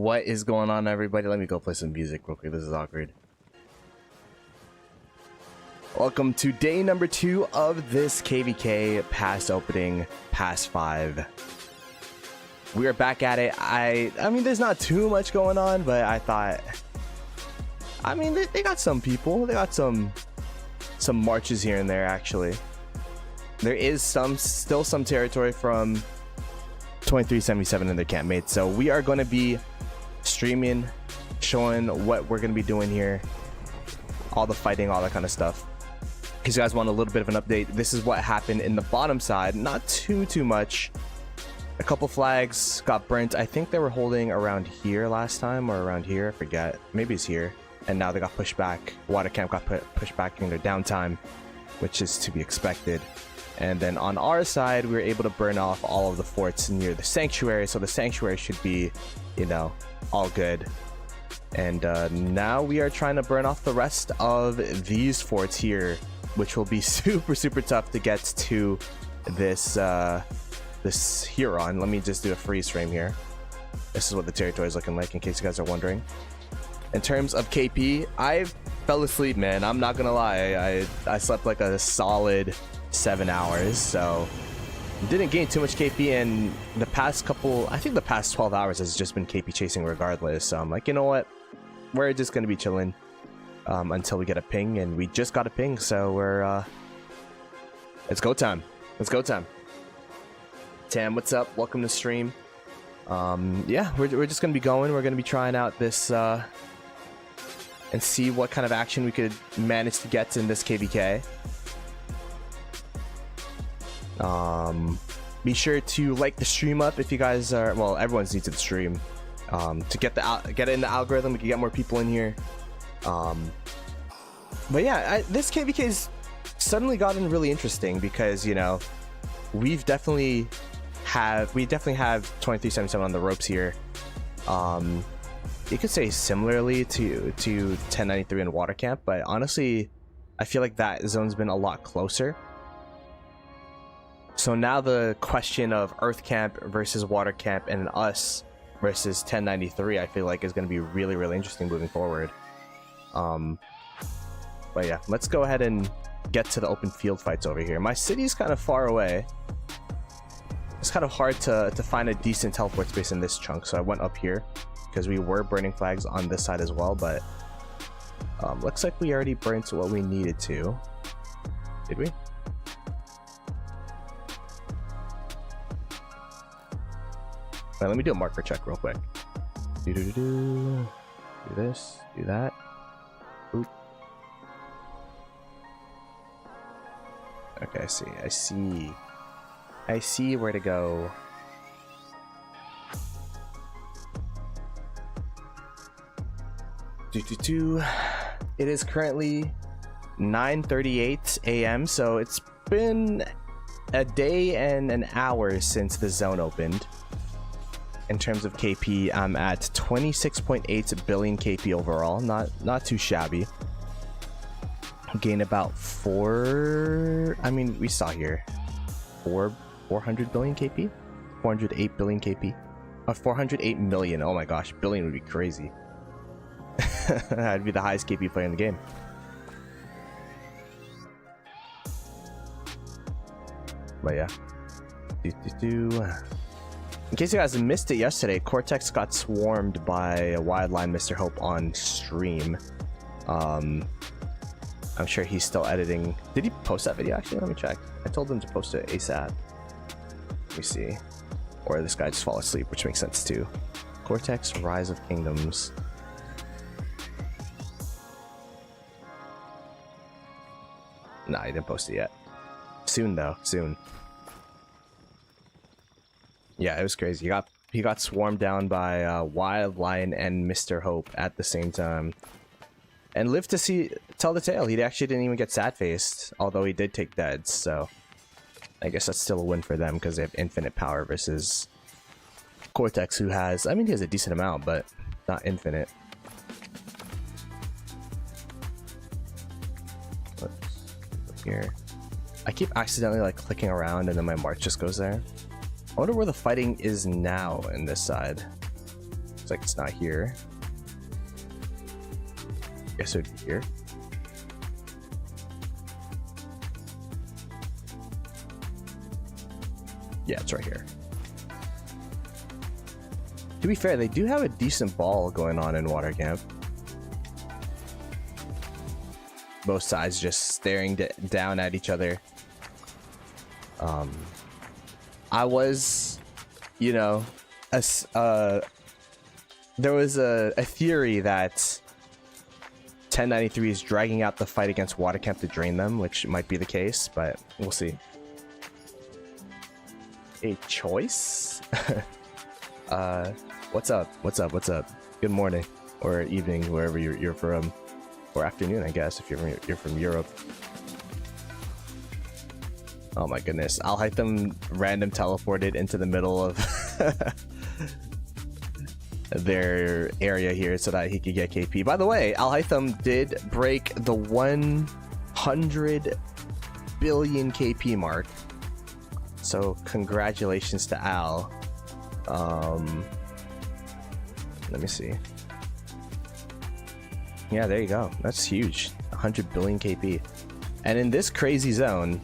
What is going on, everybody? Let me go play some music real quick. This is awkward. Welcome to day number 2 of this KVK pass opening, pass 5. We are back at it. I mean, there's not too much going on, but I thought, I mean, they got some people. They got some marches here and there, actually. There is still some territory from 2377 in their campmates. So we are going to be streaming, showing what we're going to be doing here, all the fighting, all that kind of stuff. Because you guys want a little bit of an update, this is what happened in the bottom side. Not too much. A couple flags got burnt. I think they were holding around here last time, or around here, I forget. Maybe it's here. And now they got pushed back. Water camp got pushed back in their downtime, which is to be expected. And then on our side, we were able to burn off all of the forts near the sanctuary. So the sanctuary should be, you know, all good. And now we are trying to burn off the rest of these forts here, which will be super tough to get to this this Huron. Let me just do a freeze frame here. This is what the territory is looking like, in case you guys are wondering. In terms of KP, I fell asleep, man. I'm not gonna lie. I slept like a solid 7 hours, so didn't gain too much KP. And the past couple, I think the past 12 hours has just been KP chasing regardless. So I'm like, you know what, we're just gonna be chilling until we get a ping, and we just got a ping, so we're it's go time. It's go time. Tam, what's up? Welcome to stream. Yeah, we're just gonna be going. We're gonna be trying out this and see what kind of action we could manage to get in this KVK. Be sure to like the stream up if you guys are, well, everyone's new to the stream, to get it in the algorithm. We can get more people in here. But yeah, this KVK's suddenly gotten really interesting because, you know, we definitely have 2377 on the ropes here. You could say similarly to 1093 and water camp, but honestly I feel like that zone's been a lot closer. So now the question of Earth Camp versus Water Camp and us versus 1093, I feel like is going to be really interesting moving forward. But yeah, let's go ahead and get to the open field fights over here. My city's kind of far away. It's kind of hard to find a decent teleport space in this chunk, so I went up here because we were burning flags on this side as well, but looks like we already burnt what we needed to. Did we? Right, let me do a marker check real quick. Do this, do that. Oop. Okay, I see where to go. It is currently 9:38 a.m. so it's been a day and an hour since the zone opened. In terms of KP, I'm at 26.8 billion KP overall. Not too shabby. Gain about 4. I mean, we saw here 400 billion KP, 408 billion KP, 408 million. Oh my gosh, billion would be crazy. I'd be the highest KP player in the game. But yeah. In case you guys missed it yesterday, Cortex got swarmed by a wildline Mr. Hope on stream. I'm sure he's still editing. Did he post that video actually? Let me check. I told him to post it ASAP. Let me see. Or this guy just fall asleep, which makes sense too. Cortex Rise of Kingdoms. Nah, he didn't post it yet. Soon though, soon. Yeah, it was crazy. He got swarmed down by Wild Lion and Mr. Hope at the same time, and lived to tell the tale. He actually didn't even get sad faced, although he did take deads. So I guess that's still a win for them because they have infinite power versus Cortex, who has, I mean, he has a decent amount, but not infinite. Let's look here. I keep accidentally like clicking around and then my march just goes there. I wonder where the fighting is now in this side. like it's not here. Guess it would be here. Yeah, it's right here. To be fair, they do have a decent ball going on in water camp. Both sides just staring down at each other. I was, you know, there was a theory that 1093 is dragging out the fight against water camp to drain them, which might be the case, but we'll see. A choice? What's up? What's up? What's up? Good morning or evening, wherever you're from, or afternoon, I guess, if you're from Europe. Oh my goodness! I'll hide them random teleported into the middle of their area here so that he could get KP. By the way, Al Hytham did break the 100 billion KP mark. So congratulations to Al. Let me see. Yeah, there you go. That's huge. 100 billion KP. And in this crazy zone,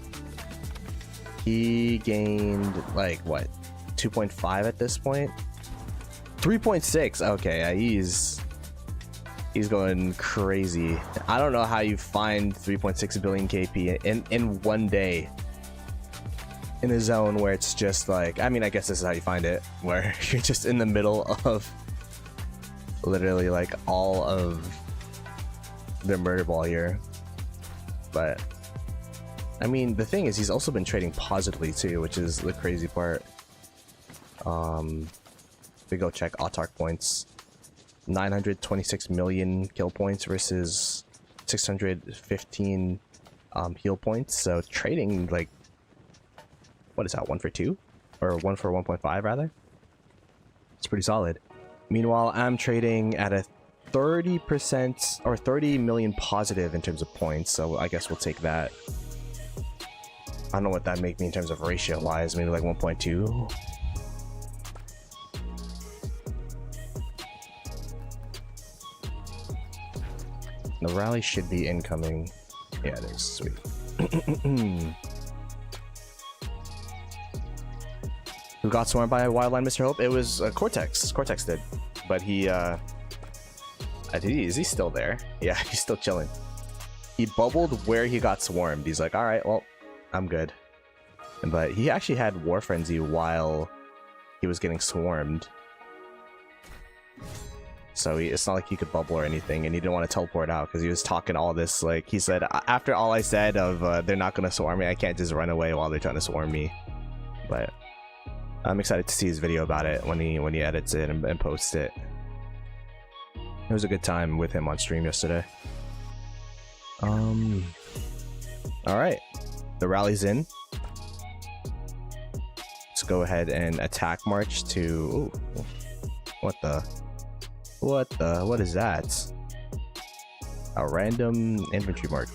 he gained like what? 2.5 at this point? 3.6. Okay, yeah, he's going crazy. I don't know how you find 3.6 billion KP in one day in a zone where it's just like, I mean, I guess this is how you find it, where you're just in the middle of literally like all of their murder ball here. But I mean, the thing is, he's also been trading positively too, which is the crazy part. We go check Autark points. 926 million kill points versus 615 heal points. So trading like, what is that, 1 for 2? Or 1 for 1.5 rather? It's pretty solid. Meanwhile, I'm trading at a 30% or 30 million positive in terms of points, so I guess we'll take that. I don't know what that make me in terms of ratio wise, maybe like 1.2. The rally should be incoming. Yeah, it is. Sweet. Who got swarmed by a wildline, Mr. Hope? It was Cortex. Cortex did. But he, is he still there? Yeah, he's still chilling. He bubbled where he got swarmed. He's like, alright, well, I'm good. But he actually had War Frenzy while he was getting swarmed. So it's not like he could bubble or anything, and he didn't want to teleport out because he was talking all this, like, he said, after all I said of they're not going to swarm me, I can't just run away while they're trying to swarm me. But I'm excited to see his video about it when he edits it and posts it. It was a good time with him on stream yesterday. Alright. The rally's in. Let's go ahead and attack march to... Ooh, what is that? A random infantry march.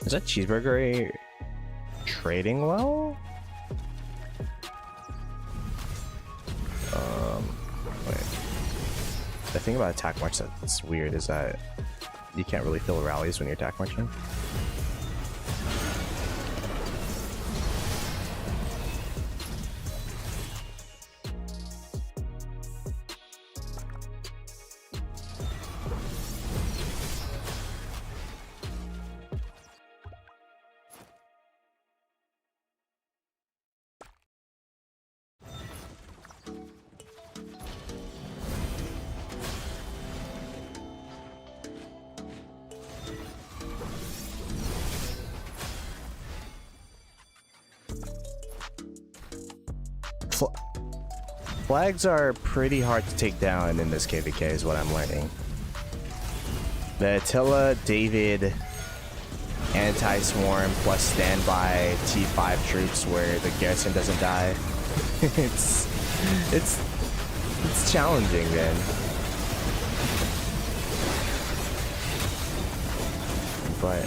Is that cheeseburger trading well? Wait. The thing about attack march that's weird is that you can't really fill rallies when you're attack marching. Flags are pretty hard to take down in this KVK is what I'm learning. The Attila, David, anti-swarm plus standby T5 troops where the garrison doesn't die. it's challenging, man. but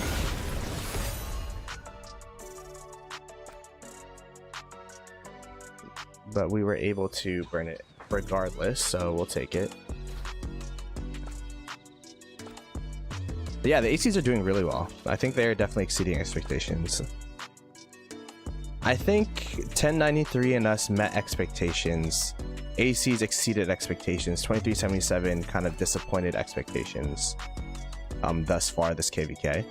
we were able to burn it regardless, so we'll take it. But yeah, the ACs are doing really well. I think they're definitely exceeding expectations. I think 1093 and us met expectations. ACs exceeded expectations. 2377 kind of disappointed expectations thus far this KVK.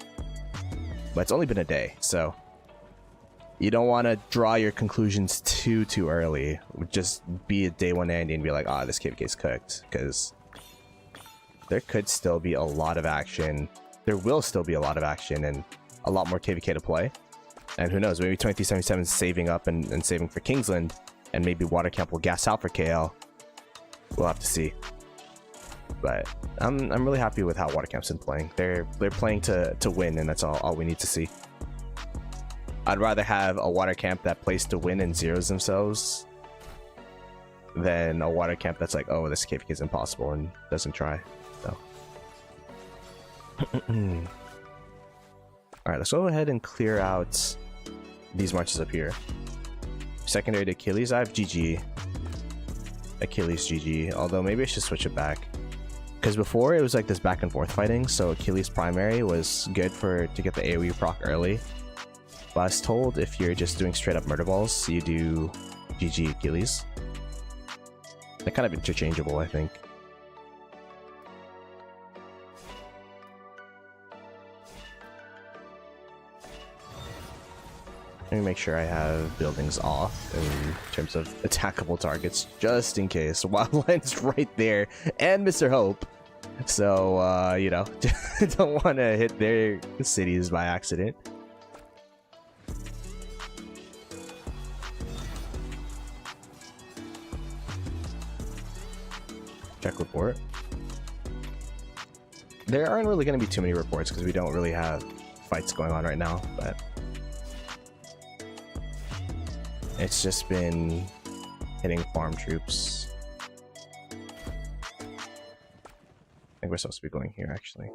But it's only been a day, so you don't want to draw your conclusions too early. Just be a day one ending and be like, ah, this KVK is cooked, because there could still be a lot of action. There will still be a lot of action and a lot more KVK to play. And who knows, maybe 2377 is saving up and saving for Kingsland, and maybe Water Camp will gas out for KL. We'll have to see. But I'm really happy with how Water Camp's been playing. They're playing to win, and that's all we need to see. I'd rather have a Water Camp that plays to win and zeros themselves than a Water Camp that's like, oh, this KVK is impossible and doesn't try. So. Alright, let's go ahead and clear out these marches up here. Secondary to Achilles, I have GG. Achilles GG, although maybe I should switch it back. Because before it was like this back and forth fighting, so Achilles primary was good to get the AoE proc early. But I was told if you're just doing straight up murder balls, you do GG Achilles. They're kind of interchangeable, I think. Let me make sure I have buildings off in terms of attackable targets, just in case. Wildland's right there, and Mr. Hope. So, you know, don't want to hit their cities by accident. Check report. There aren't really going to be too many reports because we don't really have fights going on right now, but it's just been hitting farm troops. I think we're supposed to be going here, actually.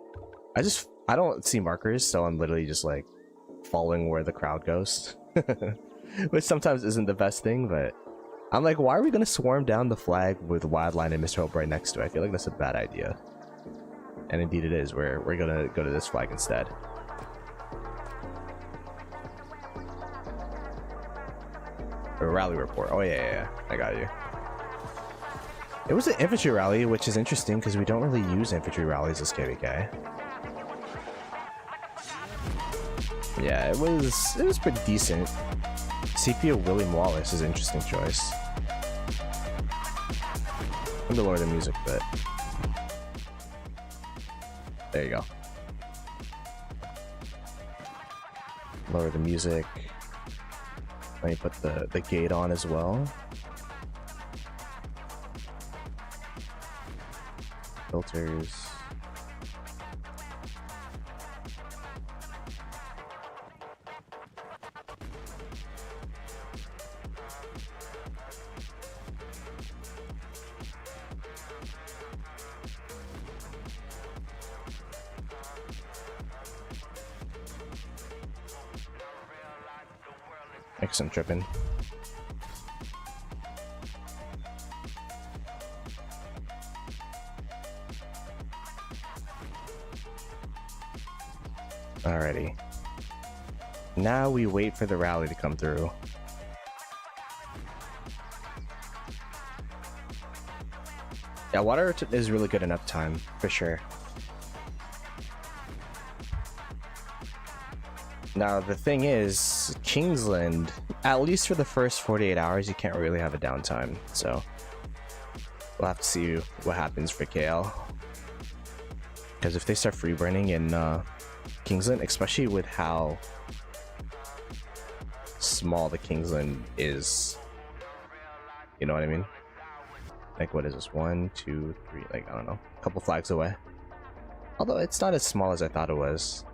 I don't see markers, so I'm literally just like following where the crowd goes. Which sometimes isn't the best thing, but I'm like, why are we gonna swarm down the flag with Wildline and Mr. Hope right next to it? I feel like that's a bad idea. And indeed it is. We're gonna go to this flag instead. A rally report. Oh yeah, I got you. It was an infantry rally, which is interesting because we don't really use infantry rallies as KVK. Yeah, it was pretty decent. CPO William Wallace is an interesting choice. I'm gonna lower the music a bit. There you go. Lower the music. Let me put the gate on as well. Filters. Excellent tripping. Alrighty. Now we wait for the rally to come through. Yeah, water is really good enough time, for sure. Now, the thing is, Kingsland, at least for the first 48 hours, you can't really have a downtime. So, we'll have to see what happens for KL. Because if they start free burning in Kingsland, especially with how small the Kingsland is, you know what I mean? Like, what is this? 1, 2, 3, like, I don't know, a couple flags away. Although it's not as small as I thought it was.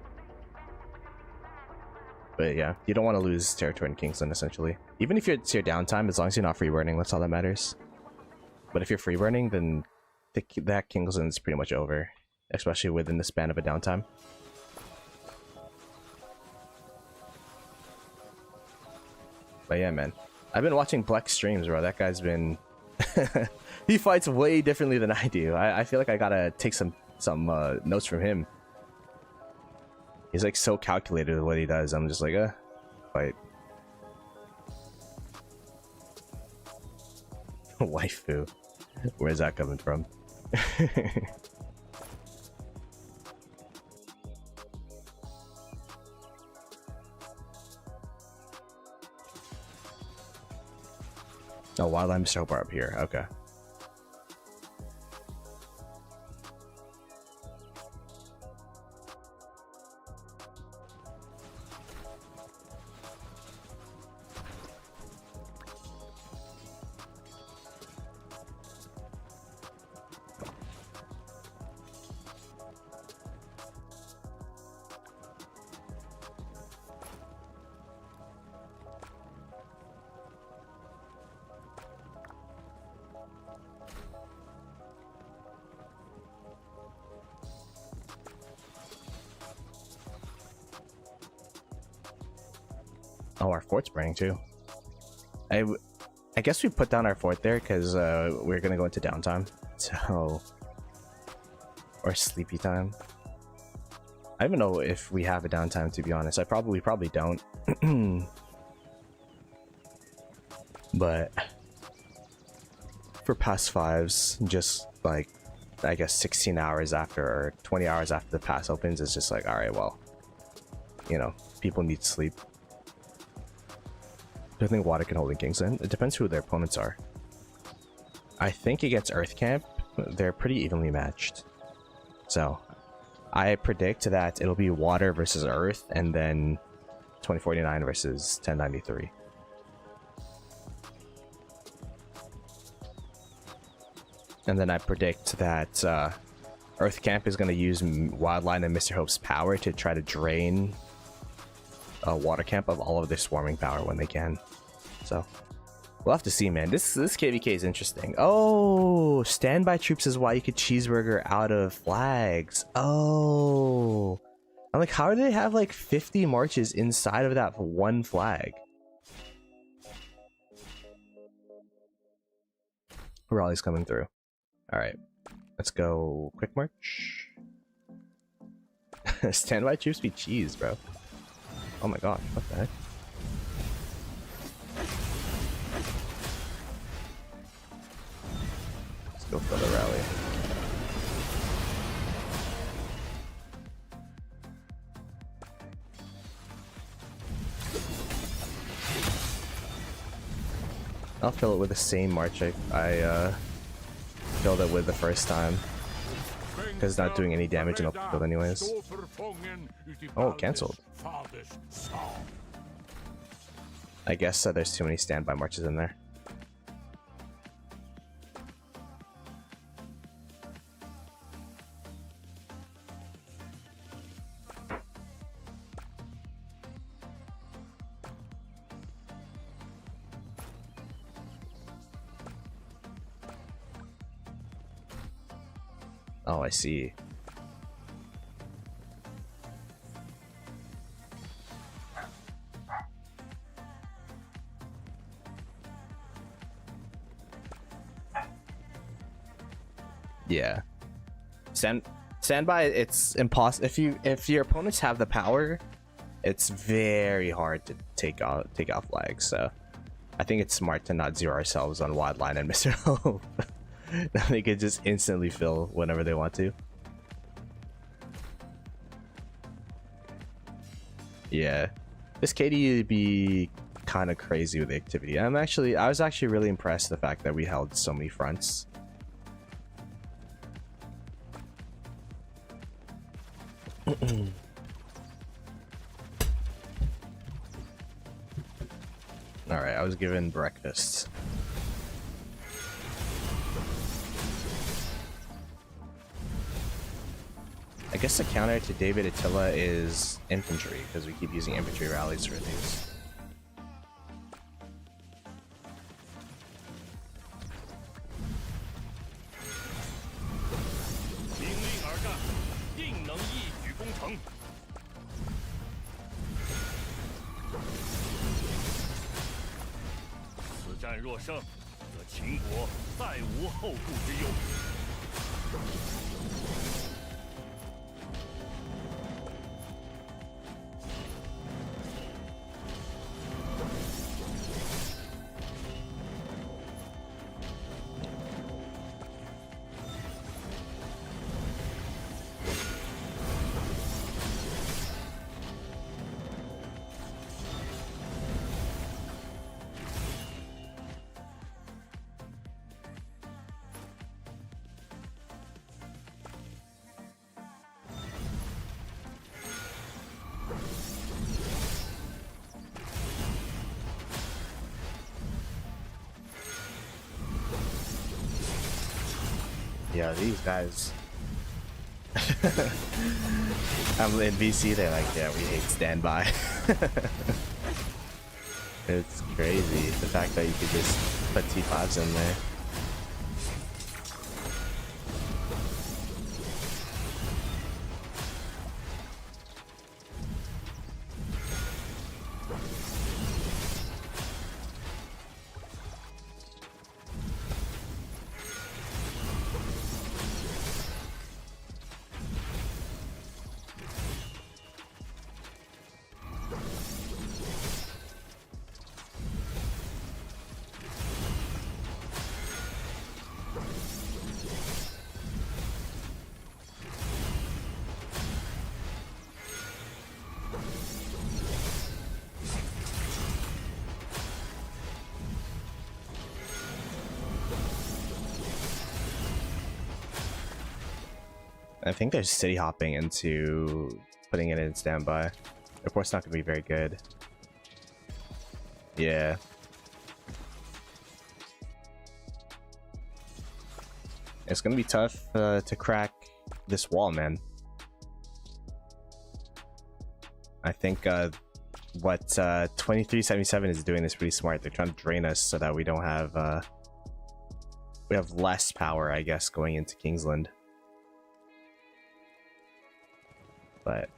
But yeah, you don't want to lose territory in Kingsland, essentially. Even if it's your downtime, as long as you're not free burning, that's all that matters. But if you're free burning, then that Kingsland's pretty much over, especially within the span of a downtime. But yeah, man, I've been watching Bleck streams, bro. That guy's been he fights way differently than I do. I feel like I gotta take some notes from him. He's like so calculated with what he does. I'm just like, fight. Waifu. Where's that coming from? Oh, Wildlife Mr. Hope are up here. Okay. Oh, our fort's burning too. I guess we put down our fort there because we're gonna go into downtime, so, or sleepy time. I don't even know if we have a downtime, to be honest. We probably don't. But for past fives, just like I guess 16 hours after or 20 hours after the pass opens, it's just like, all right, well, you know, people need sleep. I think water can hold in Kingsland. It depends who their opponents are. I think against Earth Camp, they're pretty evenly matched. So I predict that it'll be water versus Earth, and then 2049 versus 1093. And then I predict that Earth Camp is going to use Wildline and Mr. Hope's power to try to drain Water Camp of all of their swarming power when they can. So we'll have to see, man. This KVK is interesting. Oh, standby troops is why you could cheeseburger out of flags. Oh, I'm like, how do they have like 50 marches inside of that one flag? Raleigh's coming through. All right, let's go quick march. Standby troops be cheese, bro. Oh my god, what the heck? Let's go for the rally. I'll fill it with the same march I filled it with the first time, because it's not doing any damage in open field anyways. Oh, cancelled. I guess there's too many standby marches in there. Oh, I see. Yeah. Standby, it's impossible. If your opponents have the power, it's very hard to take out flags. So I think it's smart to not zero ourselves on Wildline and Mr. Hope. They could just instantly fill whenever they want to. Yeah, this KD would be kind of crazy with the activity. I was actually really impressed the fact that we held so many fronts. All right, I was given breakfast. I guess the counter to David Attila is infantry, because we keep using infantry rallies for these. 战若胜，则秦国再无后顾之忧。Yeah, these guys. I'm in VC, they're like, yeah, we hate standby. It's crazy, the fact that you could just put T5s in there. I think they're city hopping into putting it in standby. Airport's not going to be very good. Yeah. It's going to be tough to crack this wall, man. I think what 2377 is doing is pretty smart. They're trying to drain us so that we don't have we have less power, I guess, going into Kingsland. But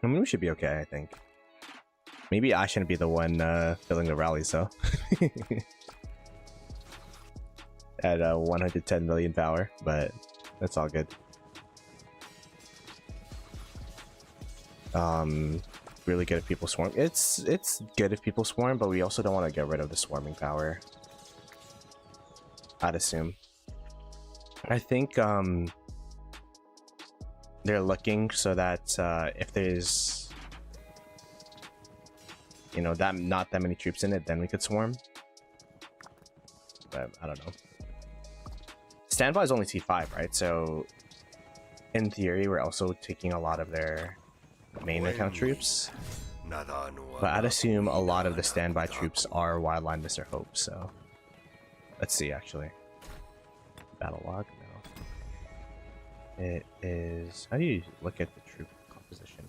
I mean, we should be okay, I think. Maybe I shouldn't be the one filling the rallies, though. At 110 million power, but that's all good. Really good if people swarm. It's good if people swarm, but we also don't want to get rid of the swarming power, I'd assume. I think they're looking so that if there's, you know, that not that many troops in it, then we could swarm. But I don't know. Standby is only T5, right? So in theory, we're also taking a lot of their main account troops. But I'd assume a lot of the standby troops are Wildline Mr. Hope, so let's see actually. Battle log? No. It is, how do you look at the troop composition?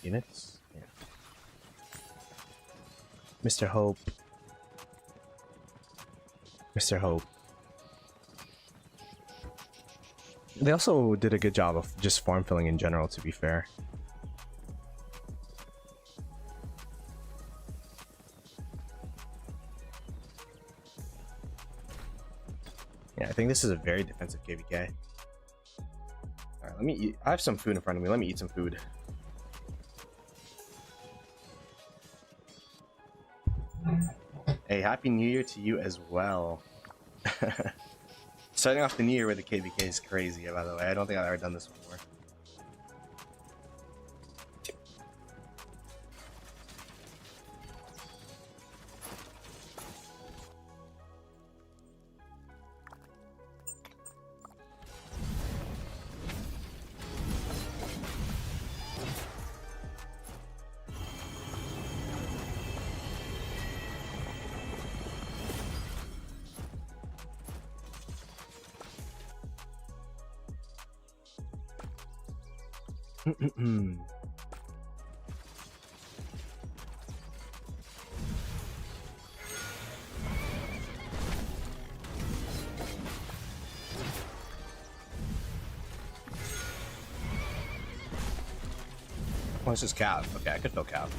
Units? Yeah. Mr. Hope. Mr. Hope. They also did a good job of just farm filling in general, to be fair. Yeah, I think this is a very defensive KVK. Alright, let me eat. I have some food in front of me. Let me eat some food. Hey, Happy New Year to you as well. Starting off the new year with the KVK is crazy, by the way. I don't think I've ever done this before. Oh, this is Cav. Okay, I could fill Cav.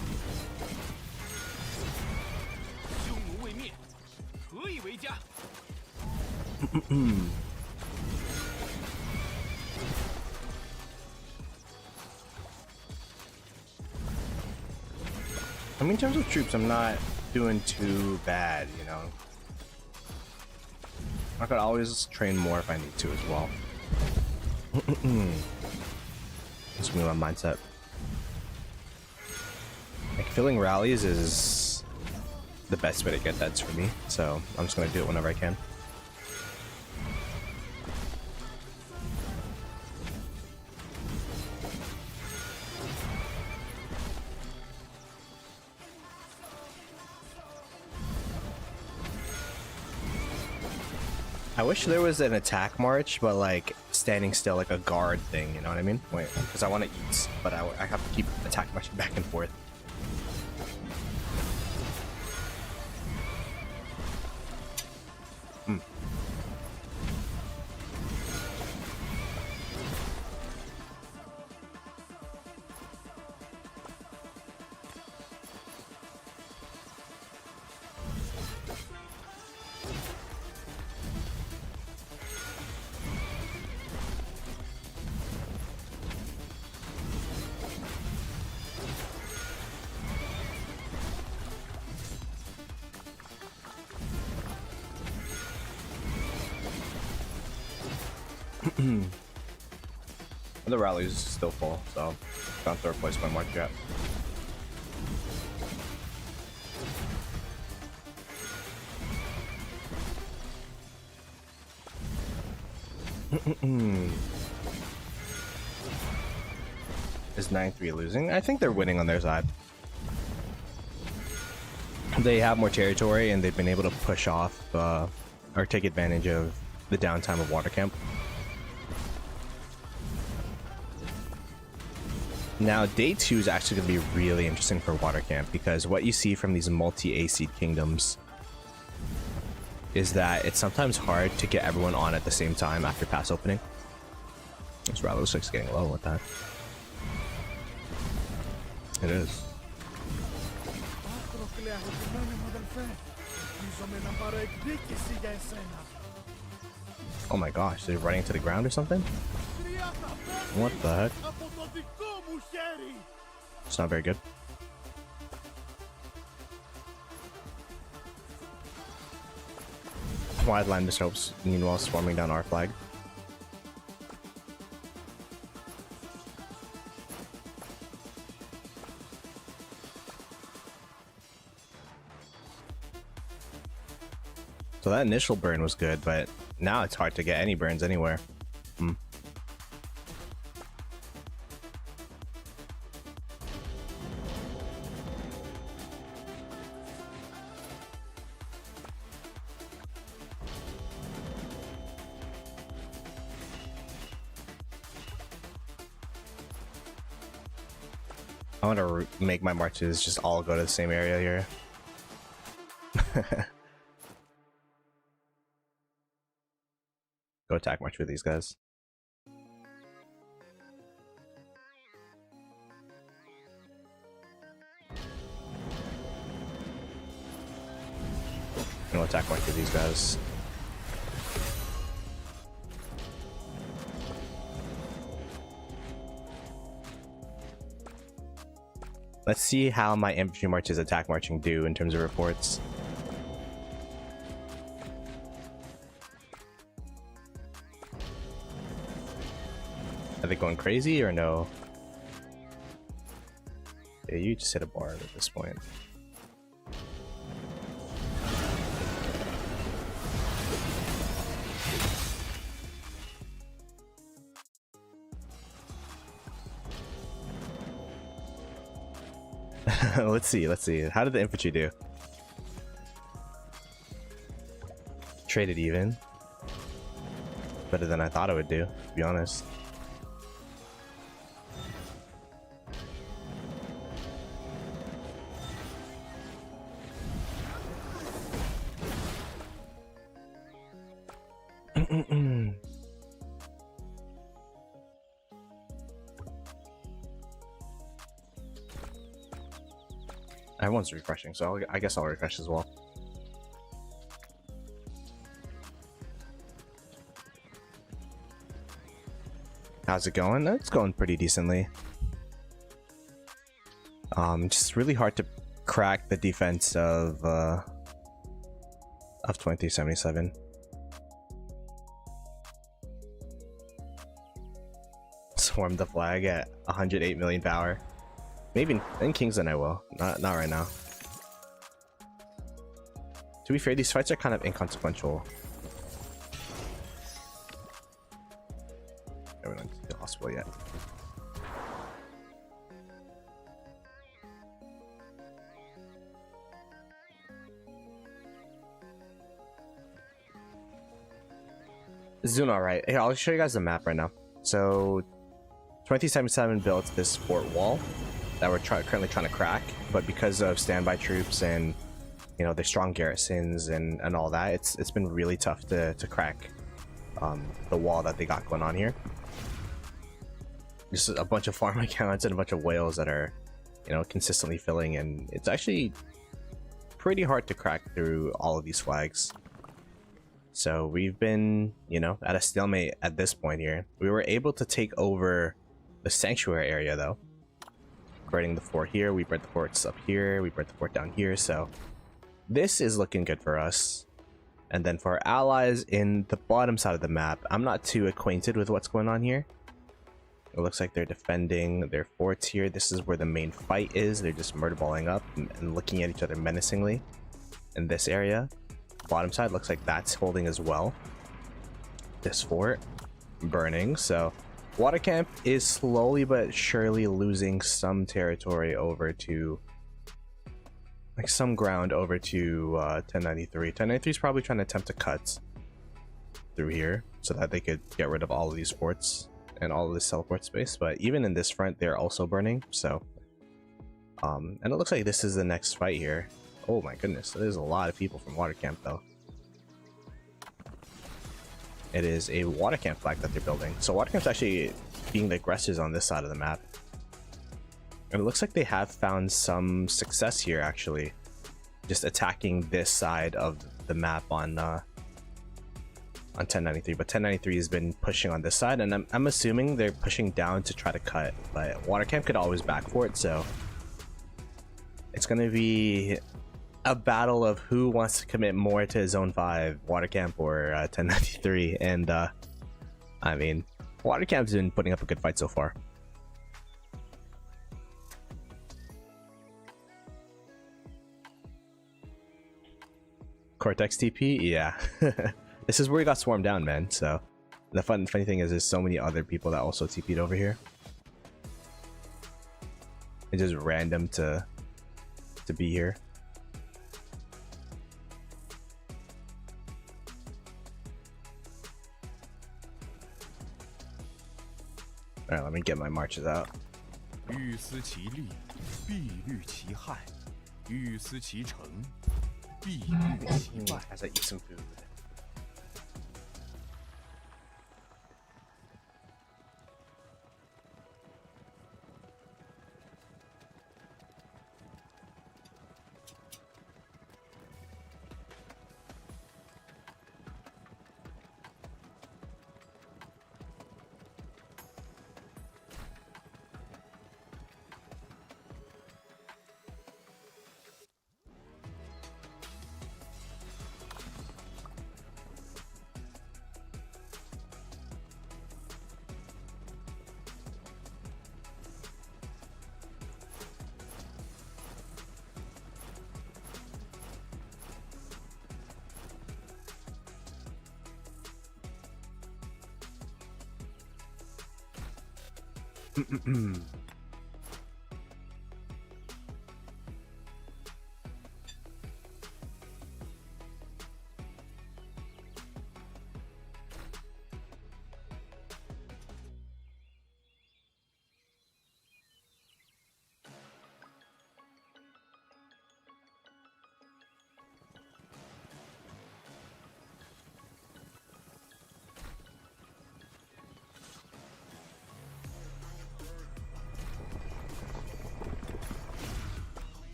匈奴未灭，何以为家？ I mean, in terms of troops, I'm not doing too bad, you know. I could always train more if I need to as well. That's me my mindset. Like, filling rallies is the best way to get that for me, so I'm just gonna do it whenever I can. I wish there was an attack march, but like standing still, like a guard thing, you know what I mean? Wait, because I want to eat, but I have to keep attack marching back and forth. The rally is still full, so don't have to replace my march yet. Is 9-3 losing? I think they're winning on their side. They have more territory and they've been able to push off or take advantage of the downtime of water camp. Now, day 2 is actually going to be really interesting for water camp, because what you see from these multi-A-seed kingdoms is that it's sometimes hard to get everyone on at the same time after pass opening. This rally looks like it's getting low with that. It is. Oh my gosh, they're running to the ground or something? What the heck? It's not very good. Wide line mishaps, meanwhile swarming down our flag. So that initial burn was good, but now it's hard to get any burns anywhere. I want to make my marches just all go to the same area here. Go attack march with these guys. Go attack march with these guys. Let's see how my infantry marches attack marching do in terms of reports. Are they going crazy or no? Yeah, you just hit a bar at this point. Let's see. How did the infantry do? Traded even. Better than I thought it would do, to be honest. Everyone's refreshing, so I guess I'll refresh as well. How's it going? It's going pretty decently. Just really hard to crack the defense of 2077. Swarm the flag at 108 million power. Maybe in Kingsland I will. Not right now. To be fair, these fights are kind of inconsequential. Everyone's in the hospital yet. This is doing alright. Here, I'll show you guys the map right now. So 2077 built this fort wall that we're currently trying to crack, but because of standby troops and, you know, their strong garrisons and all that, it's been really tough to crack the wall that they got going on here. Just a bunch of farm accounts and a bunch of whales that are, you know, consistently filling, and it's actually pretty hard to crack through all of these flags. So we've been, you know, at a stalemate at this point here. We were able to take over the sanctuary area though. Burning the fort here, we burnt the forts up here, we burnt the fort down here, so this is looking good for us. And then for our allies in the bottom side of the map, I'm not too acquainted with what's going on here. It looks like they're defending their forts here. This is where the main fight is. They're just murderballing up and looking at each other menacingly in this area. Bottom side looks like that's holding as well. This fort burning. So water camp is slowly but surely losing some territory over to, like, some ground over to 1093. 1093 is probably trying to attempt to cut through here so that they could get rid of all of these forts and all of this teleport space. But even in this front, they're also burning. So and it looks like this is the next fight here. Oh my goodness, there's a lot of people from water camp though. It is a water camp flag that they're building. So water camp's actually being the aggressors on this side of the map. And it looks like they have found some success here actually. Just attacking this side of the map on 1093. But 1093 has been pushing on this side, and I'm assuming they're pushing down to try to cut. But water camp could always back for it, so it's gonna be a battle of who wants to commit more to zone 5, water camp or 1093. And I mean, water camp's been putting up a good fight so far. Cortex TP, yeah. This is where we got swarmed down, man. So the funny thing is there's so many other people that also TP'd over here. It's just random to be here. All right, let me get my marches out. 欲思其利，必虑其害；欲思其成，必虑其败。 As I eat some food.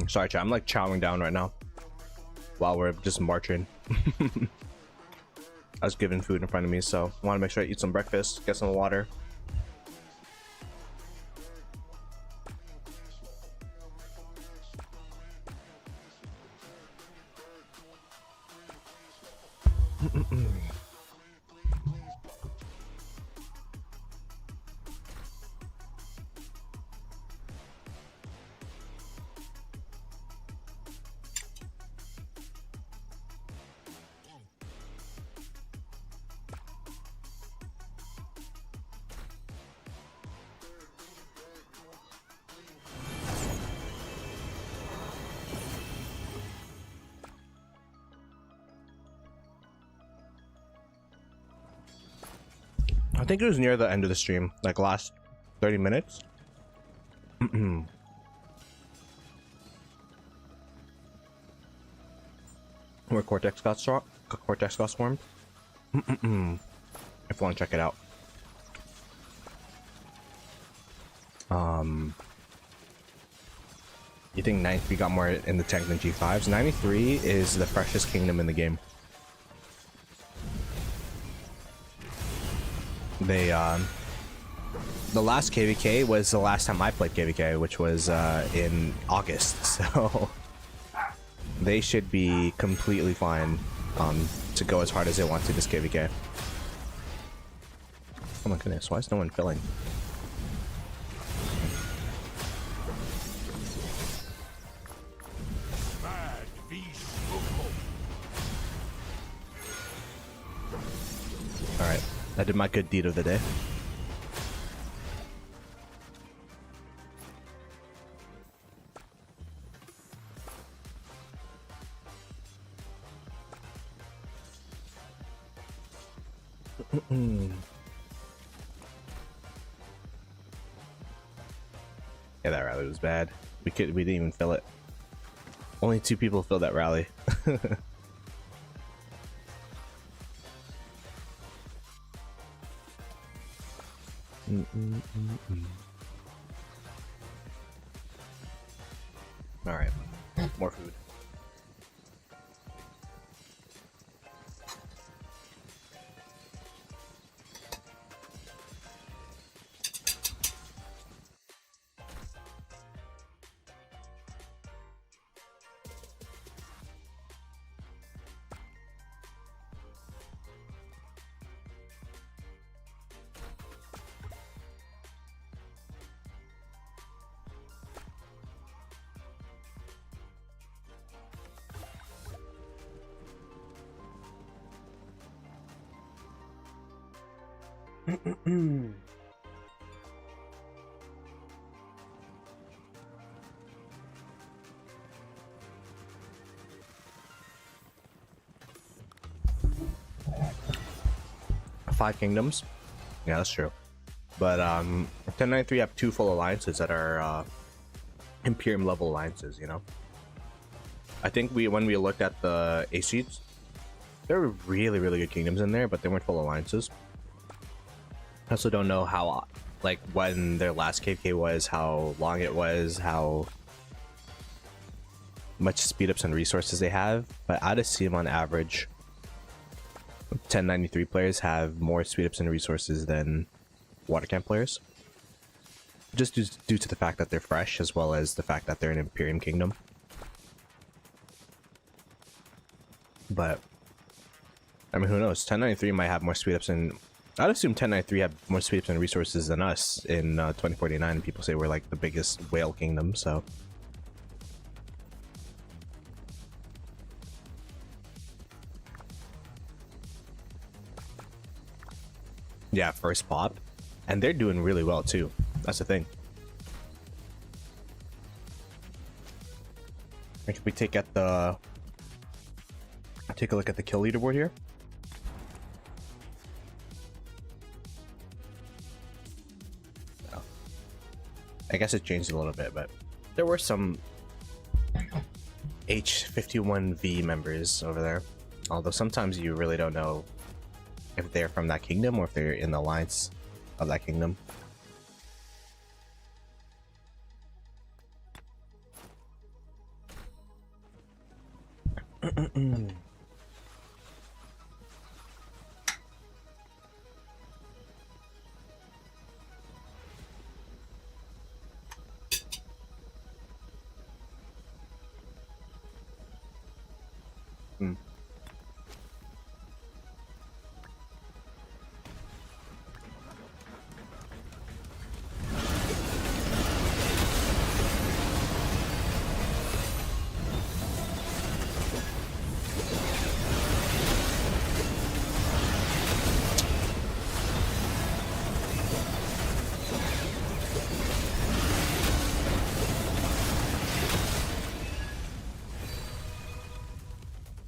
Sorry, chat. I'm like chowing down right now while we're just marching. I was given food in front of me, so I want to make sure I eat some breakfast, get some water. I think it was near the end of the stream, like last 30 minutes. Where Cortex got swarmed. If you want to check it out. You think 93 got more in the tank than G5s? 93 is the freshest kingdom in the game. They the last KVK was the last time I played KVK, which was in August, so they should be completely fine to go as hard as they want to this KVK. Oh my goodness, why is no one filling? Alright, I did my good deed of the day. Yeah, that rally was bad. We didn't even fill it. Only 2 people filled that rally. All right, more food. Five kingdoms. Yeah, that's true. But 1093 have 2 full alliances that are Imperium level alliances, you know. I think when we looked at the A sheets, there were really good kingdoms in there, but they weren't full alliances. I also don't know how, like, when their last KVK was, how long it was, how much speed ups and resources they have, but I'd assume on average 1093 players have more speed ups and resources than water camp players, just due to the fact that they're fresh, as well as the fact that they're an Imperium kingdom. But I mean, who knows? 1093 might have more speed ups, and I'd assume 1093 have more speed ups and resources than us in 2049. People say we're like the biggest whale kingdom, so. Yeah, first pop. And they're doing really well too. That's the thing. If we take a look at the kill leaderboard here. Oh. I guess it changed a little bit, but there were some H51V members over there. Although sometimes you really don't know if they're from that kingdom or if they're in the alliance of that kingdom.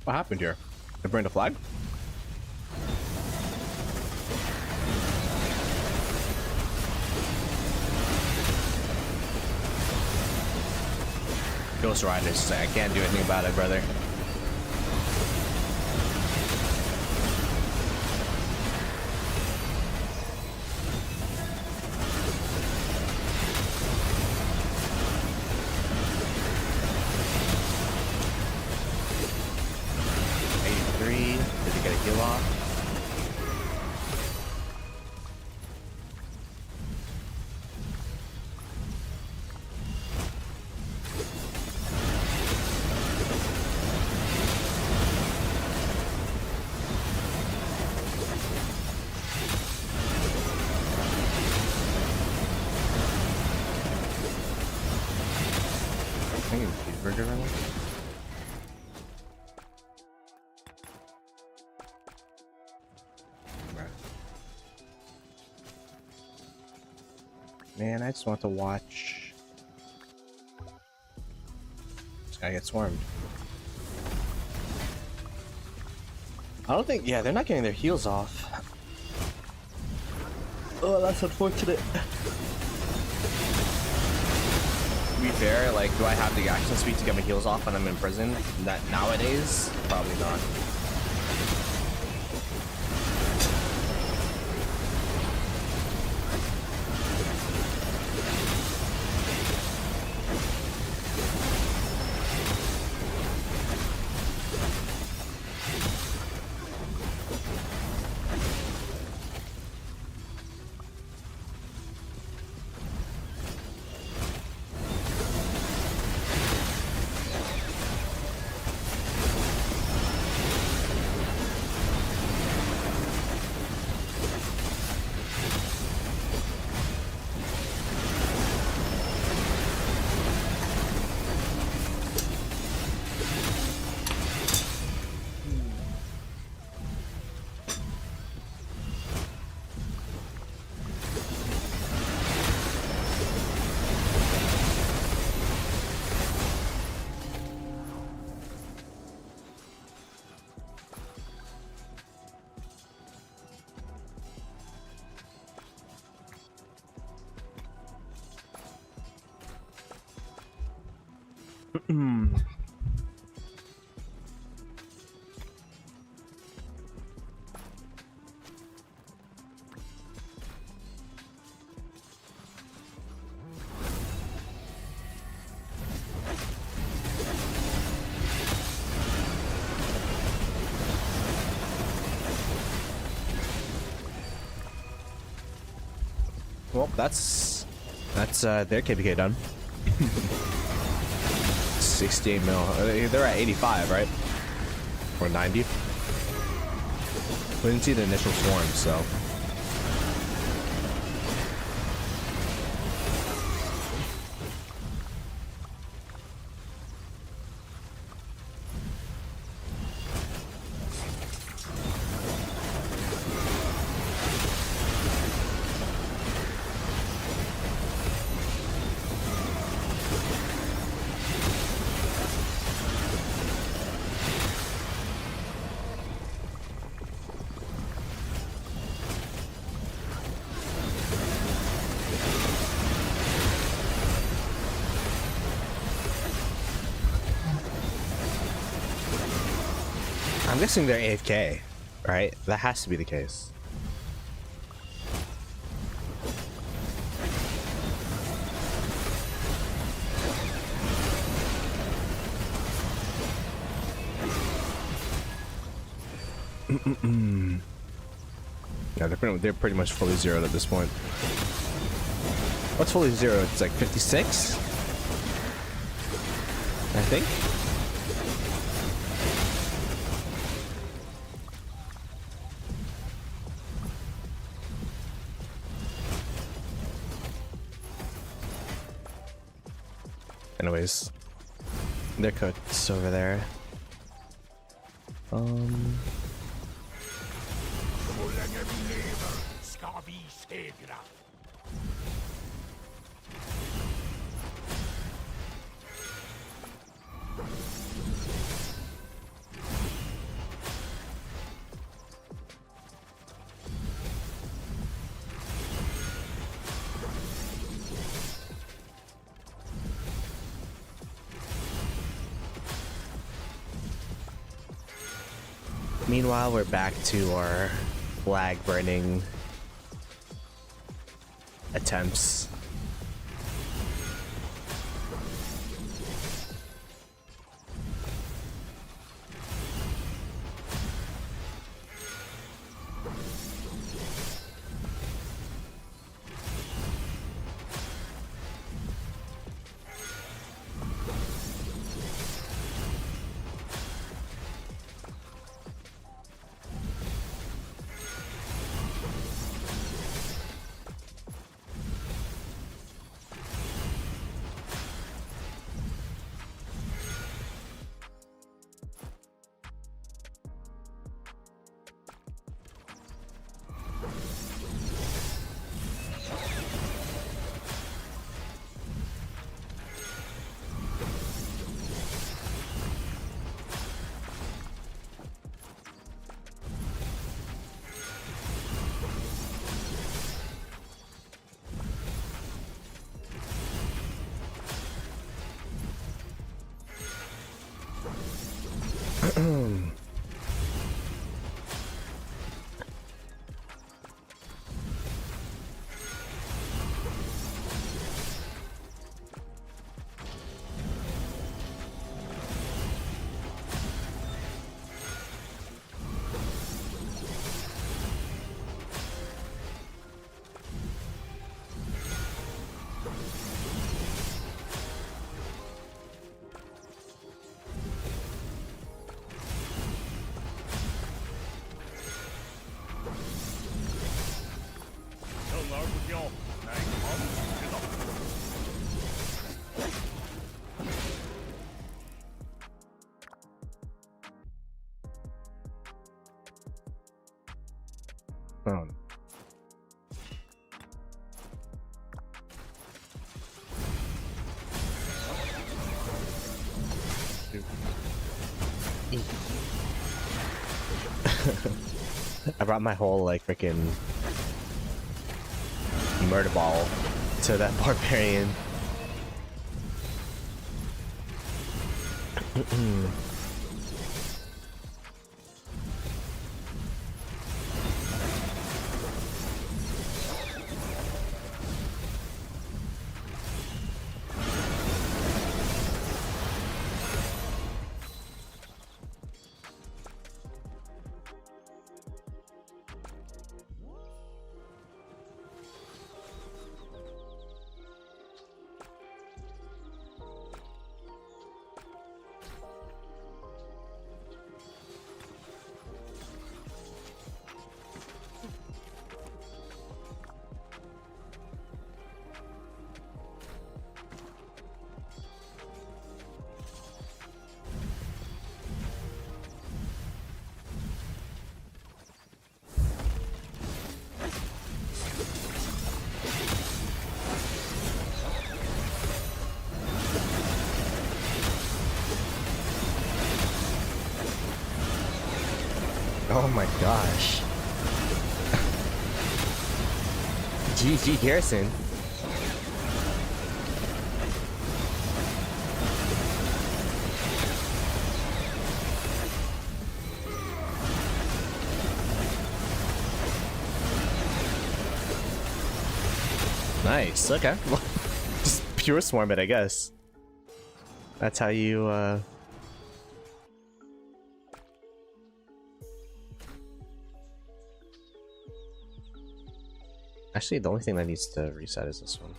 What happened here? They burned a flag? Ghost Riders, I can't do anything about it, brother. Cheeseburger right now? Man, I just want to watch this guy get swarmed. I don't think, yeah, they're not getting their heals off. Oh, that's unfortunate. To be fair, like, do I have the action speed to get my heals off when I'm in prison? That nowadays, probably not. Well, that's their KPK done. 68 mil. They're at 85, right? Or 90. We didn't see the initial swarm, so. I'm guessing they're AFK, right? That has to be the case. Yeah, they're pretty much fully zeroed at this point. What's fully zeroed? It's like 56, I think. Anyways, they're cooked over there. Meanwhile, we're back to our flag burning attempts. Oh. I brought my whole like freaking murder ball to that barbarian. Oh my gosh. GG Garrison. Nice. Okay. Just pure swarm it, I guess. That's how you Actually, the only thing that needs to reset is this one.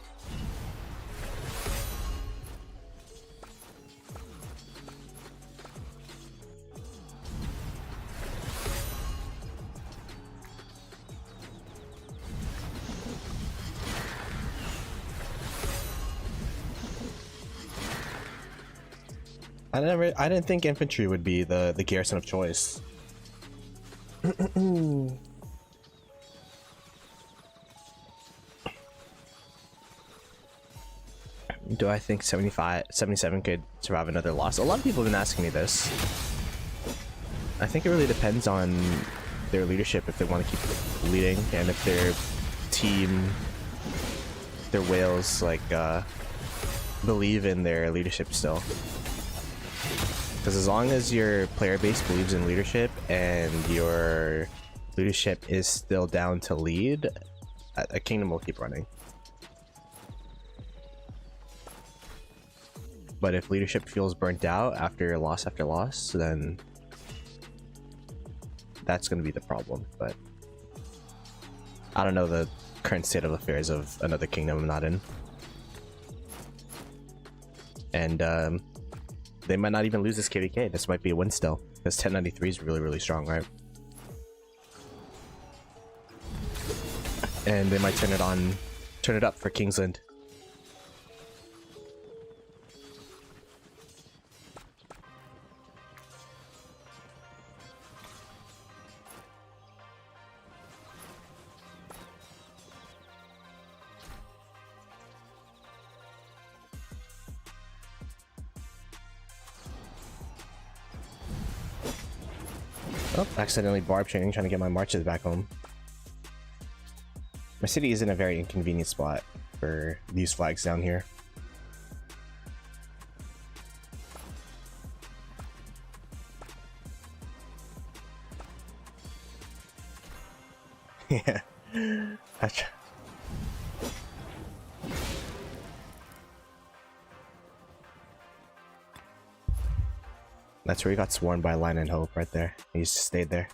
I didn't think infantry would be the garrison of choice. Do I think 77 could survive another loss? A lot of people have been asking me this. I think it really depends on their leadership, if they want to keep leading, and if their team, their whales, like, believe in their leadership still. Because as long as your player base believes in leadership and your leadership is still down to lead, a kingdom will keep running. But if leadership feels burnt out after loss, then that's going to be the problem. But I don't know the current state of affairs of another kingdom I'm not in. And they might not even lose this KVK. This might be a win still, because 1093 is really, really strong, right? And they might turn it up for Kingsland. Oh, accidentally barb chaining, trying to get my marches back home. My city is in a very inconvenient spot for these flags down here. Yeah. That's where he got sworn by Line and Hope, right there. He just stayed there.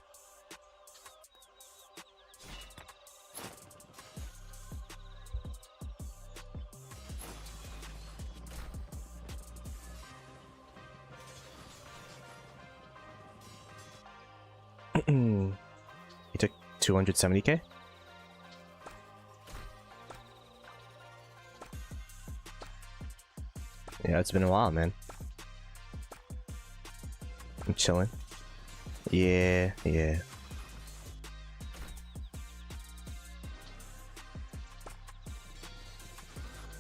He took 270k? Yeah, it's been a while, man. I'm chilling. Yeah.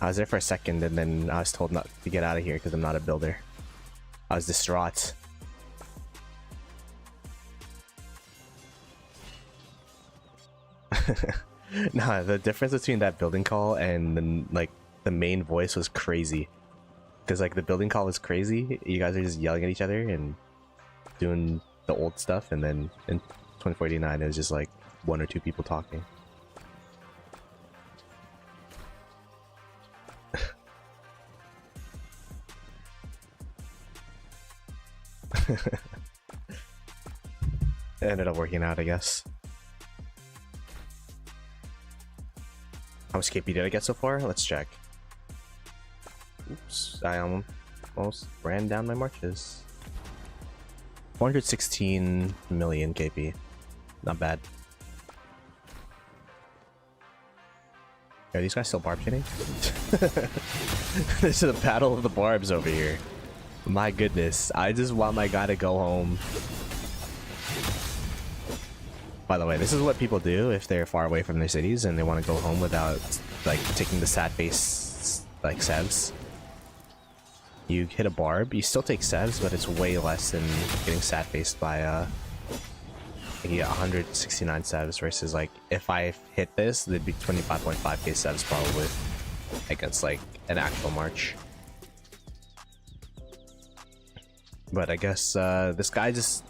I was there for a second and then I was told not to get out of here because I'm not a builder. I was distraught. Nah, the difference between that building call and then like the main voice was crazy. Because like the building call was crazy. You guys are just yelling at each other and doing the old stuff, and then in 2049 it was just like one or two people talking. It ended up working out, I guess. How much KP did I get so far? Let's check. Oops, I almost ran down my marches. 416 million KP. Not bad. Are these guys still barb chaining? This is a battle of the barbs over here. My goodness, I just want my guy to go home. By the way, this is what people do if they're far away from their cities and they want to go home without like taking the sad face like sevs. You hit a barb, you still take sevs, but it's way less than getting sad faced by you get 169 sevs versus like if I hit this, there'd be 25.5k sevs probably against like an actual march. But I guess this guy just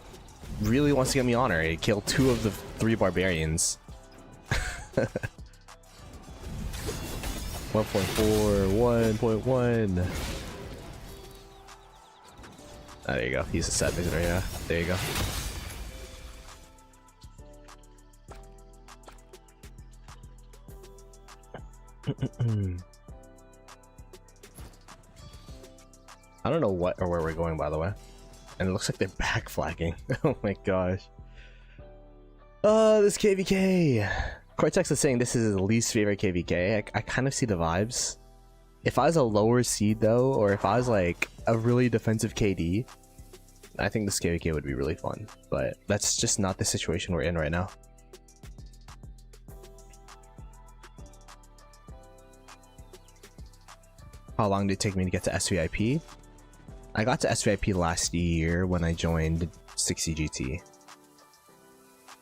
really wants to get me honor. He killed 2 of the 3 barbarians. 1.4, 1.1. Oh, there you go. He's a set visitor, yeah. There you go. I don't know what or where we're going, by the way. And it looks like they're back flagging. Oh my gosh. Oh, this KVK. Cortex is saying this is his least favorite KVK. I kind of see the vibes. If I was a lower seed though, or if I was like a really defensive KD, I think this KVK would be really fun. But that's just not the situation we're in right now. How long did it take me to get to SVIP? I got to SVIP last year when I joined 60GT.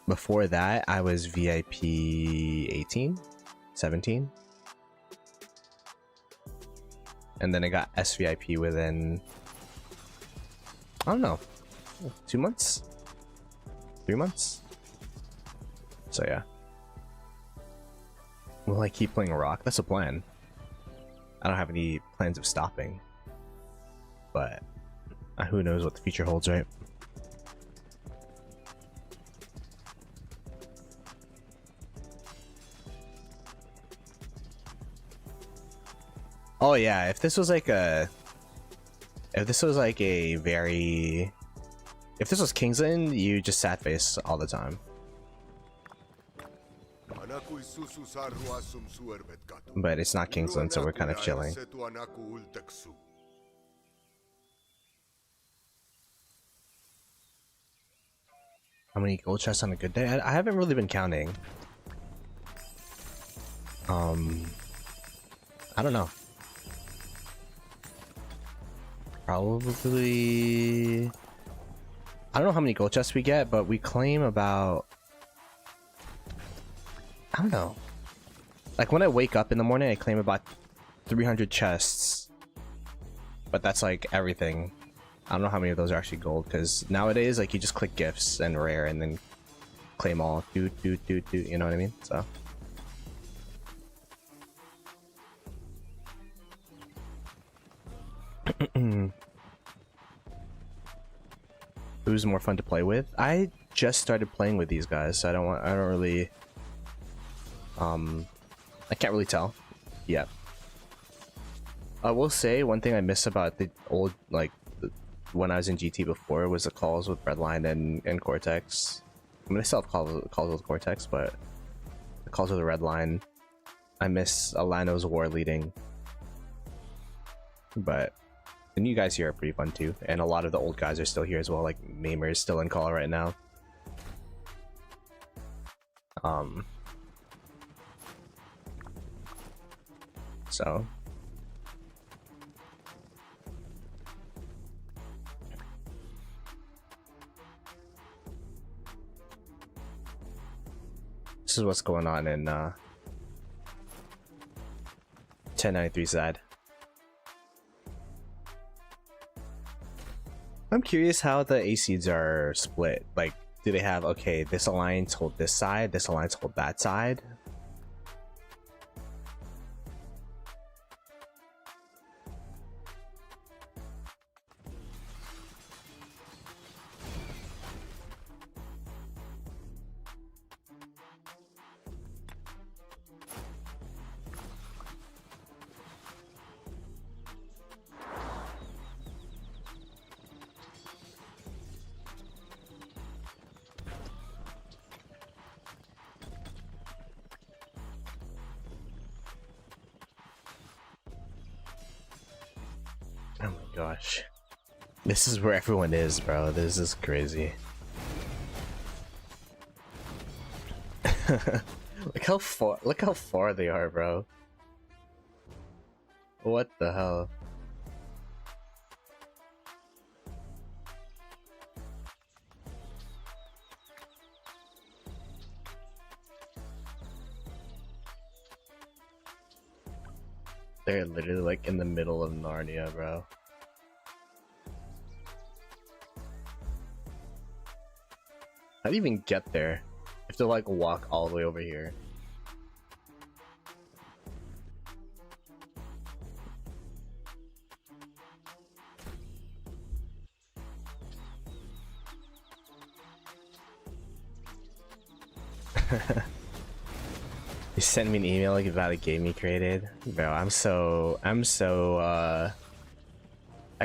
Before that, I was VIP 18, 17. And then I got SVIP within, I don't know, 2 months? 3 months? So yeah. Will I keep playing Rock? That's a plan. I don't have any plans of stopping. But who knows what the future holds, right? Oh yeah, if this was like a very, if this was Kingsland, you just sat face all the time. But it's not Kingsland, so we're kind of chilling. How many gold chests on a good day? I haven't really been counting. I don't know. Probably, I don't know how many gold chests we get, but we claim about, I don't know. Like when I wake up in the morning, I claim about 300 chests. But that's like everything. I don't know how many of those are actually gold, because nowadays, like, you just click gifts and rare and then claim all. You know what I mean? So. Who's more fun to play with? I just started playing with these guys, so I don't really, I can't really tell yet. I will say one thing I miss about the old, like, when I was in GT before was the calls with Redline and Cortex. I mean, I still have calls with Cortex, but the calls with the Redline, I miss Alano's war leading. But the new guys here are pretty fun too, and a lot of the old guys are still here as well. Like Mamer is still in call right now. So. This is what's going on in 1093 side. I'm curious how the A-seeds are split. Like, do they have, okay, this alliance hold this side, this alliance hold that side? Oh my gosh. This is where everyone is, bro. This is crazy. Look how far they are, bro. What the hell? They're literally like in the middle of Narnia, bro. How do you even get there? You have to like walk all the way over here. He sent me an email like about a game he created. Bro, I'm so I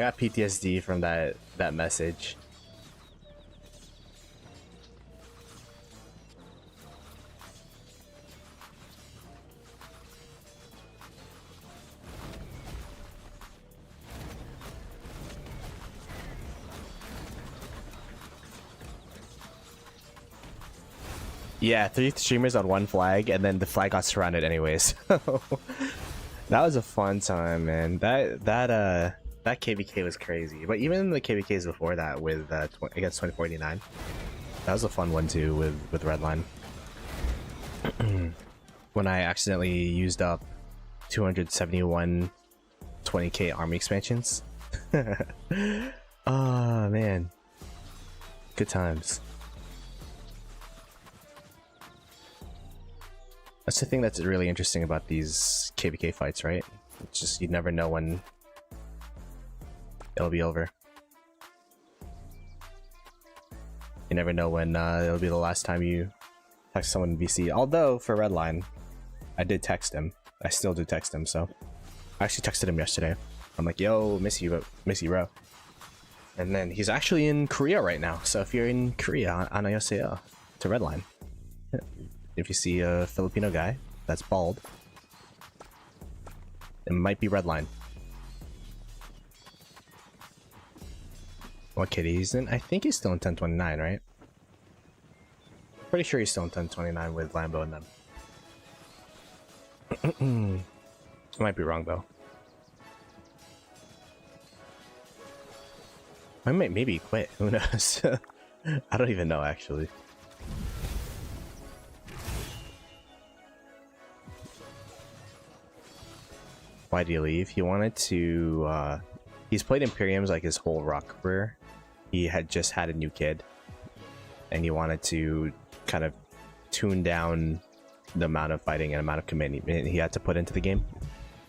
got PTSD from that message. Yeah, 3 streamers on one flag, and then the flag got surrounded anyways. That was a fun time, man. That KVK was crazy. But even the KVKs before that, with against 2049, that was a fun one too with Redline. When I accidentally used up 271 20k army expansions. Oh man, good times. That's the thing that's really interesting about these KVK fights, right? It's just you never know when it'll be over. You never know when it'll be the last time you text someone in VC. Although for Redline, I did text him. I still do text him. So I actually texted him yesterday. I'm like, "Yo, miss you, bro." And then he's actually in Korea right now. So if you're in Korea, 안녕하세요 to Redline. If you see a Filipino guy that's bald, it might be Redline. What kid he's in? I think he's still in 1029, right? Pretty sure he's still in 1029 with Lambo and them. I might be wrong though. I might maybe quit. Who knows? I don't even know actually. Why did he leave? He wanted to he's played Imperiums like his whole rock career. He had just had a new kid and he wanted to kind of tune down the amount of fighting and amount of commitment he had to put into the game,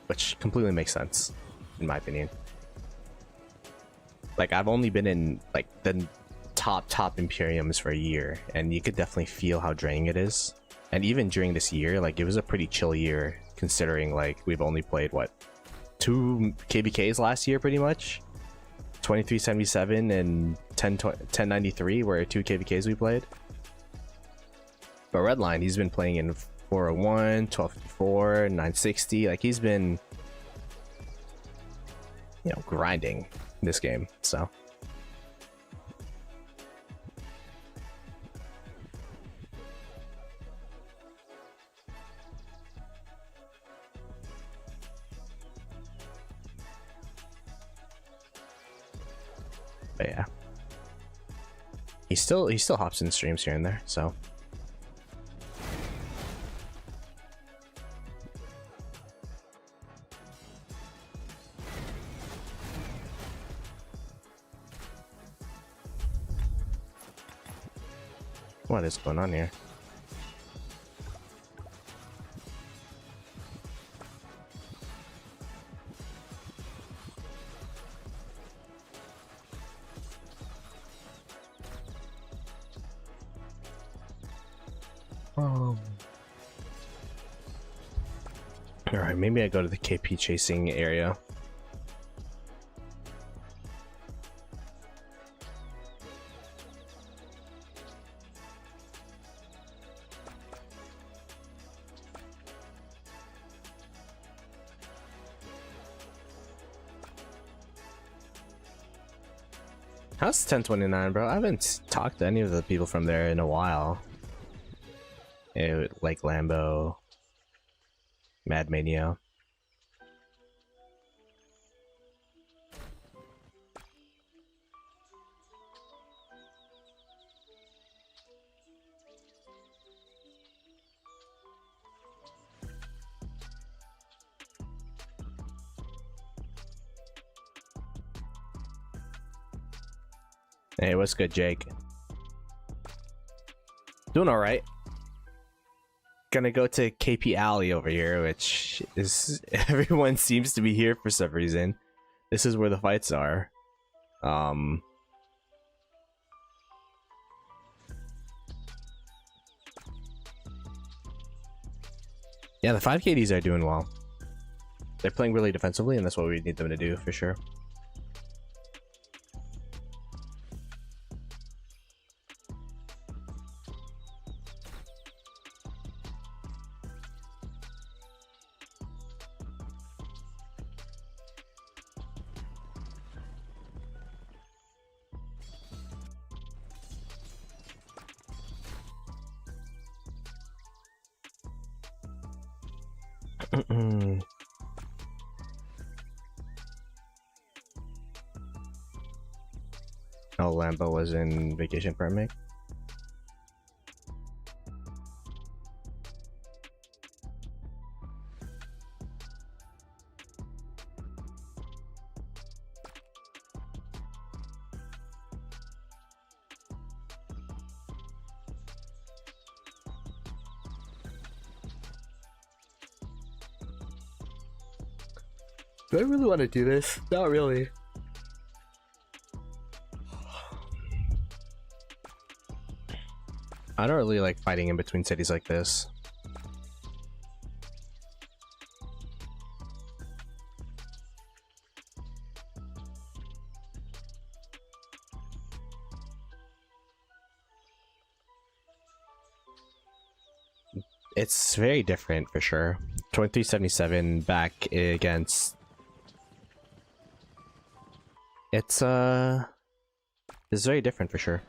which completely makes sense in my opinion. Like, I've only been in like the top Imperiums for a year, and you could definitely feel how draining it is. And even during this year, like, it was a pretty chill year considering like we've only played what, 2 KVKs last year pretty much. 2377 and 1093 were 2 KVKs we played. But Redline, he's been playing in 401, 1254, 960. Like, he's been, you know, grinding this game. So but yeah, he still hops in streams here and there, so what is going on here? Alright, maybe I go to the KP chasing area. How's 1029, bro? I haven't talked to any of the people from there in a while. Like Lambo, Mad Mania. Hey, what's good, Jake? Doing all right. Gonna go to KP Alley over here, which is everyone seems to be here for some reason. This is where the fights are. Yeah, the 5 KDs are doing well. They're playing really defensively, and that's what we need them to do for sure. Oh, Lambo was in vacation permit. Do I really want to do this? Not really. I don't really like fighting in between cities like this. It's very different for sure. 2377 back against... It's very different for sure.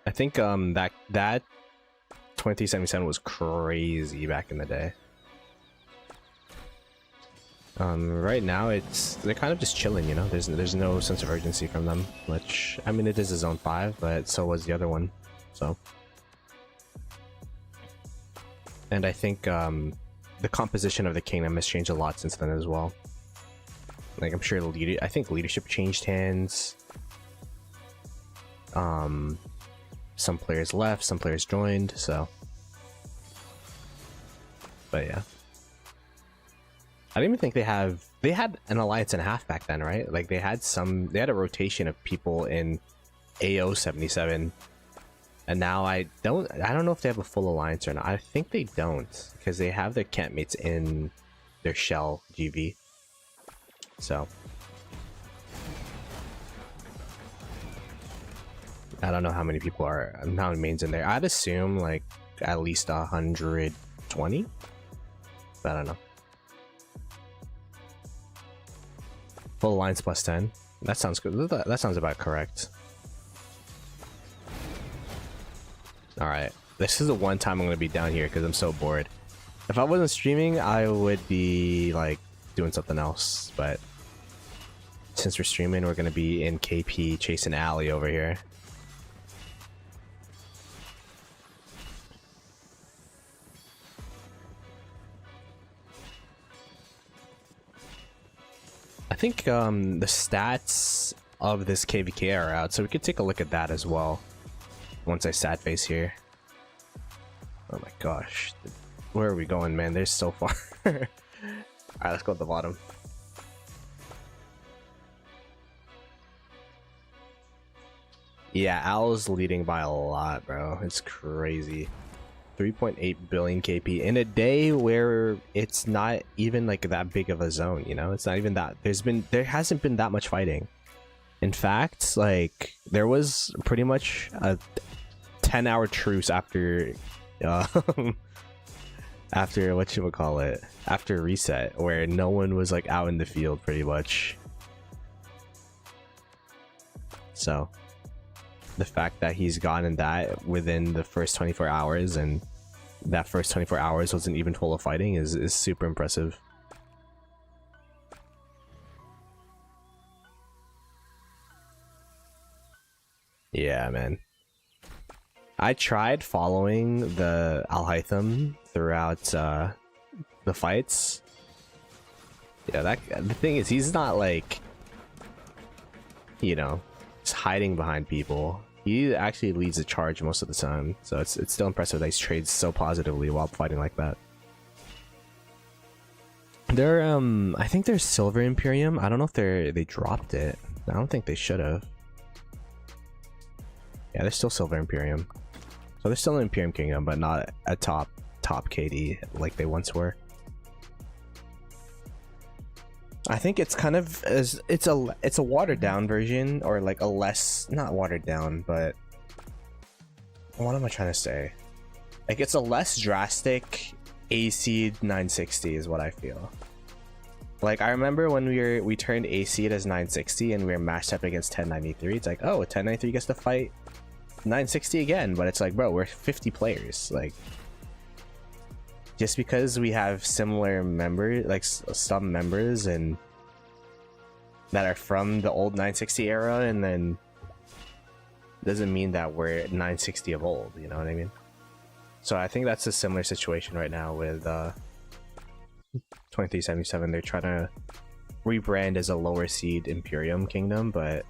I think that 2377 was crazy back in the day. Right now they're kind of just chilling, you know. There's no sense of urgency from them, which I mean it is a zone 5, but so was the other one. So, and I think the composition of the kingdom has changed a lot since then as well. Like I'm sure I think leadership changed hands. Some players left, some players joined, so. But yeah. I don't even think they had an alliance and a half back then, right? Like they had a rotation of people in AO 77. And now I don't know if they have a full alliance or not. I think they don't, because they have their campmates in their shell GV. So I don't know how many people are, how many mains in there. I'd assume like at least 120, but I don't know. Full alliance plus 10. That sounds good. That sounds about correct. All right, this is the one time I'm gonna be down here because I'm so bored. If I wasn't streaming, I would be like doing something else, but since we're streaming, we're gonna be in KP chasing Alley over here. I think the stats of this KVK are out, so we could take a look at that as well once I stat face here. Oh my gosh, where are we going, man? They're so far. All right, let's go at the bottom. Yeah, Owl's leading by a lot, bro. It's crazy. 3.8 billion KP in a day where it's not even like that big of a zone, you know? It's not even that. There hasn't been that much fighting. In fact, like there was pretty much a 10-hour truce after after whatchamacallit, after reset, where no one was like out in the field pretty much. So the fact that he's gotten that within the first 24 hours and that first 24 hours wasn't even full of fighting is super impressive. Yeah, man. I tried following the Al-Haytham throughout the fights. Yeah, the thing is, he's not like, you know, just hiding behind people. He actually leads the charge most of the time, so it's still impressive that he trades so positively while fighting like that. They're I think they're Silver Imperium. I don't know if they dropped it. I don't think they should have. Yeah, they're still Silver Imperium. So they're still an Imperium Kingdom, but not a top KD like they once were. I think it's kind of it's a watered down version, or like a less, not watered down, but what am I trying to say? Like it's a less drastic AC 960 is what I feel. Like I remember when we turned AC as 960 and we were matched up against 1093. It's like, oh, 1093 gets to fight 960 again, but it's like, bro, we're 50 players. Like, just because we have similar members, like some members, and that are from the old 960 era, and then doesn't mean that we're 960 of old. You know what I mean? So I think that's a similar situation right now with 2377. They're trying to rebrand as a lower seed Imperium Kingdom, but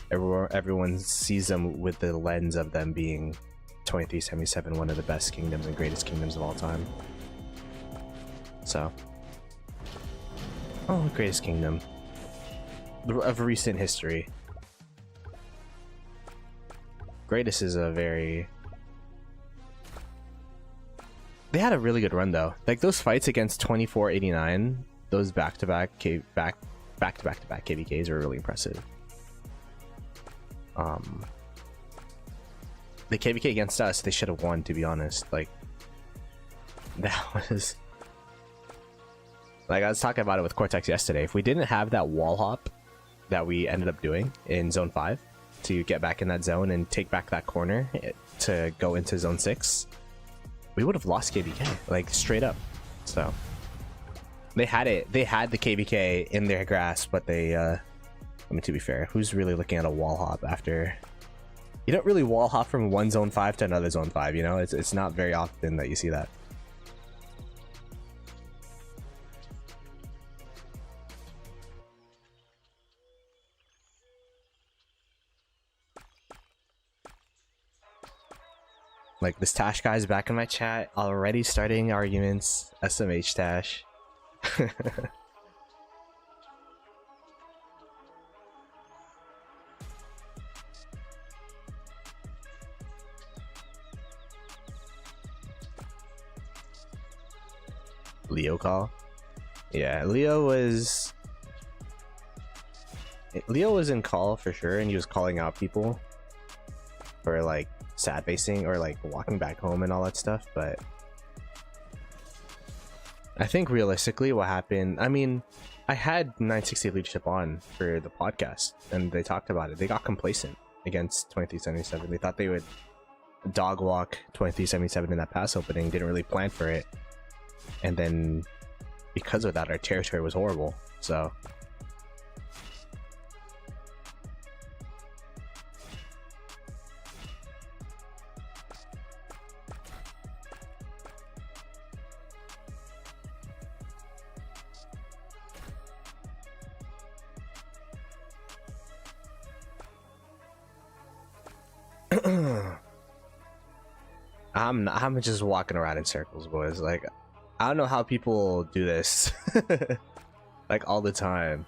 everyone sees them with the lens of them being 2377, one of the best kingdoms and greatest kingdoms of all time. So, oh, greatest kingdom of recent history. Greatest is a very... They had a really good run though. Like those fights against 2489, those back-to-back KVKs were really impressive. The KVK against us, they should have won, to be honest. Like that was... Like I was talking about it with Cortex yesterday. If we didn't have that wall hop that we ended up doing in Zone 5 to get back in that zone and take back that corner to go into Zone 6, we would have lost KVK, like straight up. So they had it. They had the KVK in their grasp, but they, I mean, to be fair, who's really looking at a wall hop after? You don't really wall hop from one Zone 5 to another Zone 5, you know? It's not very often that you see that. Like this Tash guy's back in my chat, already starting arguments. SMH Tash. Leo call? Yeah, Leo was in call for sure, and he was calling out people for like sad facing or like walking back home and all that stuff. But I think realistically what happened, I mean, I had 960 leadership on for the podcast and they talked about it. They got complacent against 2377. They thought they would dog walk 2377 in that pass opening, didn't really plan for it, and then because of that our territory was horrible. So I'm just walking around in circles, boys. Like, I don't know how people do this like all the time.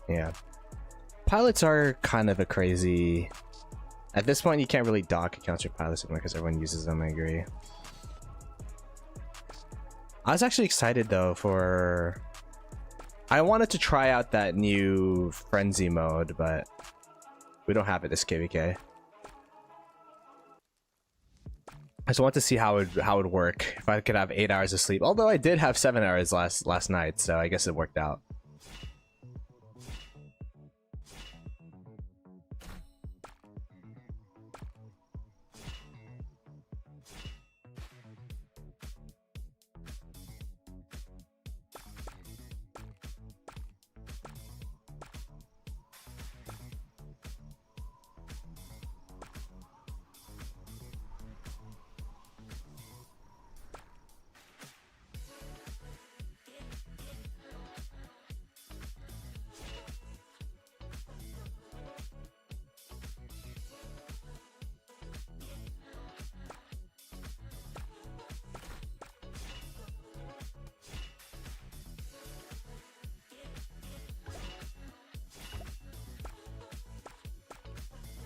Yeah, pilots are kind of a crazy... At this point, you can't really dock accounts for pilots anymore because everyone uses them. I agree. I was actually excited though for... I wanted to try out that new frenzy mode, but we don't have it this KVK. I just want to see how it would work if I could have 8 hours of sleep. Although I did have 7 hours last night, so I guess it worked out.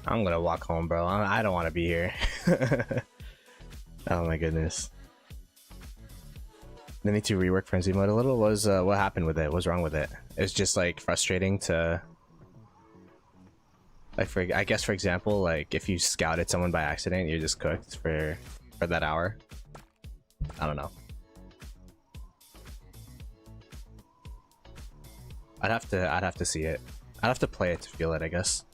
I'm gonna walk home, bro. I don't want to be here. Oh my goodness. They need to rework frenzy mode a little. What happened with it? What's wrong with it? It's just like frustrating to, like, I guess for example, like if you scouted someone by accident, you're just cooked for that hour. I don't know. I'd have to see it. I'd have to play it to feel it, I guess.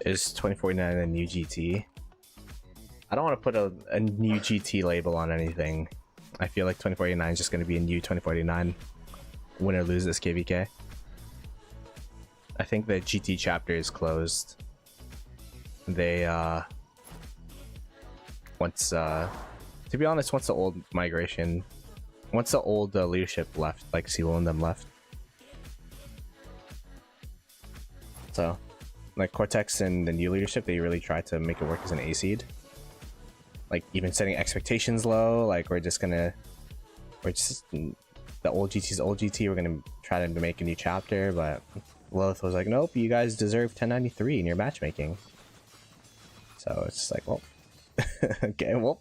Is 2049 a new GT? I don't want to put a new GT label on anything. I feel like 2049 is just going to be a new 2049. Win or lose this KVK. I think the GT chapter is closed. They to be honest, once the old migration, once the old leadership left, like Sewell and them left, so like Cortex and the new leadership, they really tried to make it work as an A seed. Like even setting expectations low, like we're just the old GT's old GT, we're gonna try to make a new chapter, but Lilith was like, nope, you guys deserve 1093 in your matchmaking. So it's just like, well, okay, well,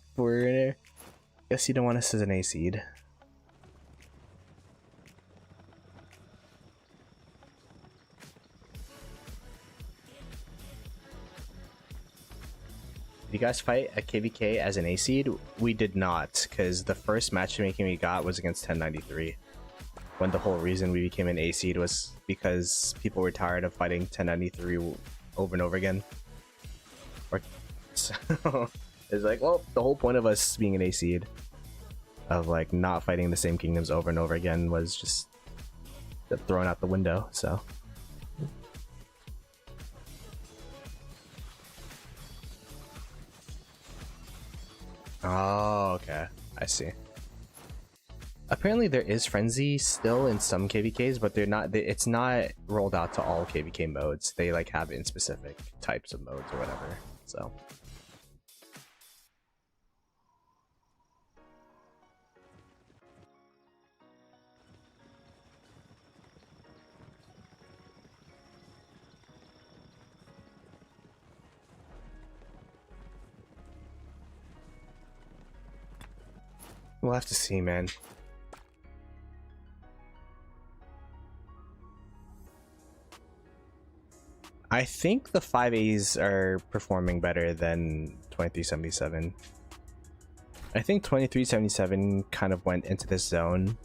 guess you don't want us as an A seed. Did you guys fight at KVK as an A seed? We did not, because the first matchmaking we got was against 1093. When the whole reason we became an A seed was because people were tired of fighting 1093 over and over again. Or so it's like, well, the whole point of us being an A seed, of like not fighting the same kingdoms over and over again, was just thrown out the window. So oh, okay, I see. Apparently there is frenzy still in some KVKs, but it's not rolled out to all KVK modes. They like have it in specific types of modes or whatever. So we'll have to see, man. I think the 5As are performing better than 2377. I think 2377 kind of went into this zone,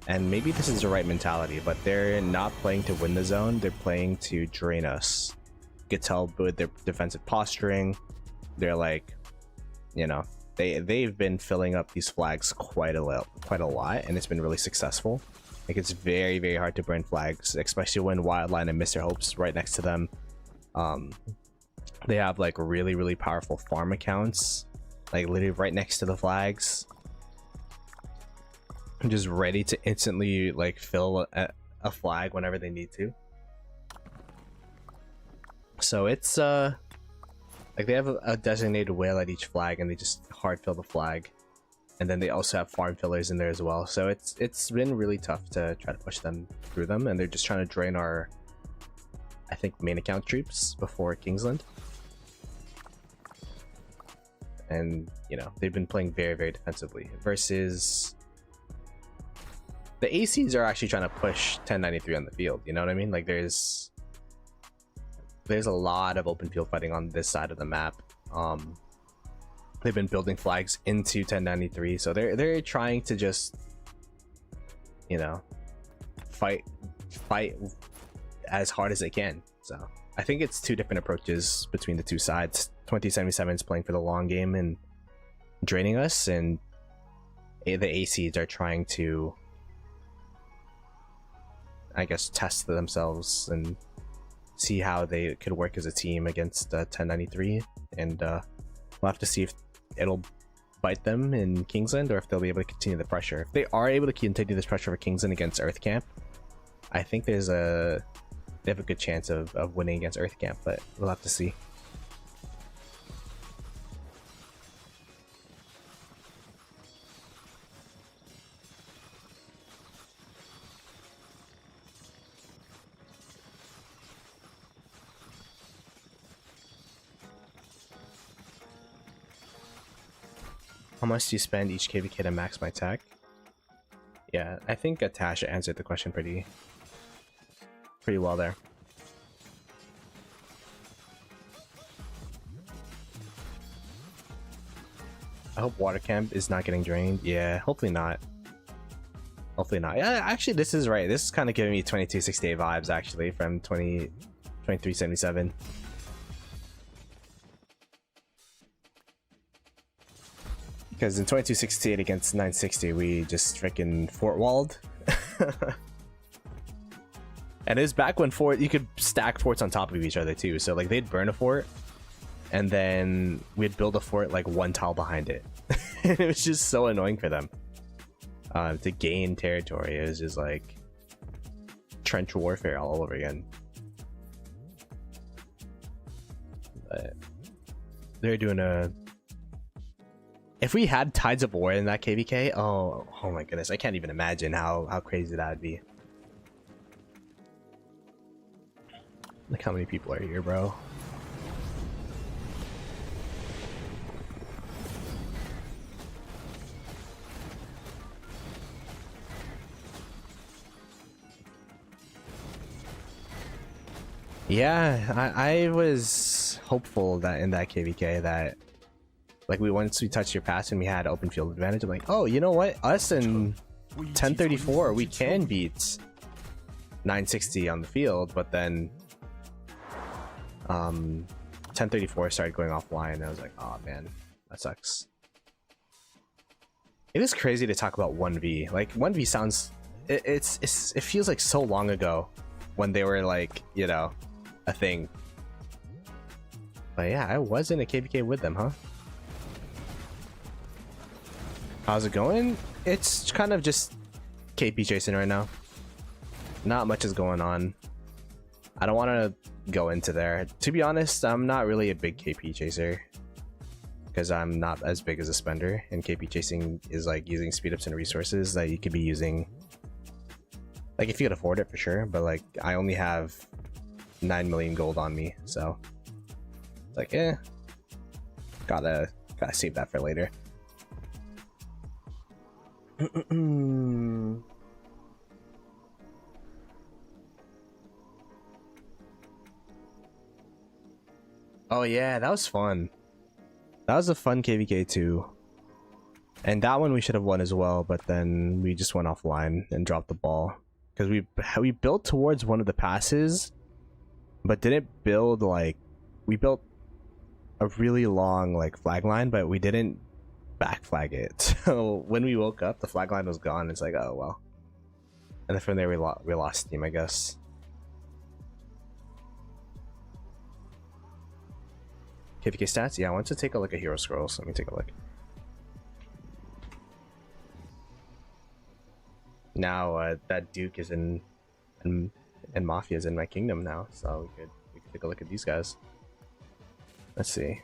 and maybe this is the right mentality, but they're not playing to win the zone, they're playing to drain us. You could tell with their defensive posturing, they're like, you know, they've been filling up these flags quite a lot, and it's been really successful. Like, it's very, very hard to burn flags, especially when Wildline and Mr. Hope's right next to them. They have like really, really powerful farm accounts, like literally right next to the flags, just ready to instantly like fill a flag whenever they need to. So it's like they have a designated whale at each flag, and they just hard fill the flag. And then they also have farm fillers in there as well. So it's been really tough to try to push them through them, and they're just trying to drain our, I think, main account troops before Kingsland. And, you know, they've been playing very, very defensively. Versus the ACs are actually trying to push 1093 on the field. You know what I mean? Like there's a lot of open field fighting on this side of the map. They've been building flags into 1093, so they're trying to just, you know, fight as hard as they can. So I think it's two different approaches between the two sides. 2077 is playing for the long game and draining us, and the ACs are trying to, I guess, test themselves and see how they could work as a team against 1093. And we'll have to see if it'll bite them in Kingsland, or if they'll be able to continue the pressure. If they are able to continue this pressure for Kingsland against Earth Camp, I think they have a good chance of winning against Earth Camp, but we'll have to see. How much do you spend each KVK to max my tech? Yeah, I think Tasha answered the question pretty well there. I hope water camp is not getting drained. Yeah, hopefully not. Hopefully not. Yeah, actually, this is right. This is kind of giving me 2268 vibes, actually, from 2377. Because in 2268 against 960, we just freaking fort walled. And it was back when you could stack forts on top of each other too. So like they'd burn a fort, and then we'd build a fort like one tile behind it. It was just so annoying for them to gain territory. It was just like trench warfare all over again. But they're doing a... If we had Tides of War in that KVK, oh my goodness, I can't even imagine how crazy that would be. Look how many people are here, bro. Yeah, I was hopeful that in that KVK that like once we touched your pass and we had open field advantage, I'm like, oh, you know what? Us and 1034, we can beat 960 on the field, but then 1034 started going offline and I was like, oh man, that sucks. It is crazy to talk about 1v. Like 1v sounds it feels like so long ago when they were like, you know, a thing. But yeah, I was in a KVK with them, huh? How's it going? It's kind of just KP chasing right now. Not much is going on. I don't want to go into there. To be honest, I'm not really a big KP chaser because I'm not as big as a spender, and KP chasing is like using speed ups and resources that you could be using like if you could afford it for sure, but like I only have 9 million gold on me, so it's like gotta save that for later. Oh yeah, that was fun. That was a fun KVK too. And that one we should have won as well, but then we just went offline and dropped the ball. Because we built towards one of the passes, but didn't build like... We built a really long like flag line, but we didn't back flag it. So when we woke up, the flag line was gone. It's like, oh well. And then from there we lost steam, I guess. KVK stats? Yeah, I want to take a look at hero scrolls. Let me take a look. Now that Duke is in and Mafia is in my kingdom now, so we could take a look at these guys. Let's see.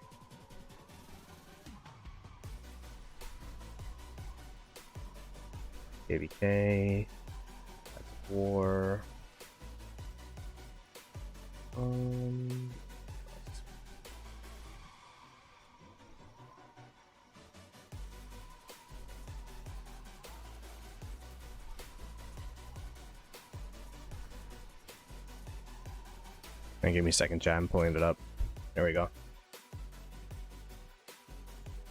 KVK, that's war. And give me a second, chat. I'm pulling it up. There we go.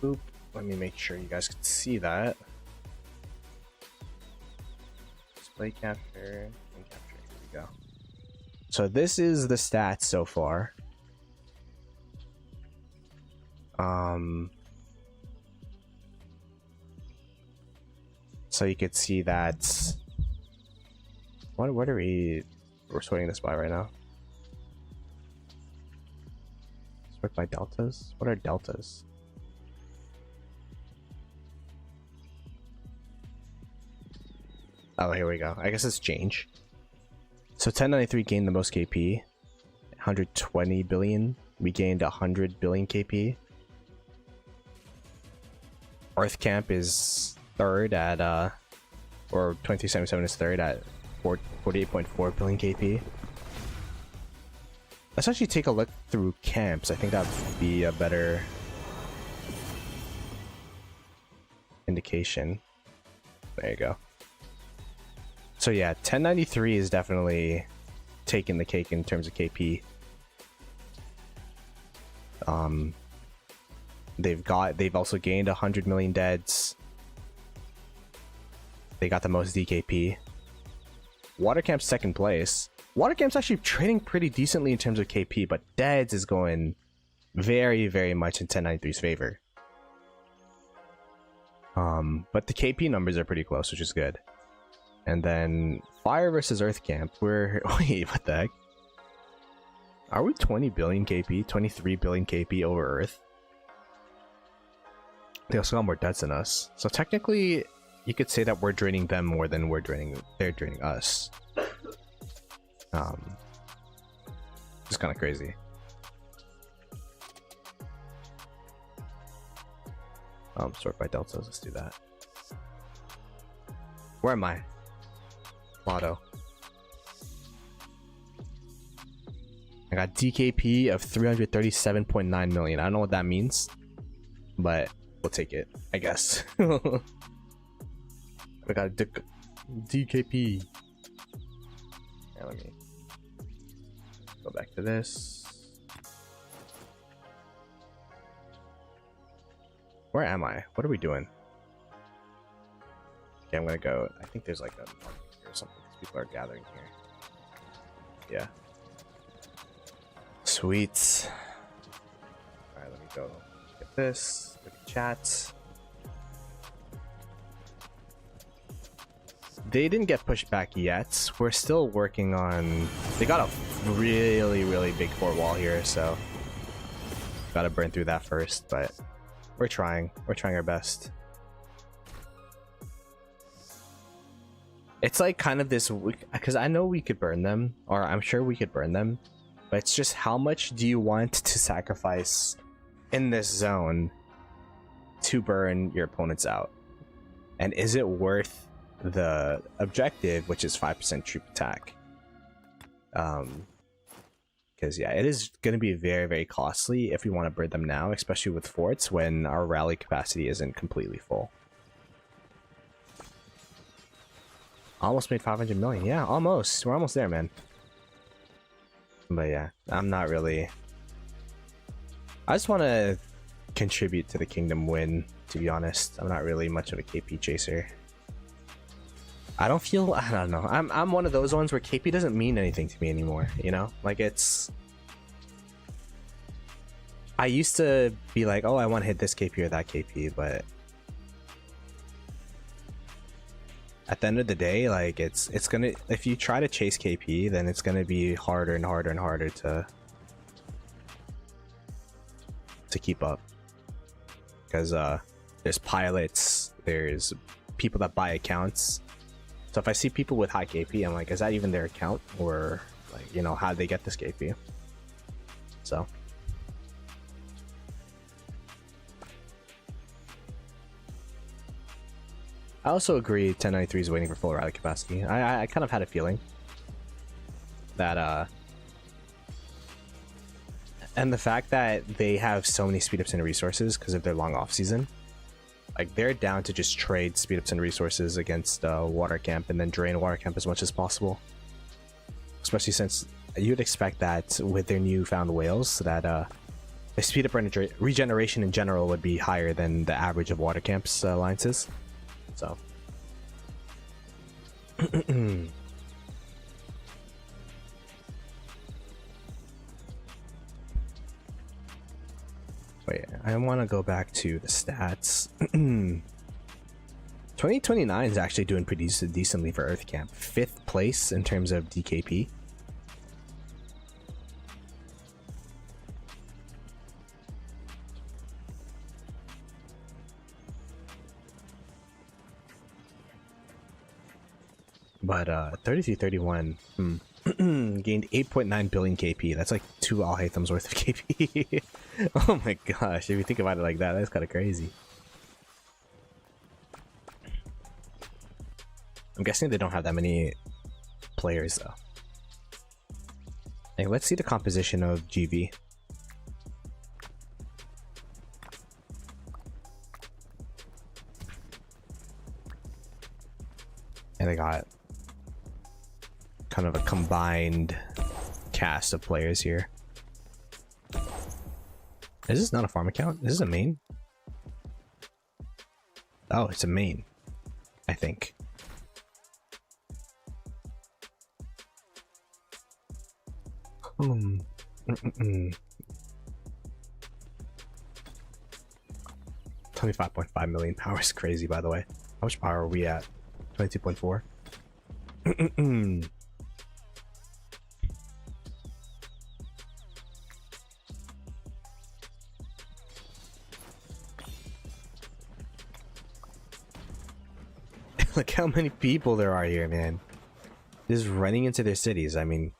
Boop. Let me make sure you guys can see that. Display capture. And capture. Here we go. So this is the stats so far. So you could see that. What are we're sorting this by right now? Sort by deltas? What are deltas? Oh, here we go. I guess it's change. So 1093 gained the most KP. 120 billion. We gained 100 billion KP. Earth Camp is third at or 2377 is third at 48.4 billion KP. Let's actually take a look through camps. I think that would be a better indication. There you go. So yeah, 1093 is definitely taking the cake in terms of KP. They've also gained 100 million deads. They got the most DKP. Watercamp's second place. Watercamp's actually trading pretty decently in terms of KP, but deads is going very, very much in 1093's favor. But the KP numbers are pretty close, which is good. And then Fire versus Earth Camp, we're wait, what the heck? Are we 20 billion KP? 23 billion KP over Earth? They also got more deaths than us. So technically, you could say that we're draining them more than they're draining us. It's kind of crazy. Sort by deltas, let's do that. Where am I? Ploto. I got DKP of 337.9 million. I don't know what that means, but we'll take it, I guess. I got DKP. Yeah, let me go back to this. Where am I? What are we doing? Okay, I'm gonna go. I think there's like a market here or something. People are gathering here. Yeah. Sweet. Alright, let me go get this. Look at chat. They didn't get pushed back yet. We're still working on... They got a really, really big fort wall here, so... Gotta burn through that first, but... We're trying our best. It's like kind of this, because I know we could burn them, or I'm sure we could burn them, but it's just how much do you want to sacrifice in this zone to burn your opponents out? And is it worth the objective, which is 5% troop attack? Because yeah, it is going to be very, very costly if we want to burn them now, especially with forts when our rally capacity isn't completely full. Almost made 500 million. Yeah, almost. We're almost there, man. But yeah, I'm not really... I just want to contribute to the kingdom win, to be honest. I'm not really much of a KP chaser. I don't know. I'm one of those ones where KP doesn't mean anything to me anymore, you know? Like, it's... I used to be like, oh, I want to hit this KP or that KP, but... At the end of the day, like, it's gonna... If you try to chase KP, then it's gonna be harder and harder and harder to keep up. Because, there's pilots, there's people that buy accounts. So if I see people with high KP, I'm like, is that even their account? Or, like, you know, how did they get this KP? So. I also agree 1093 is waiting for full rally capacity. I kind of had a feeling that, and the fact that they have so many speed ups and resources because of their long off season. Like, they're down to just trade speed ups and resources against water camp and then drain water camp as much as possible. Especially since you'd expect that with their newfound whales, that the speed up regeneration in general would be higher than the average of water camp's alliances. So. Wait, I want to go back to the stats. 2029 is actually doing pretty decently for Earth Camp. 5th place in terms of DKP. But 3331 gained 8.9 billion KP. That's like 2 Al Haytham's worth of KP. Oh my gosh, if you think about it like that, that's kind of crazy. I'm guessing they don't have that many players though. Hey, let's see the composition of GV. And they got kind of a combined cast of players here. Is this not a farm account? Is this a main? Oh, it's a main, I think. Mm -mm. 25.5 million power is crazy, by the way. How much power are we at? 22.4. Look how many people there are here, man. Just running into their cities. I mean,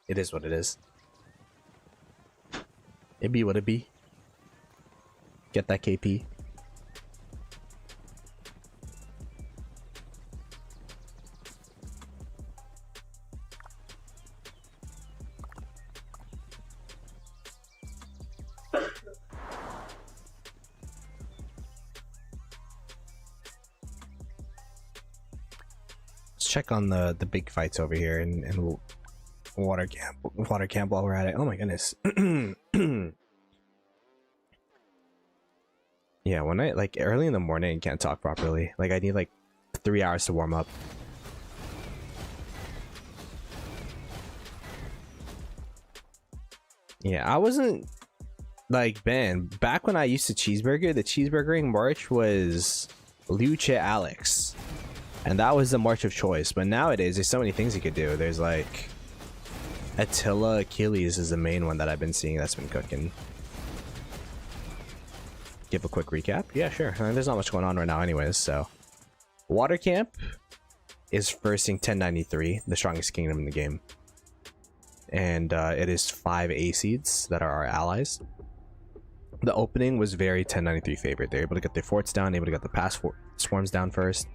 it is what it is. It be what it be. Get that KP. Check on the big fights over here and water camp while we're at it. Oh my goodness. Yeah, when I like early in the morning, I can't talk properly. Like I need like 3 hours to warm up. Yeah, I wasn't like, man, back when I used to cheeseburger, the cheeseburgering march was Lucha Alex. And that was the march of choice. But nowadays, there's so many things you could do. There's like Attila Achilles is the main one that I've been seeing that's been cooking. Give a quick recap. Yeah, sure. I mean, there's not much going on right now anyways. So Water Camp is firsting 1093, the strongest kingdom in the game. And it is 5 A seeds that are our allies. The opening was very 1093 favored. They're able to get their forts down, able to get the pass swarms down first.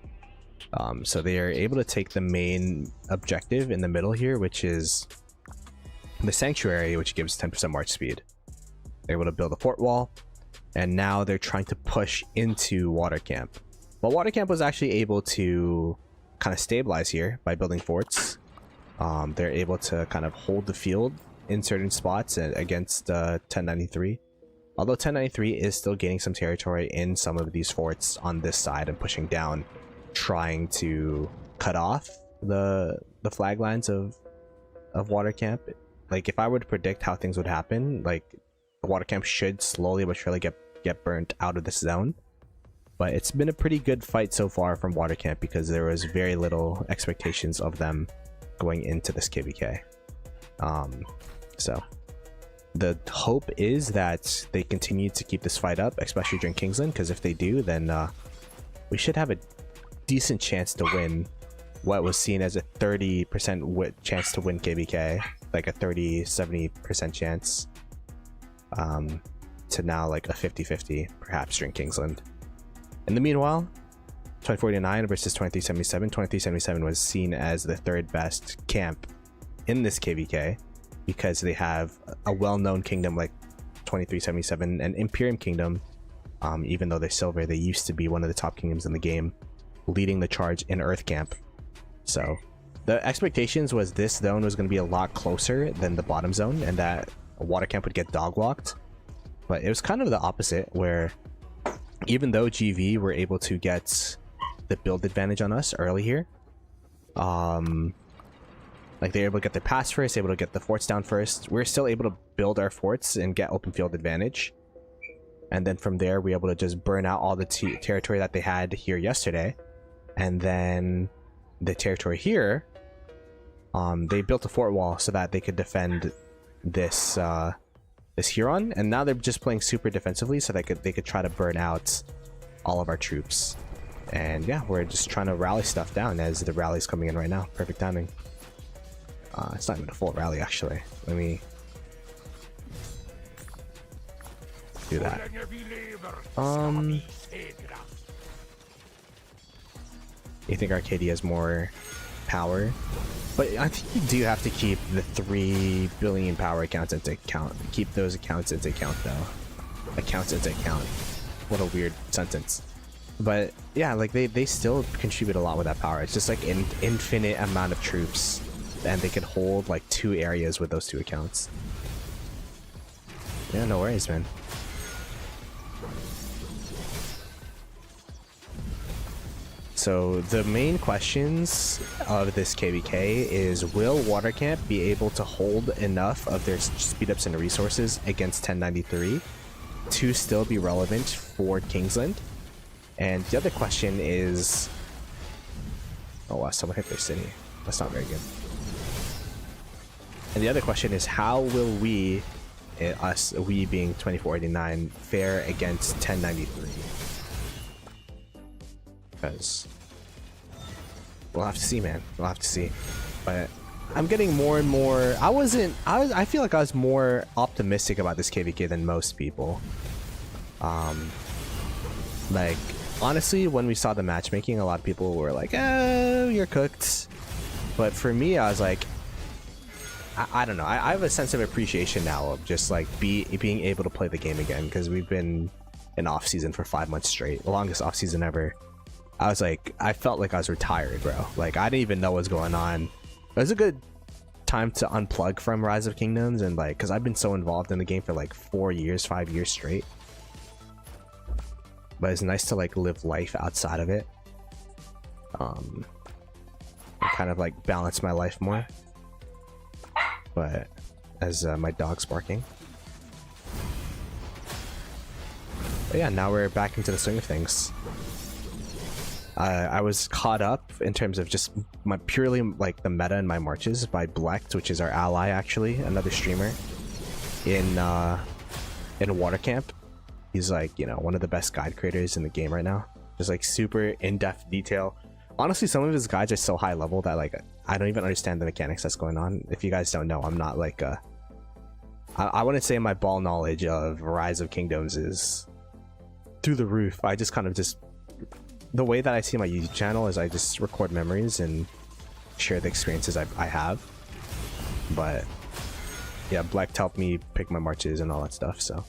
So they are able to take the main objective in the middle here, which is the sanctuary, which gives 10% march speed. They're able to build a fort wall, and now they're trying to push into Water Camp. But Water Camp was actually able to kind of stabilize here by building forts. They're able to kind of hold the field in certain spots against 1093. Although 1093 is still gaining some territory in some of these forts on this side and pushing down, trying to cut off the flag lines of Water Camp. Like if I were to predict how things would happen, like the Water Camp should slowly but surely get burnt out of this zone. But it's been a pretty good fight so far from Water Camp because there was very little expectations of them going into this KVK. So the hope is that they continue to keep this fight up, especially during Kingsland, because if they do, then we should have a decent chance to win what was seen as a 30% chance to win KVK, like a 30-70% chance, to now like a 50-50 perhaps during Kingsland. In the meanwhile, 2049 versus 2377. 2377 was seen as the third best camp in this KVK because they have a well-known kingdom like 2377 and Imperium Kingdom. Even though they're silver, they used to be one of the top kingdoms in the game, leading the charge in Earth Camp. So the expectations was this zone was going to be a lot closer than the bottom zone and that Water Camp would get dog walked. But it was kind of the opposite, where even though GV were able to get the build advantage on us early here, like they're able to get their pass first, able to get the forts down first, we're still able to build our forts and get open field advantage. And then from there, we're able to just burn out all the territory that they had here yesterday. And then the territory here, they built a fort wall so that they could defend this this Huron. And now they're just playing super defensively so they could try to burn out all of our troops. And yeah, we're just trying to rally stuff down as the rally's coming in right now. Perfect timing. It's not even a full rally actually. Let me do that. You think Arcadia has more power? But I think you do have to keep the 3 billion power accounts into account. Keep those accounts into account though. Accounts into account. What a weird sentence. But yeah, like they still contribute a lot with that power. It's just like an infinite amount of troops, and they can hold like 2 areas with those 2 accounts. Yeah, no worries, man. So the main questions of this KVK is, will Watercamp be able to hold enough of their speed ups and resources against 1093 to still be relevant for Kingsland? And the other question is, oh wow, someone hit their city. That's not very good. And the other question is, how will we being 2489, fare against 1093? Because we'll have to see, man. We'll have to see. But I'm getting more and more. I feel like I was more optimistic about this KVK than most people. Like, honestly, when we saw the matchmaking, a lot of people were like, "Oh, you're cooked." But for me, I was like, I don't know. I have a sense of appreciation now of just like being able to play the game again, because we've been in off season for 5 months straight, the longest off season ever. I was like, I felt like I was retired, bro. Like, I didn't even know what's going on. It was a good time to unplug from Rise of Kingdoms, and like, because I've been so involved in the game for like 4 years, 5 years straight. But it's nice to like live life outside of it. And kind of like balance my life more. But as my dog's barking. But yeah, now we're back into the swing of things. I was caught up in terms of just my purely like the meta in my marches by Blecht, which is our ally, actually, another streamer in Watercamp. He's like, you know, one of the best guide creators in the game right now. Just like super in-depth detail. Honestly, some of his guides are so high level that like I don't even understand the mechanics that's going on. If you guys don't know, I'm not like I wouldn't say my ball knowledge of Rise of Kingdoms is through the roof. I just kind of the way that I see my YouTube channel is I just record memories and share the experiences I have. But yeah, Blecht helped me pick my marches and all that stuff, so.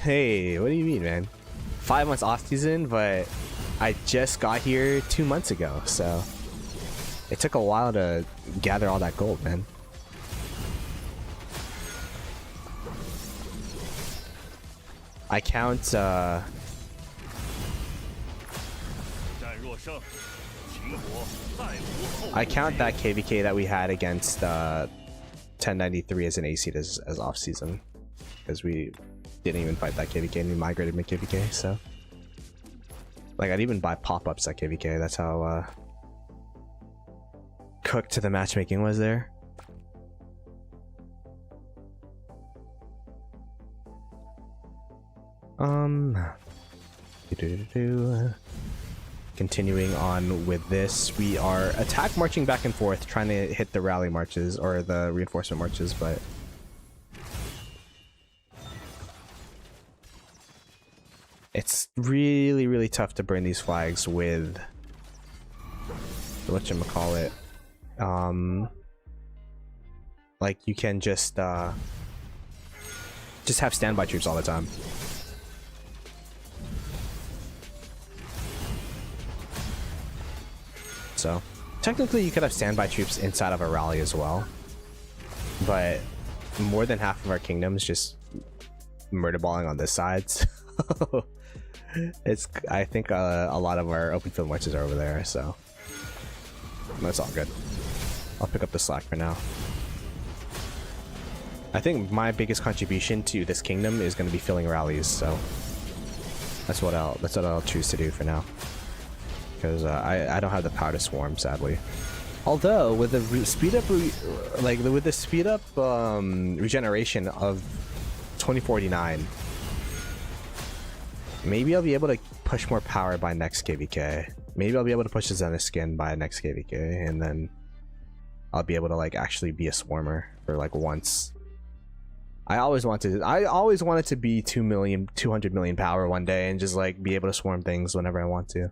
Hey, what do you mean, man? 5 months off season, but I just got here 2 months ago, so it took a while to gather all that gold, man. I count I count that KVK that we had against 1093 as an AC as off season, because we didn't even fight that KVK and we migrated mid KVK. So like, I'd even buy pop-ups at KVK. That's how cooked the matchmaking was there. Continuing on with this, we are attack marching back and forth, trying to hit the rally marches or the reinforcement marches, but it's really tough to burn these flags with whatchamacallit. Like, you can just have standby troops all the time. So technically you could have standby troops inside of a rally as well, but more than half of our kingdoms just murder balling on this side. So it's, I think a lot of our open field marches are over there, so that's all good. I'll pick up the slack for now. I think my biggest contribution to this kingdom is going to be filling rallies, so that's what I'll choose to do for now, because I don't have the power to swarm, sadly. Although with the speed up regeneration of 2049, maybe I'll be able to push more power by next KVK. Maybe I'll be able to push the Zenith skin by next KVK, and then I'll be able to like actually be a swarmer for like once. I always wanted to be 200 million power one day and just like be able to swarm things whenever I want to.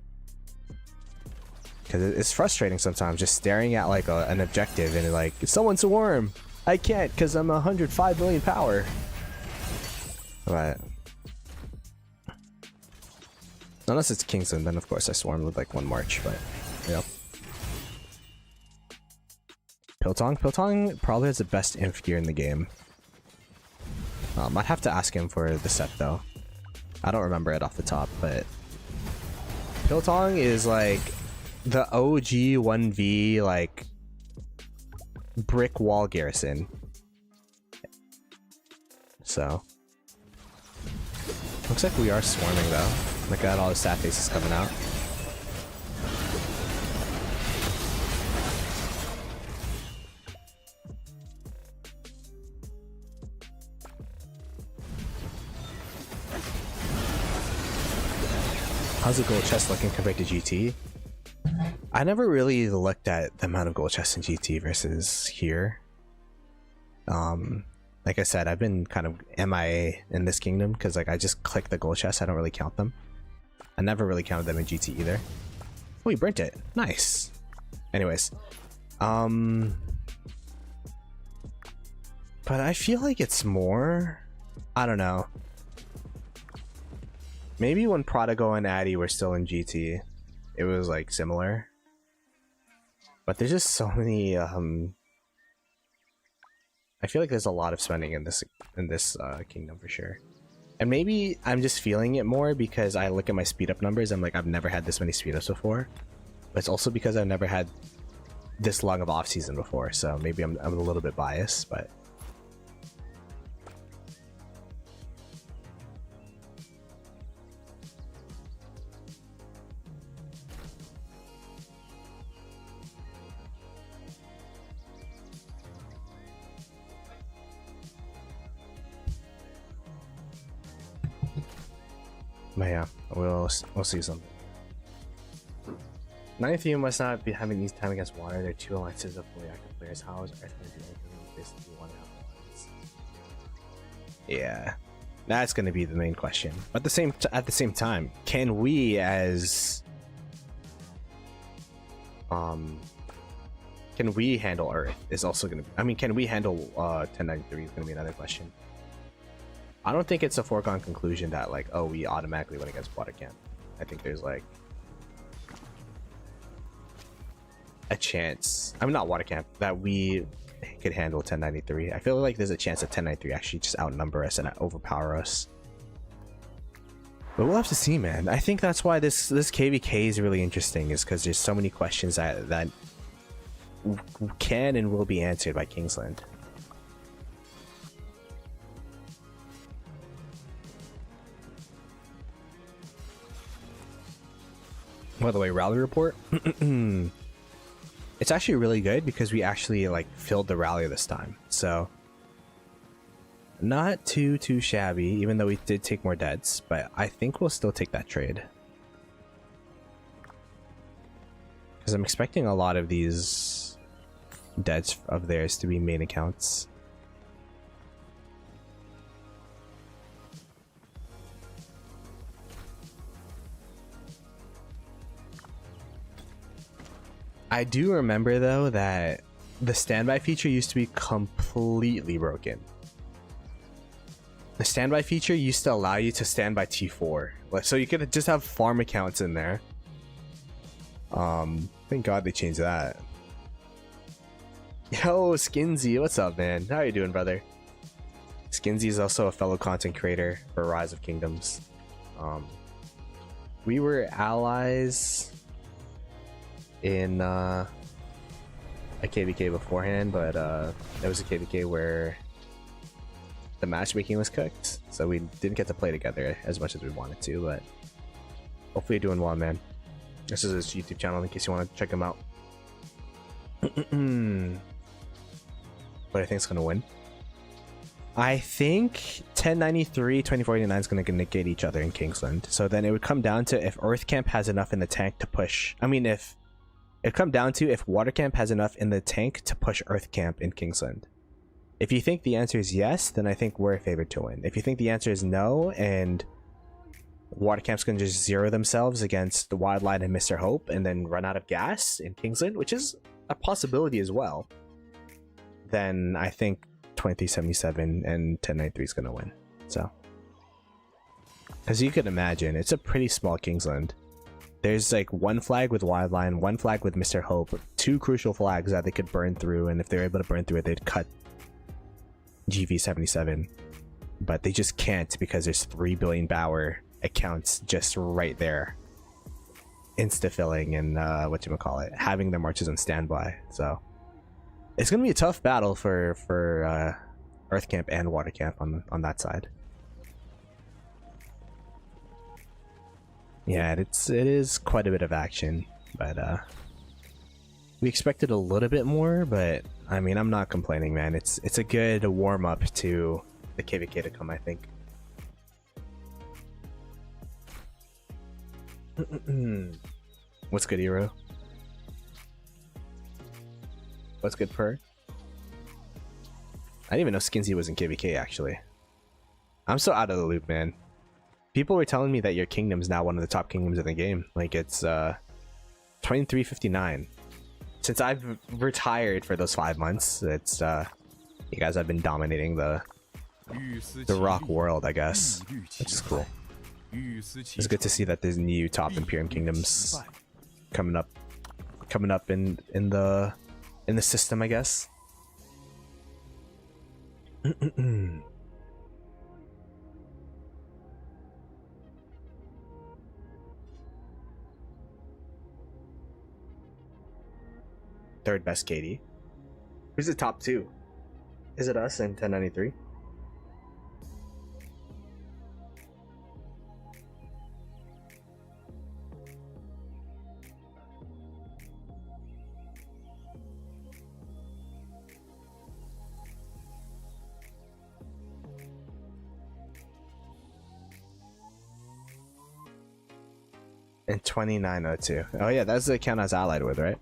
Because it's frustrating sometimes just staring at like an objective and like, someone swarm. I can't because I'm 105 million power. But unless it's Kingsland, then of course I swarm with like 1 March, but you know. Piltong probably has the best inf gear in the game. I'd have to ask him for the set though. I don't remember it off the top, but Piltong is like the OG 1v like brick wall garrison. So looks like we are swarming though. Look at all the stat faces coming out. How's the gold chest looking compared to GT? I never really looked at the amount of gold chests in GT versus here. Like I said, I've been kind of MIA in this kingdom because like I just click the gold chests. I don't really count them. I never really counted them in GT either. Oh, you burnt it. Nice. Anyways, but I feel like it's more. I don't know. Maybe when Prodigal and Addy were still in GT, it was like similar. But there's just so many. I feel like there's a lot of spending in this kingdom for sure. And maybe I'm just feeling it more because I look at my speed up numbers. I'm like, I've never had this many speed ups before. But it's also because I've never had this long of off season before. So maybe I'm a little bit biased, but. But yeah, we'll see something. 93 must not be having easy time against water. They're 2 alliances of fully active players. How is Earth going to do anything with basically 1.5 alliance? Yeah, that's going to be the main question. But at the same time, can we as can we handle Earth? Is also going to be. I mean, can we handle 1093? Is going to be another question. I don't think it's a foregone conclusion that like, oh, we automatically win against water camp. I think there's like a chance. I'm not water camp that we could handle 1093. I feel like there's a chance that 1093 actually just outnumber us and overpower us. But we'll have to see, man. I think that's why this KVK is really interesting, is because there's so many questions that can and will be answered by Kingsland. By the way, rally report. It's actually really good because we actually like filled the rally this time, so not too shabby. Even though we did take more deads, but I think we'll still take that trade because I'm expecting a lot of these deads of theirs to be main accounts. I do remember though that the standby feature used to be completely broken. The standby feature used to allow you to stand by T4, so you could just have farm accounts in there. Thank God they changed that. Yo, Skinsy, what's up, man? How you doing, brother? Skinsy is also a fellow content creator for Rise of Kingdoms. We were allies in a KVK beforehand, but there was a KVK where the matchmaking was cooked, so we didn't get to play together as much as we wanted to, but hopefully you're doing well, man. This is his YouTube channel in case you want to check him out. But I think it's gonna win. I think 1093, 2049 is going to negate each other in Kingsland. So then it would come down to if Earth Camp has enough in the tank to push. I mean, if it come down to if Water Camp has enough in the tank to push Earth Camp in Kingsland. If you think the answer is yes, then I think we're favored to win. If you think the answer is no, and Water Camp's going to just zero themselves against the Wildlight and Mr. Hope and then run out of gas in Kingsland, which is a possibility as well, then I think 2377 and 1093 is going to win. So As you can imagine, it's a pretty small Kingsland. There's like one flag with Wildline, one flag with Mr. Hope, two crucial flags that they could burn through, and if they're able to burn through it, they'd cut GV77. But they just can't because there's 3 billion Bower accounts just right there. Insta-filling and whatchamacallit, having their marches on standby. So it's going to be a tough battle for Earth Camp and Water Camp on that side. Yeah, it is quite a bit of action, but we expected a little bit more, but I mean, I'm not complaining, man. It's a good warm-up to the KVK to come, I think. What's good, Hero? What's good, Per? I didn't even know Skinsy was in KVK, actually. I'm so out of the loop, man. People were telling me that your kingdom's now one of the top kingdoms in the game. Like, it's 2359. Since I've retired for those 5 months, it's you guys have been dominating the rock world, I guess, which is cool. It's good to see that there's new top Imperium kingdoms coming up in the system, I guess. Third best KD. Who's the top two? Is it us and 1093? And 2902. Oh yeah, that's the account I was allied with, right?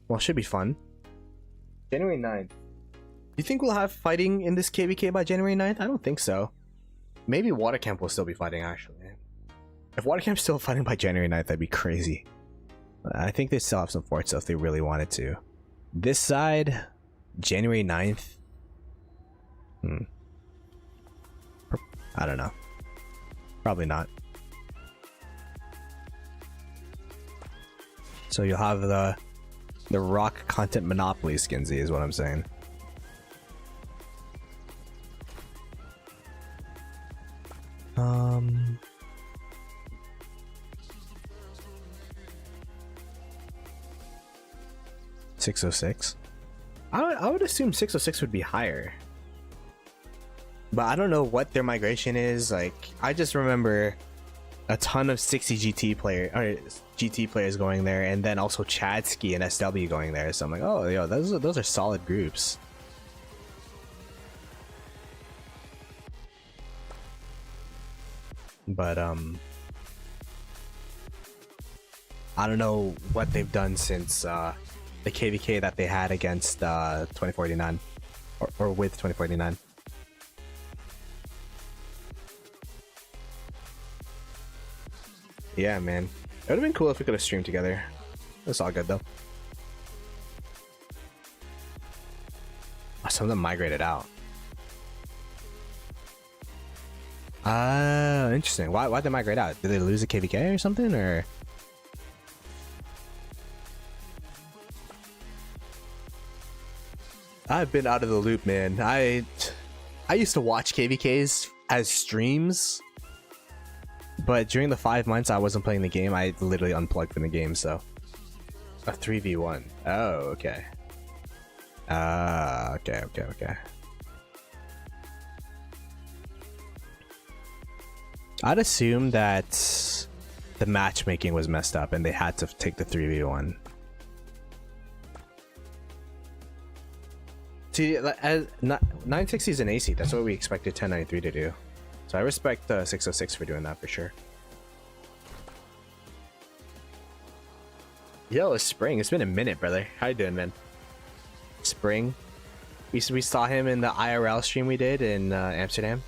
Well, should be fun. January 9th. You think we'll have fighting in this KVK by January 9th? I don't think so. Maybe Water Camp will still be fighting, actually. If Water Camp's still fighting by January 9th, that'd be crazy. I think they still have some forts if they really wanted to. This side, January 9th. I don't know. Probably not. So you'll have the rock content monopoly, Skinsy, is what I'm saying. .606. I would assume 606 would be higher, but I don't know what their migration is. Like, I just remember a ton of 60 GT players going there, and then also Chadsky and SW going there. So I'm like, oh, yo, those are solid groups. But I don't know what they've done since the KVK that they had against 2049 or with 2049. Yeah, man, it would have been cool if we could have streamed together. It's all good though. Oh, some of them migrated out. Interesting. Why'd they migrate out? Did they lose a KVK or something, or? I've been out of the loop, man. I used to watch KVKs as streams, but during the 5 months I wasn't playing the game, I literally unplugged from the game. So a 3v1. Oh, okay. Okay. I'd assume that the matchmaking was messed up and they had to take the 3v1. See, as 960 is an AC. That's what we expected 1093 to do. So I respect 606 for doing that for sure. Yo, it's Spring. It's been a minute, brother. How you doing, man? Spring. We saw him in the IRL stream we did in Amsterdam.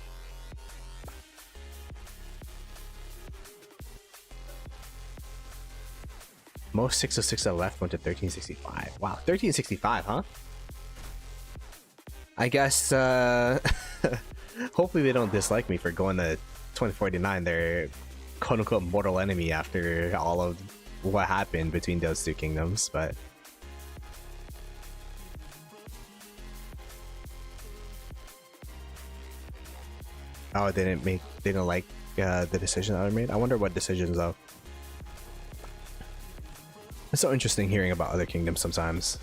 Most 606 that left went to 1365. Wow, 1365, huh? I guess hopefully they don't dislike me for going to 2049, their quote-unquote mortal enemy after all of what happened between those two kingdoms, but oh, they didn't like the decision that I made. I wonder what decisions though. It's so interesting hearing about other kingdoms sometimes.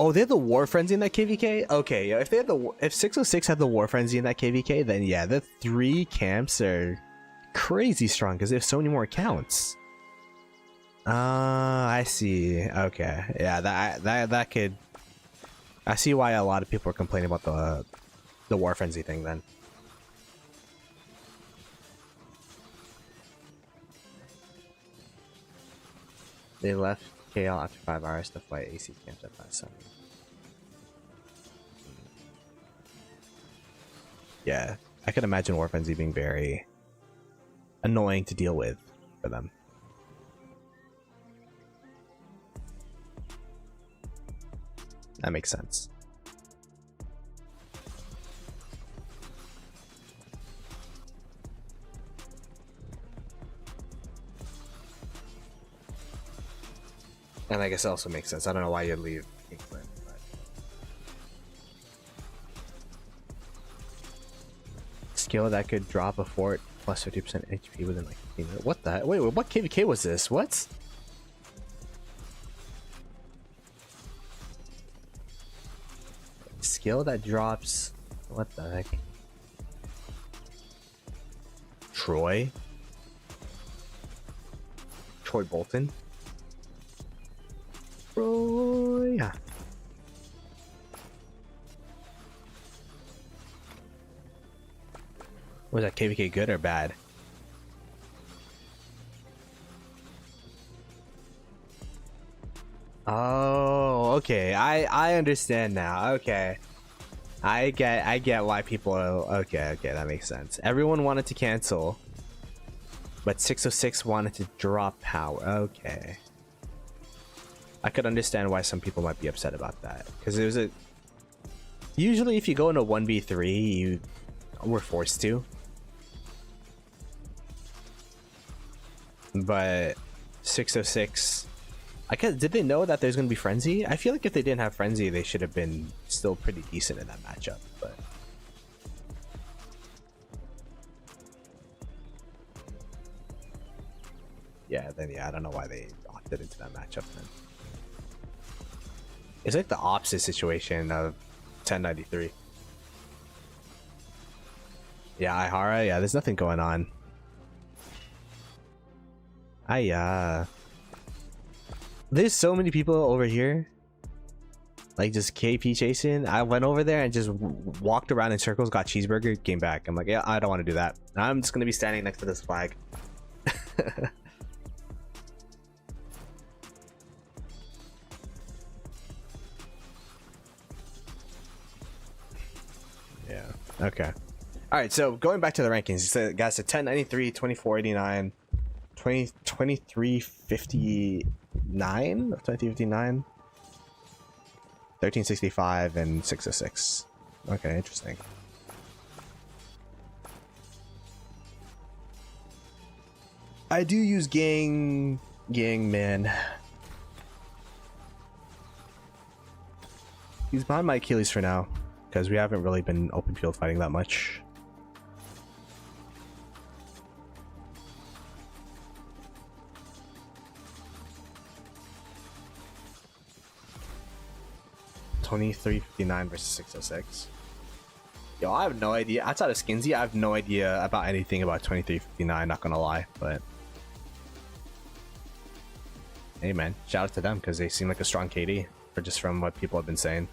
Oh, they had the war frenzy in that KVK? Okay, yeah, if 606 had the war frenzy in that KVK, then yeah, the 3 camps are crazy strong because they have so many more accounts. I see. Okay. Yeah, that could, I see why a lot of people are complaining about the war frenzy thing then. They left KL after 5 hours to fight AC camps at that 7. Yeah, I could imagine war frenzy being very annoying to deal with for them. That makes sense. And I guess it also makes sense. I don't know why you'd leave Kingsland, but skill that could drop a fort plus 50% HP within like 15 minutes. What the? Wait, what KVK was this? What? Skill that drops. What the heck? Troy Bolton. Troy. Was that KVK good or bad? Oh, okay. I understand now. Okay. I get why people are okay, that makes sense. Everyone wanted to cancel, but 606 wanted to drop power. Okay. I could understand why some people might be upset about that. Because it was a usually if you go into 1v3 you were forced to. But 606, I guess, did they know that there's gonna be frenzy? I feel like if they didn't have frenzy, they should have been still pretty decent in that matchup. But yeah, then yeah, I don't know why they opted into that matchup then. It's like the opposite situation of 1093. Yeah, Ihara, yeah, there's nothing going on. There's so many people over here like just KP chasing. I went over there and just walked around in circles, got cheeseburger, came back. I'm like, yeah, I don't want to do that. I'm just gonna be standing next to this flag. Yeah, okay. All right, so going back to the rankings, you said guys, so 1093, 2489, 2359, 2359, 1365, and 606. Okay, interesting. I do use gang man. He's behind my Achilles for now because we haven't really been open field fighting that much. $23.59 versus 606. Yo, I have no idea. Outside of Skinsy, I have no idea about anything about 23.59. Not gonna lie, but hey, man, shout out to them because they seem like a strong KD, or just from what people have been saying.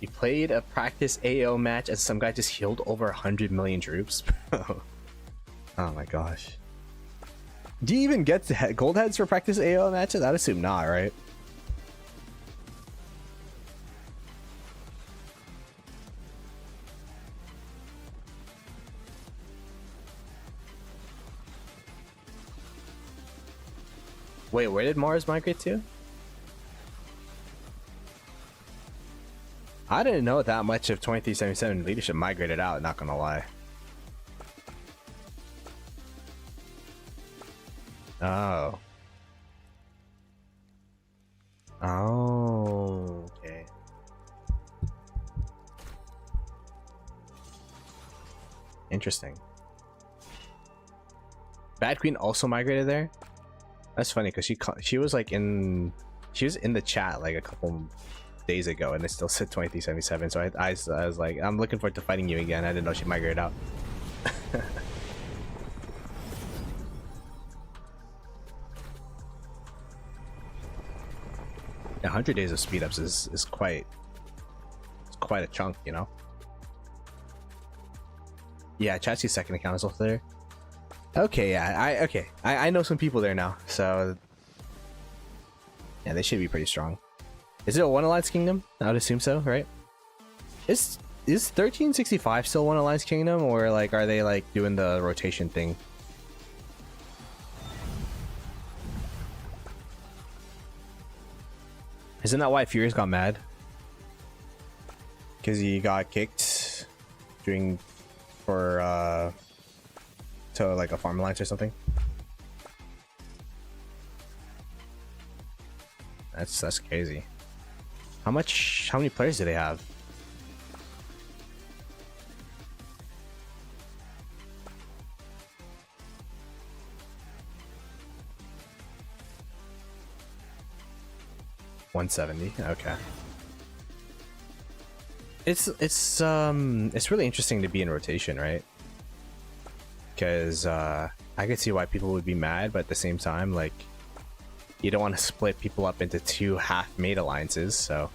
You played a practice AO match as some guy just healed over 100 million troops. Oh my gosh. Do you even get gold heads for practice AO matches? I'd assume not, right? Wait, where did Mars migrate to? I didn't know that much of 2377 leadership migrated out, not gonna lie. Oh. Oh, okay. Interesting. Bad Queen also migrated there? That's funny because she was like in the chat like a couple days ago and it still said 2377, so I was like, I'm looking forward to fighting you again. I didn't know she migrated out. 100 days of speed ups is quite a chunk, you know. Yeah, Chatsy's second account is also there. Okay, yeah, I know some people there now, so yeah, they should be pretty strong. Is it a One Alliance Kingdom? I would assume so, right? Is 1365 still One Alliance Kingdom, or like are they like doing the rotation thing? Isn't that why Furious got mad? Because he got kicked for to like a farm alliance or something. That's crazy. How many players do they have? $170. Okay. It's really interesting to be in rotation, right? Because I could see why people would be mad, but at the same time, like, you don't want to split people up into two half-made alliances, so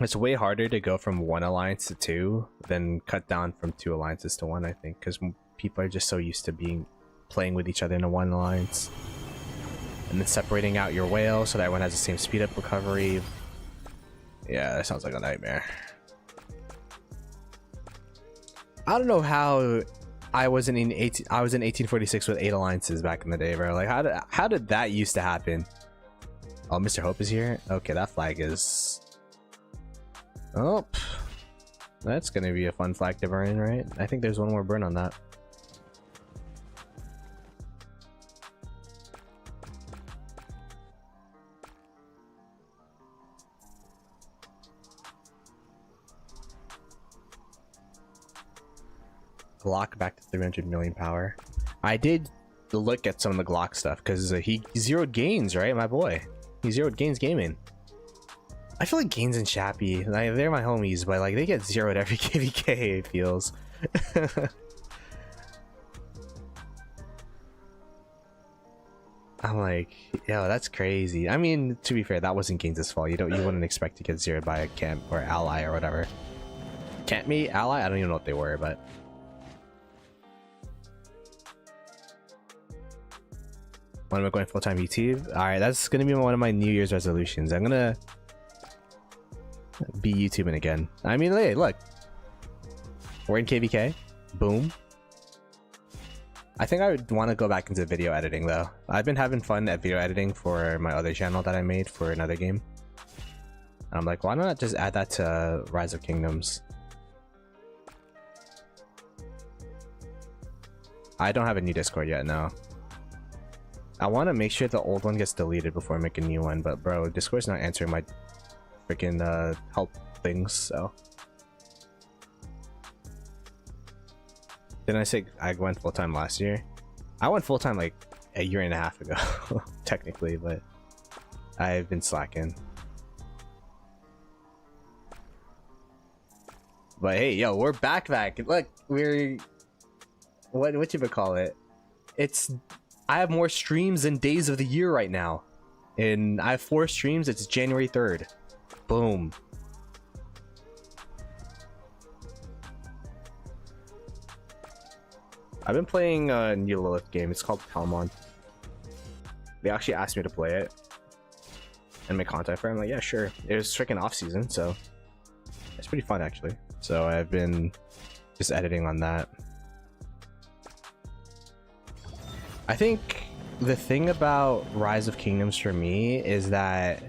it's way harder to go from one alliance to two than cut down from two alliances to one, I think, because people are just so used to playing with each other in a one alliance. And then separating out your whale so that everyone has the same speed up recovery. Yeah, that sounds like a nightmare. I don't know how I was in 1846 with 8 alliances back in the day, bro. Like how did that used to happen? Oh, Mr. Hope is here. Okay, that flag is. Oh, that's gonna be a fun flag to burn, right? I think there's one more burn on that. Glock back to 300 million power. I did look at some of the Glock stuff because he zeroed Gains, right? My boy, he zeroed Gains gaming. I feel like Gains and Shappy, like, they're my homies, but like they get zeroed every KVK, it feels. I'm like, yo, that's crazy. I mean, to be fair, that wasn't Gains' fault. You wouldn't expect to get zeroed by a camp or ally or whatever. Camp me, ally? I don't even know what they were, but. When am I going full-time YouTube? Alright, that's gonna be one of my New Year's resolutions. I'm gonna be YouTubing again. I mean, hey, look. We're in KVK. Boom. I think I would want to go back into video editing, though. I've been having fun at video editing for my other channel that I made for another game. And I'm like, why not just add that to Rise of Kingdoms? I don't have a new Discord yet, no. I want to make sure the old one gets deleted before I make a new one, but bro, Discord's not answering my freaking help things, so. Didn't I say I went full-time last year? I went full-time like a year and a half ago, technically, but I've been slacking. But hey, yo, we're back. Look, we're... What you call it? I have more streams than days of the year right now. And I have 4 streams. It's January 3rd. Boom. I've been playing a new Lilith game. It's called Palmon. They actually asked me to play it and make content for it. I'm like, yeah, sure. It was freaking off season, so it's pretty fun actually. So I've been just editing on that. I think the thing about Rise of Kingdoms for me is that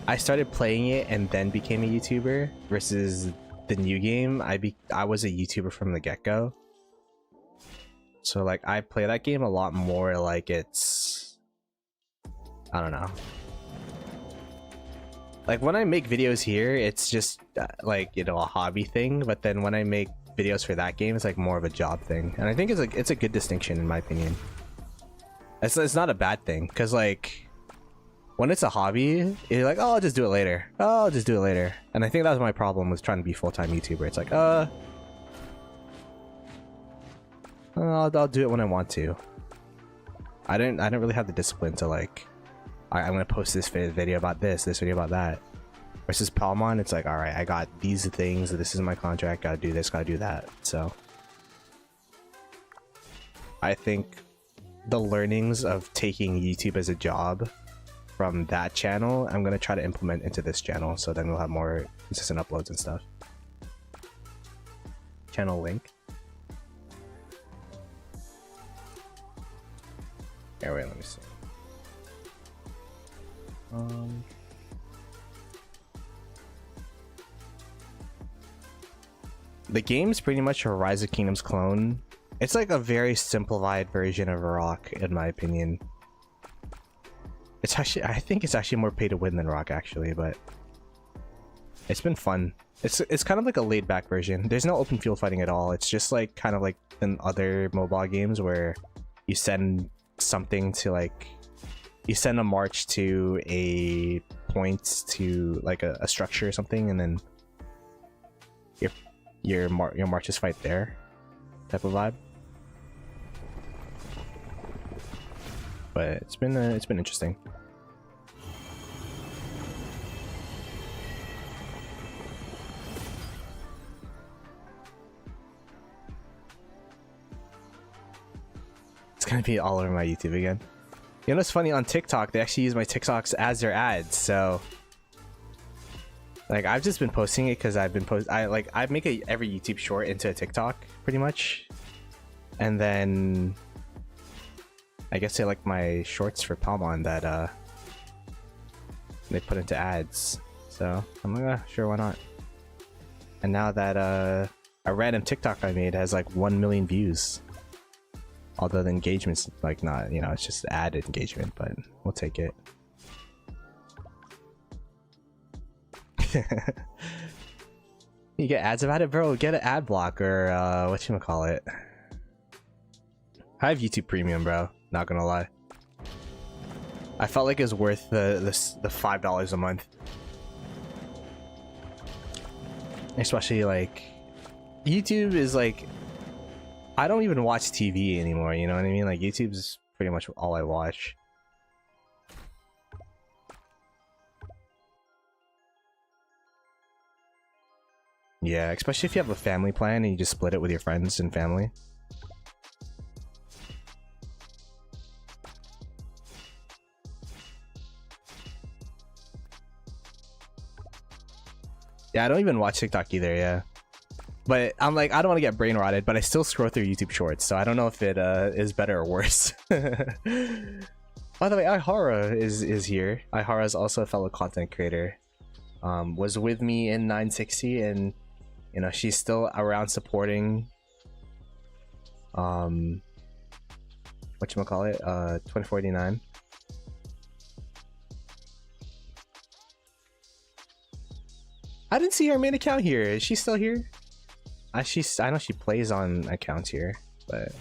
I started playing it and then became a YouTuber versus the new game. I was a YouTuber from the get-go. So like I play that game a lot more like it's, I don't know. Like when I make videos here, it's just like, you know, a hobby thing. But then when I make videos for that game, it's like more of a job thing. And I think it's a good distinction in my opinion. It's not a bad thing, because like when it's a hobby, you're like, oh, I'll just do it later. Oh, I'll just do it later. And I think that was my problem with trying to be full-time YouTuber. It's like, I'll do it when I want to. I didn't really have the discipline to like, all right, I'm gonna post this video about this video about that. Versus Palmon, it's like, all right, I got these things, this is my contract, gotta do this, gotta do that. So I think the learnings of taking YouTube as a job from that channel, I'm gonna try to implement into this channel, so then we'll have more consistent uploads and stuff. Channel link. Here, wait, let me see. The game's pretty much a Rise of Kingdoms clone. It's like a very simplified version of Rock, in my opinion. It's actually, I think it's actually more pay to win than Rock, actually, but it's been fun. It's kind of like a laid back version. There's no open field fighting at all. It's just like kind of like in other mobile games where you send something to like, you send a march to a point to like a structure or something, and then your marches fight there, type of vibe. But it's been interesting. It's gonna be all over my YouTube again. You know what's funny, on TikTok they actually use my TikToks as their ads, so like I've just been posting it because I've been I make every YouTube short into a TikTok pretty much, and then I guess they like my shorts for Palmon that they put into ads, so I'm like, sure, why not. And now that a random TikTok I made has like 1 million views, although the engagement's like not, you know, it's just added engagement, but we'll take it. You get ads about it, bro? Get an ad block or whatchamacallit. I have YouTube Premium, bro. Not gonna lie. I felt like it was worth the $5 a month. Especially like YouTube is like, I don't even watch TV anymore, you know what I mean? Like YouTube's pretty much all I watch. Yeah, especially if you have a family plan and you just split it with your friends and family. Yeah, I don't even watch TikTok either, yeah. But I'm like, I don't want to get brain rotted, but I still scroll through YouTube Shorts, so I don't know if it is better or worse. By the way, Ihara is here. Ihara is also a fellow content creator. Was with me in 960, and you know, she's still around supporting whatchamacallit, 2049. I didn't see her main account here. Is she still here? I know she plays on accounts here, but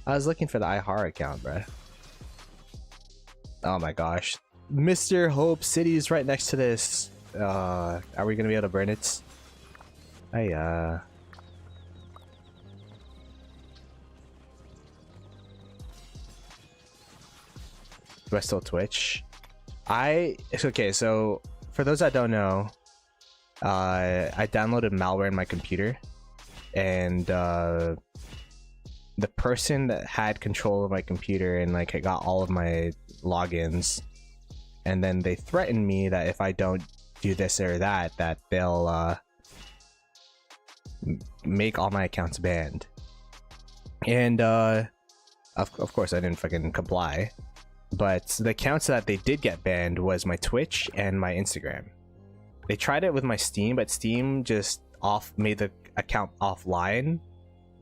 I was looking for the Ihara account, bruh. Oh my gosh, Mr. Hope City is right next to this. Are we gonna be able to burn it? Hey, do I still Twitch? Okay, so for those that don't know, I downloaded malware in my computer, and the person that had control of my computer and like I got all of my logins, and then they threatened me that if I don't do this or that, that they'll make all my accounts banned. And of course I didn't fucking comply, but the accounts that they did get banned was my Twitch and my Instagram. They tried it with my Steam, but Steam just made the account offline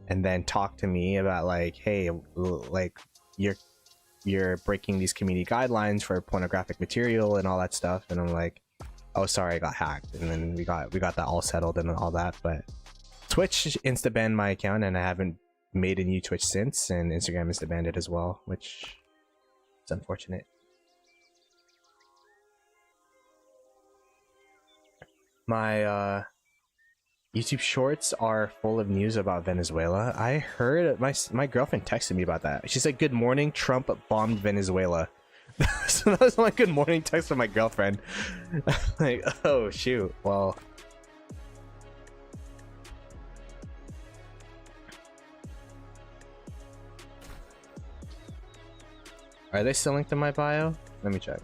and then talked to me about like, hey, like you're breaking these community guidelines for pornographic material and all that stuff. And I'm like, oh sorry, I got hacked. And then we got that all settled and all that. But Twitch insta banned my account, and I haven't made a new Twitch since, and Instagram insta banned it as well, which is unfortunate. My YouTube shorts are full of news about Venezuela. I heard my girlfriend texted me about that. She said, "Good morning, Trump bombed Venezuela." So that was my good morning text from my girlfriend. Like, oh shoot. Well, are they still linked in my bio? Let me check.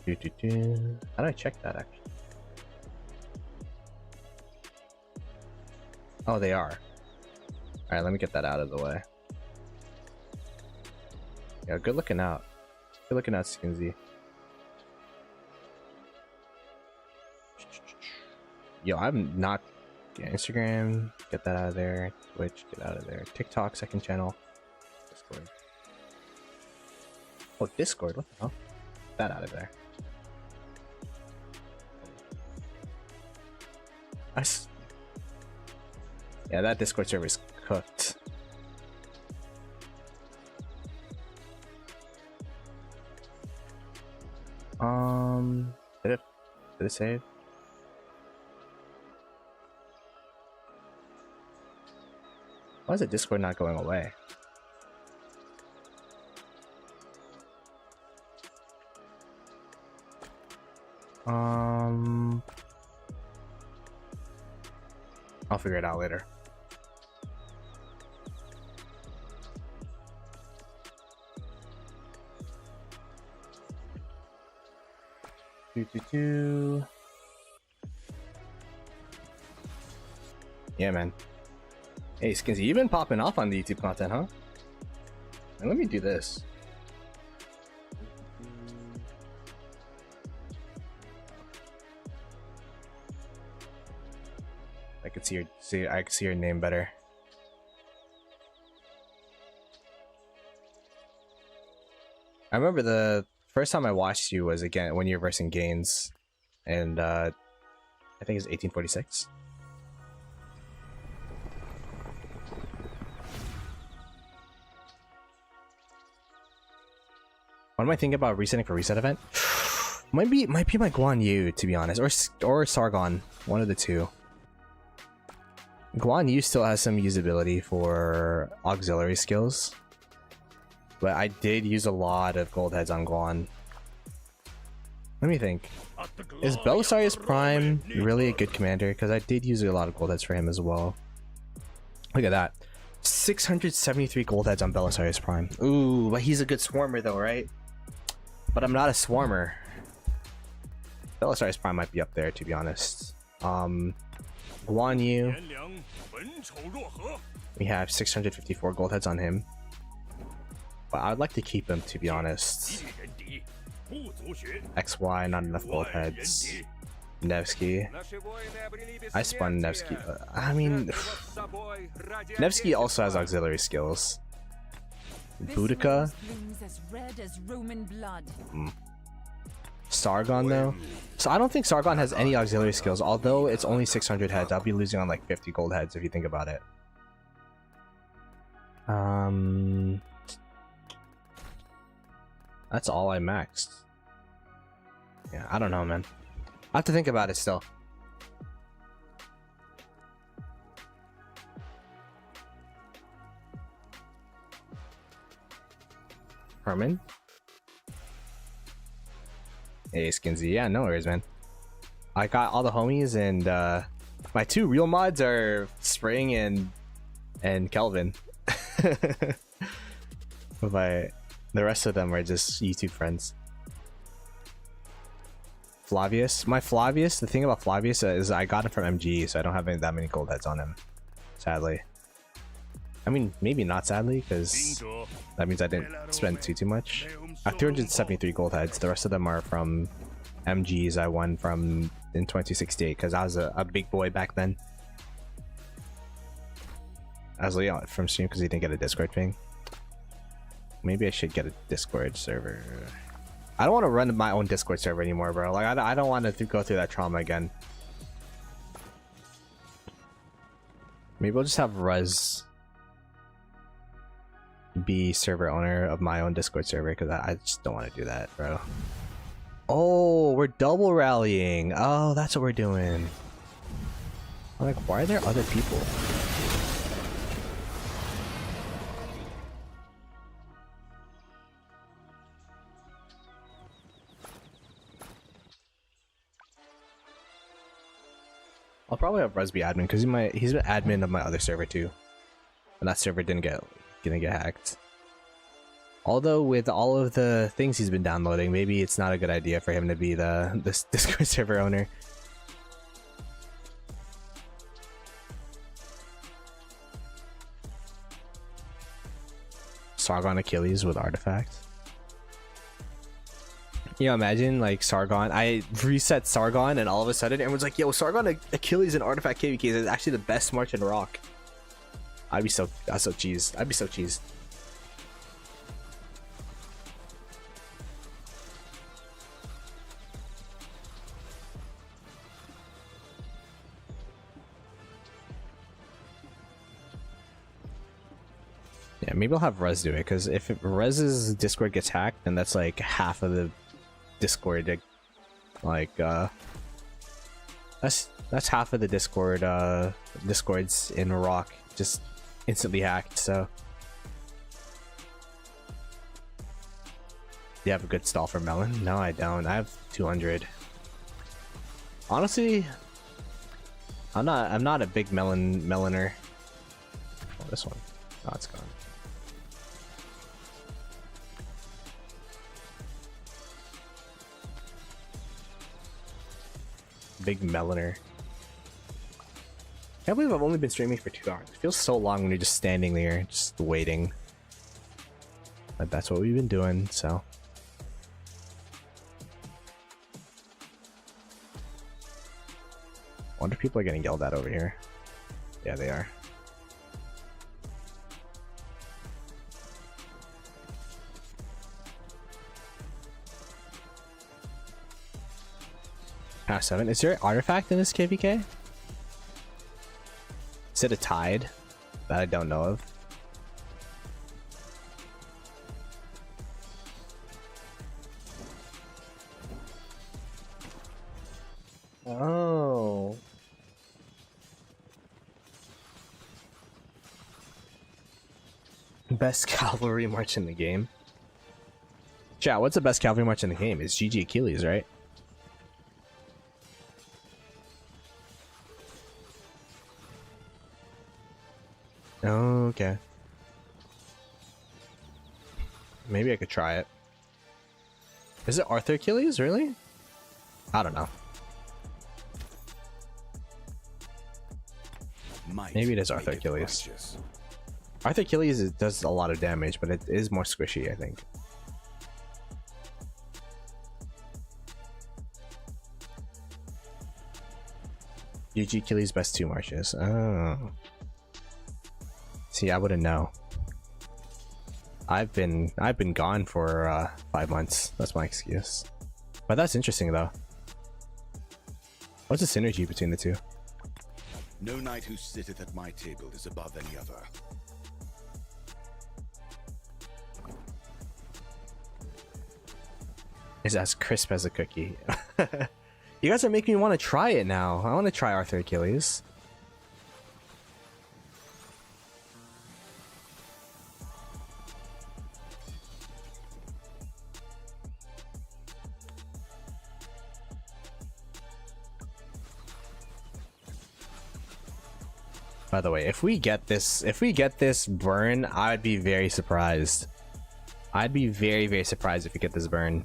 How do I check that actually? Oh, they are. Alright, let me get that out of the way. Yeah, good looking out. Good looking out, Skinsy. Yo, I'm not... Yeah, Instagram, get that out of there. Twitch, get out of there. TikTok, second channel. Discord. Oh, Discord, what the hell? Get that out of there. Yeah, that Discord server is cooked. Did it save? Why is the Discord not going away? I'll figure it out later. Yeah, man. Hey, Skinsy, you've been popping off on the YouTube content, huh? And let me do this. I could I could see your name better. I remember the first time I watched you was again when you were versing Gaines, and I think it's 1846. What am I thinking about resetting for reset event? might be my Guan Yu, to be honest, or Sargon, one of the two. Guan Yu still has some usability for auxiliary skills, but I did use a lot of gold heads on Guan. Let me think. Is Belisarius Prime really a good commander? Because I did use a lot of gold heads for him as well. Look at that. 673 gold heads on Belisarius Prime. Ooh, but he's a good swarmer though, right? But I'm not a swarmer. Belisarius Prime might be up there, to be honest. Guan Yu. We have 654 gold heads on him. But I'd like to keep him, to be honest. XY, not enough gold heads. Nevsky. I spun Nevsky. I mean, Nevsky also has auxiliary skills. Boudica. Sargon though. So I don't think Sargon has any auxiliary skills, although it's only 600 heads. I'll be losing on like 50 gold heads if you think about it. That's all I maxed. Yeah, I don't know, man. I have to think about it still. Herman? Hey, Skinsy. Yeah, no worries, man. I got all the homies, and my 2 real mods are Spring and Kelvin. But the rest of them are just YouTube friends. Flavius. My Flavius, the thing about Flavius is I got him from MG, so I don't have that many gold heads on him. Sadly. I mean, maybe not sadly, because that means I didn't spend too much. I have 273 gold heads. The rest of them are from MGs I won from in 2068, because I was a big boy back then. I was Leon from stream because he didn't get a Discord ping. Maybe I should get a Discord server. I don't want to run my own Discord server anymore, bro. Like, I don't want to go through that trauma again. Maybe we'll just have Ruz be server owner of my own Discord server, because I just don't want to do that, bro. Oh, we're double rallying. Oh, that's what we're doing. I'm like, why are there other people? I'll probably have Ruz be admin, because he's been admin of my other server too, and that server didn't get hacked. Although with all of the things he's been downloading, maybe it's not a good idea for him to be this Discord server owner. Sargon Achilles with artifacts. You know, imagine like Sargon. I reset Sargon, and all of a sudden everyone's like, "Yo, Sargon Achilles and artifact KVK is actually the best march in Rock." I'd be so cheesed. I'd be so cheesed. Yeah, maybe I'll have Rez do it, because if Rez's Discord gets hacked, then that's like half of the Discord, like that's half of the Discords in Rock just instantly hacked. So you have a good stall for melon? No, I don't. I have 200. Honestly, I'm not a big meloner. Oh, this one. Oh, it's gone. Big meloner. Can't believe I've only been streaming for 2 hours. It feels so long when you're just standing there, just waiting. But that's what we've been doing, so. I wonder if people are getting yelled at over here. Yeah, they are. Past 7. Is there an artifact in this KVK? Is it a tide that I don't know of? Oh. Best cavalry march in the game. Chat, what's the best cavalry march in the game? It's GG Achilles, right? Oh, okay. Maybe I could try it. Is it Arthur Achilles, really? I don't know. Maybe it is Arthur Achilles. Arthur Achilles does a lot of damage, but it is more squishy, I think. GG Achilles best 2 marches. Oh. See, I wouldn't know. I've been gone for 5 months. That's my excuse. But that's interesting though. What's the synergy between the two? No knight who sitteth at my table is above any other. It's as crisp as a cookie. You guys are making me want to try it now. I want to try Arthur Achilles. By the way, if we get this burn, I'd be very surprised. I'd be very, very surprised if we get this burn.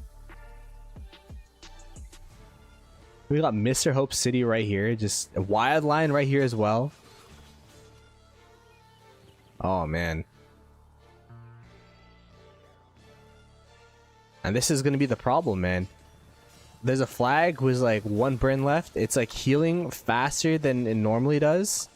We got Mr. Hope City right here, just a wild line right here as well. Oh man. And this is gonna be the problem, man. There's a flag with like 1 burn left. It's like healing faster than it normally does.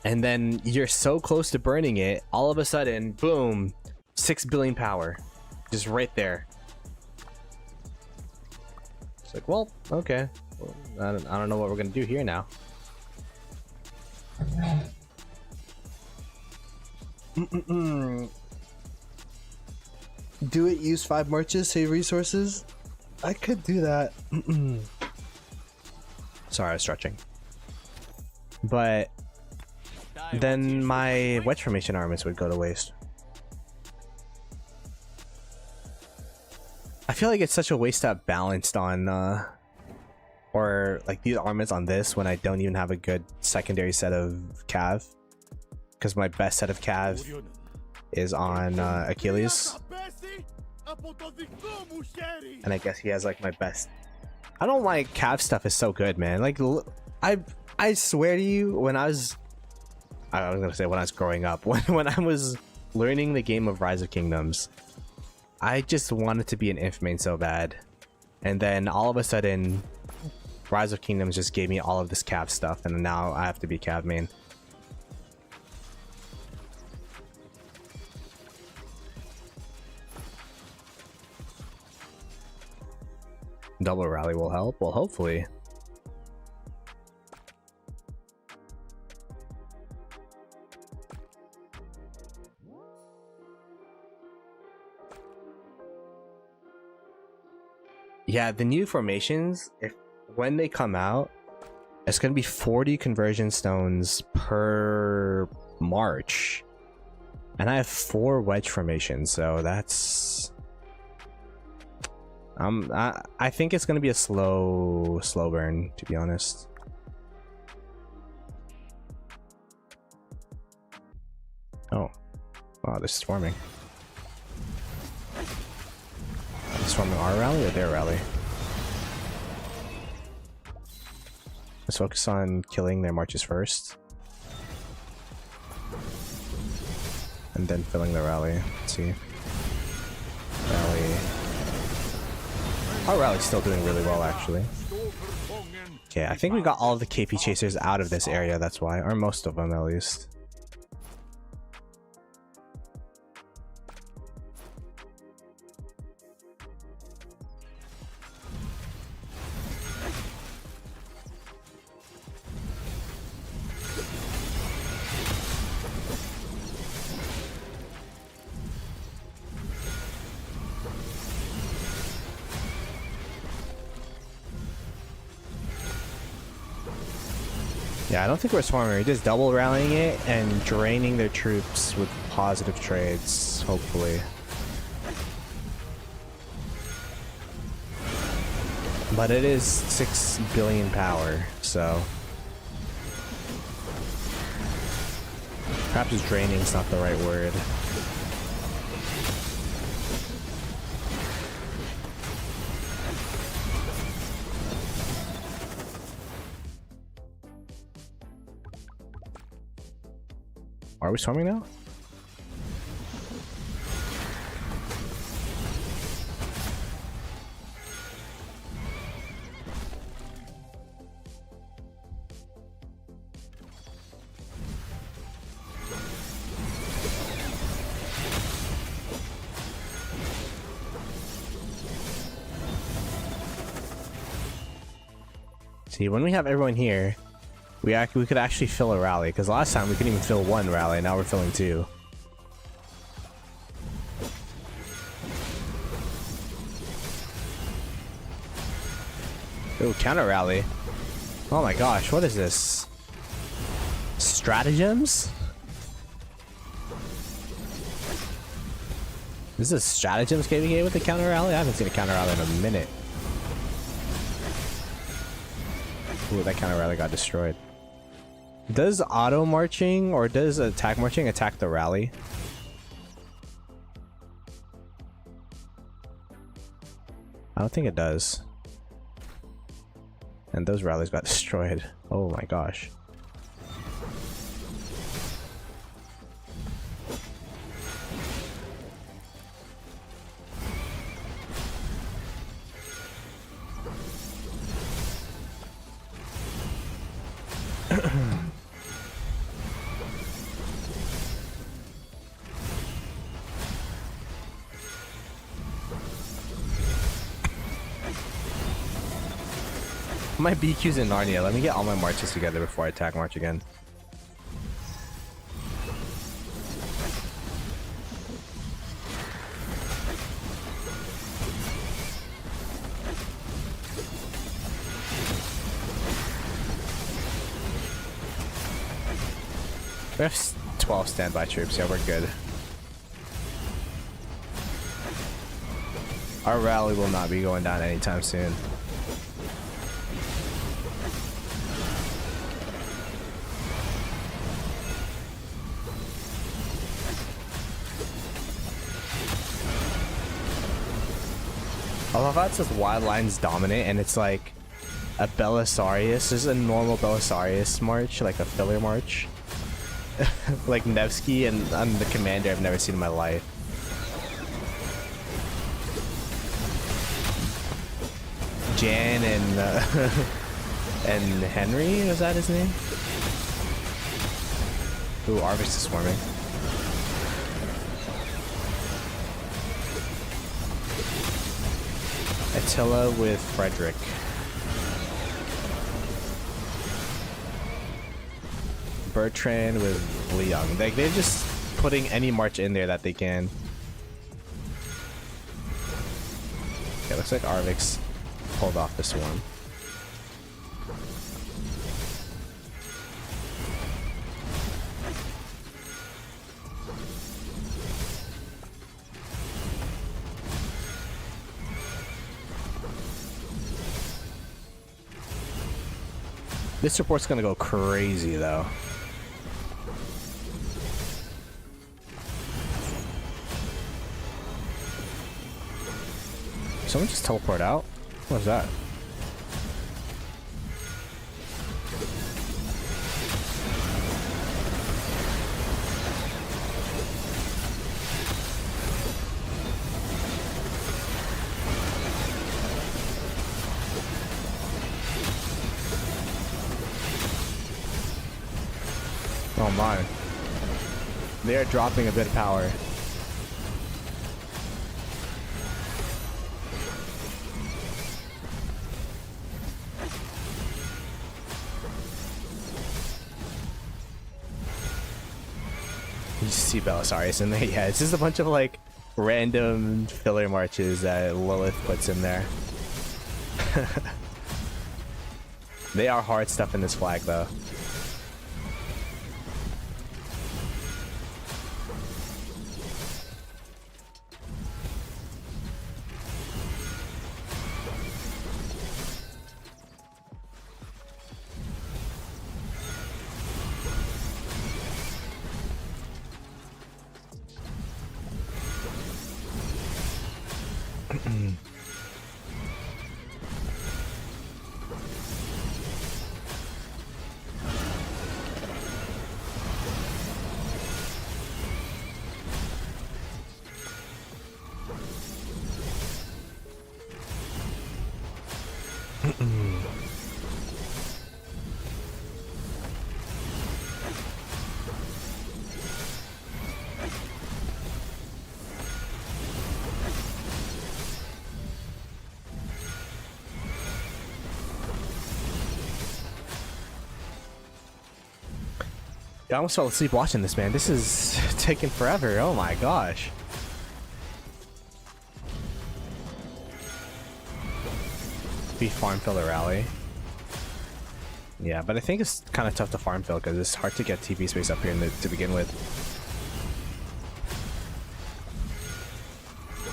And then you're so close to burning it, all of a sudden, boom, 6 billion power. Just right there. It's like, well, okay. Well, I don't know what we're gonna do here now. Do it, use 5 marches, save resources? I could do that. Sorry, I was stretching. But then my wedge formation armies would go to waste. I feel like it's such a waste to have balanced on or like these armaments on this when I don't even have a good secondary set of Cav, because my best set of Cav is on Achilles, and I guess he has like my best. I don't like Cav stuff is so good, man. Like I swear to you, when I was gonna say when I was growing up, when I was learning the game of Rise of Kingdoms, I just wanted to be an Inf main so bad, and then all of a sudden Rise of Kingdoms just gave me all of this Cav stuff, and now I have to be Cav main. Double rally will help. Well, hopefully. Yeah, the new formations, when they come out, it's gonna be 40 conversion stones per march, and I have 4 wedge formations, so that's I think it's gonna be a slow burn, to be honest. Oh, wow, this is forming. Is forming our rally or their rally? Let's focus on killing their marches first, and then filling the rally. Let's see. Rally. Our rally's still doing really well, actually. Okay, I think we got all of the KP chasers out of this area, that's why. Or most of them, at least. Yeah, I don't think we're swarming. We're just double rallying it and draining their troops with positive trades, hopefully. But it is 6 billion power, so perhaps draining is not the right word. Are we swarming now? See, when we have everyone here, we could actually fill a rally, because last time we couldn't even fill 1 rally, now we're filling 2. Ooh, counter rally. Oh my gosh, what is this? Stratagems? This is stratagems KVK with the counter rally? I haven't seen a counter rally in a minute. Ooh, that counter rally got destroyed. Does auto marching or does attack marching attack the rally? I don't think it does. And those rallies got destroyed. Oh my gosh. My BQ's in Narnia. Let me get all my marches together before I attack march again. We have 12 standby troops. Yeah, we're good. Our rally will not be going down anytime soon. I love how it says Wild Lines dominate, and it's like a Belisarius. This is a normal Belisarius march, like a filler march. Like Nevsky and I'm the commander I've never seen in my life. Jan and and Henry, was that his name? Ooh, Arvis is swarming. Attila with Frederick. Bertrand with Leon. Like, they're just putting any march in there that they can. Okay, looks like Arvix pulled off this one. This report's gonna go crazy though. Someone just teleport out? What was that? Oh my. They are dropping a bit of power. You see Belisarius in there? Yeah, it's just a bunch of like random filler marches that Lilith puts in there. They are hard stuff in this flag though. I almost fell asleep watching this, man. This is taking forever. Oh my gosh. Be farm fill a rally. Yeah, but I think it's kind of tough to farm fill because it's hard to get TP space up here to begin with.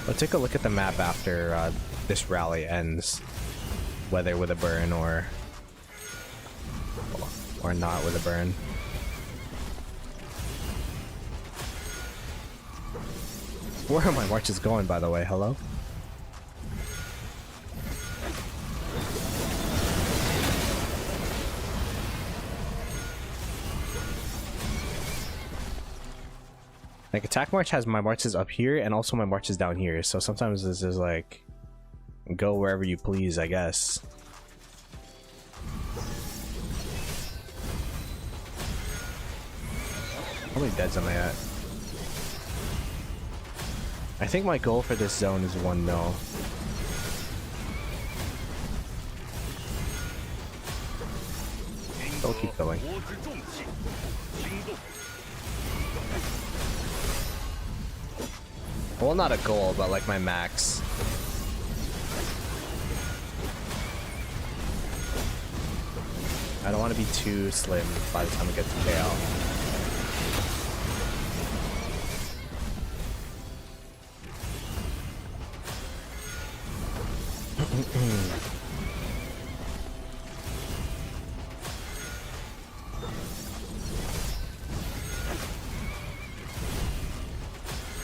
We'll take a look at the map after this rally ends, whether with a burn or Or not with a burn. Where are my marches going, by the way? Hello? Like, attack march has my marches up here and also my marches down here, so sometimes this is like, go wherever you please, I guess. How many deads am I at? I think my goal for this zone is 1 mil. Don't keep going. Well, not a goal, but like my max. I don't want to be too slim by the time it gets to KO.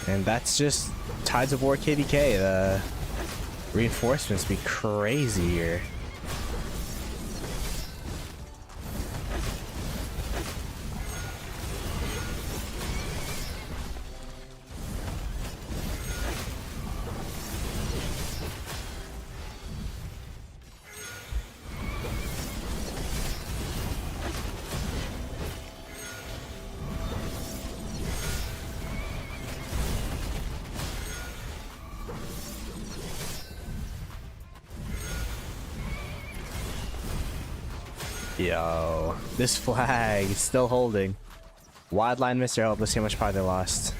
And that's just Tides of War KVK. The reinforcements be crazy here. Yo, this flag is still holding. Wildline Mr. Help, let's see how much power they lost.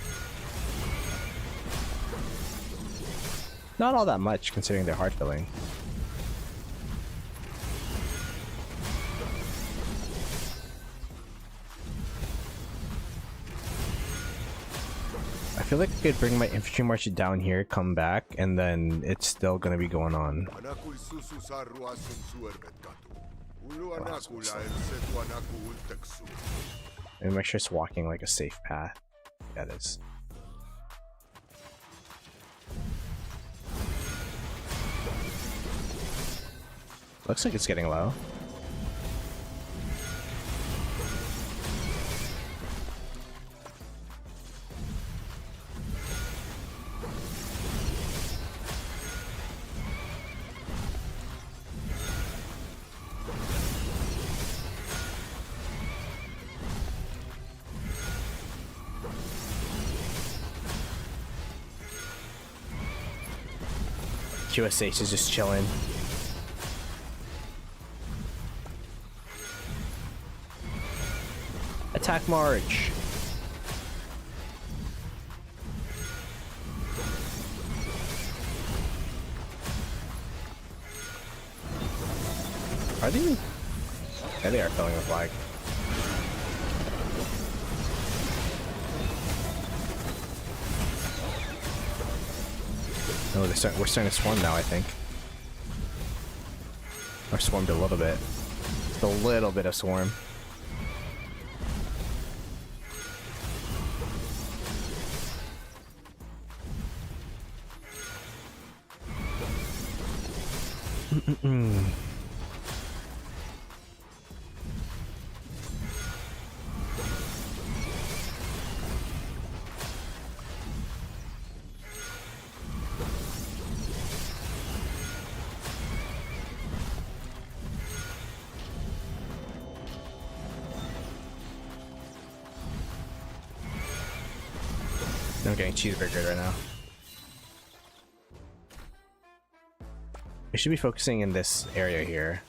Not all that much considering they're hard filling. I feel like I could bring my infantry march down here, come back, and then it's still gonna be going on. And make sure it's walking like a safe path. Yeah, it is. Looks like it's getting low. QSH is just chilling. Attack march. Are they even? Yeah, they are filling the flag. Oh, we're starting to swarm now, I think. Or swarmed a little bit. Just a little bit of swarm. I'm getting cheeseburgered right now. We should be focusing in this area here.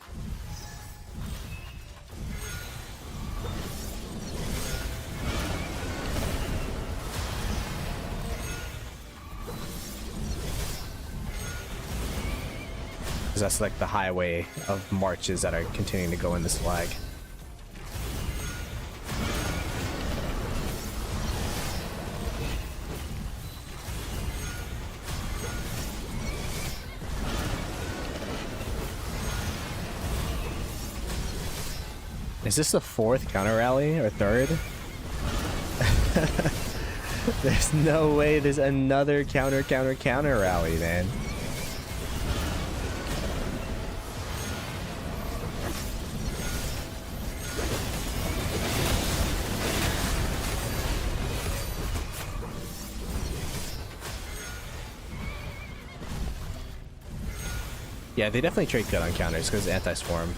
Because that's like the highway of marches that are continuing to go in this flag. Is this the fourth counter rally or third? There's no way there's another counter rally, man. Yeah, they definitely trade good on counters because anti-swarm.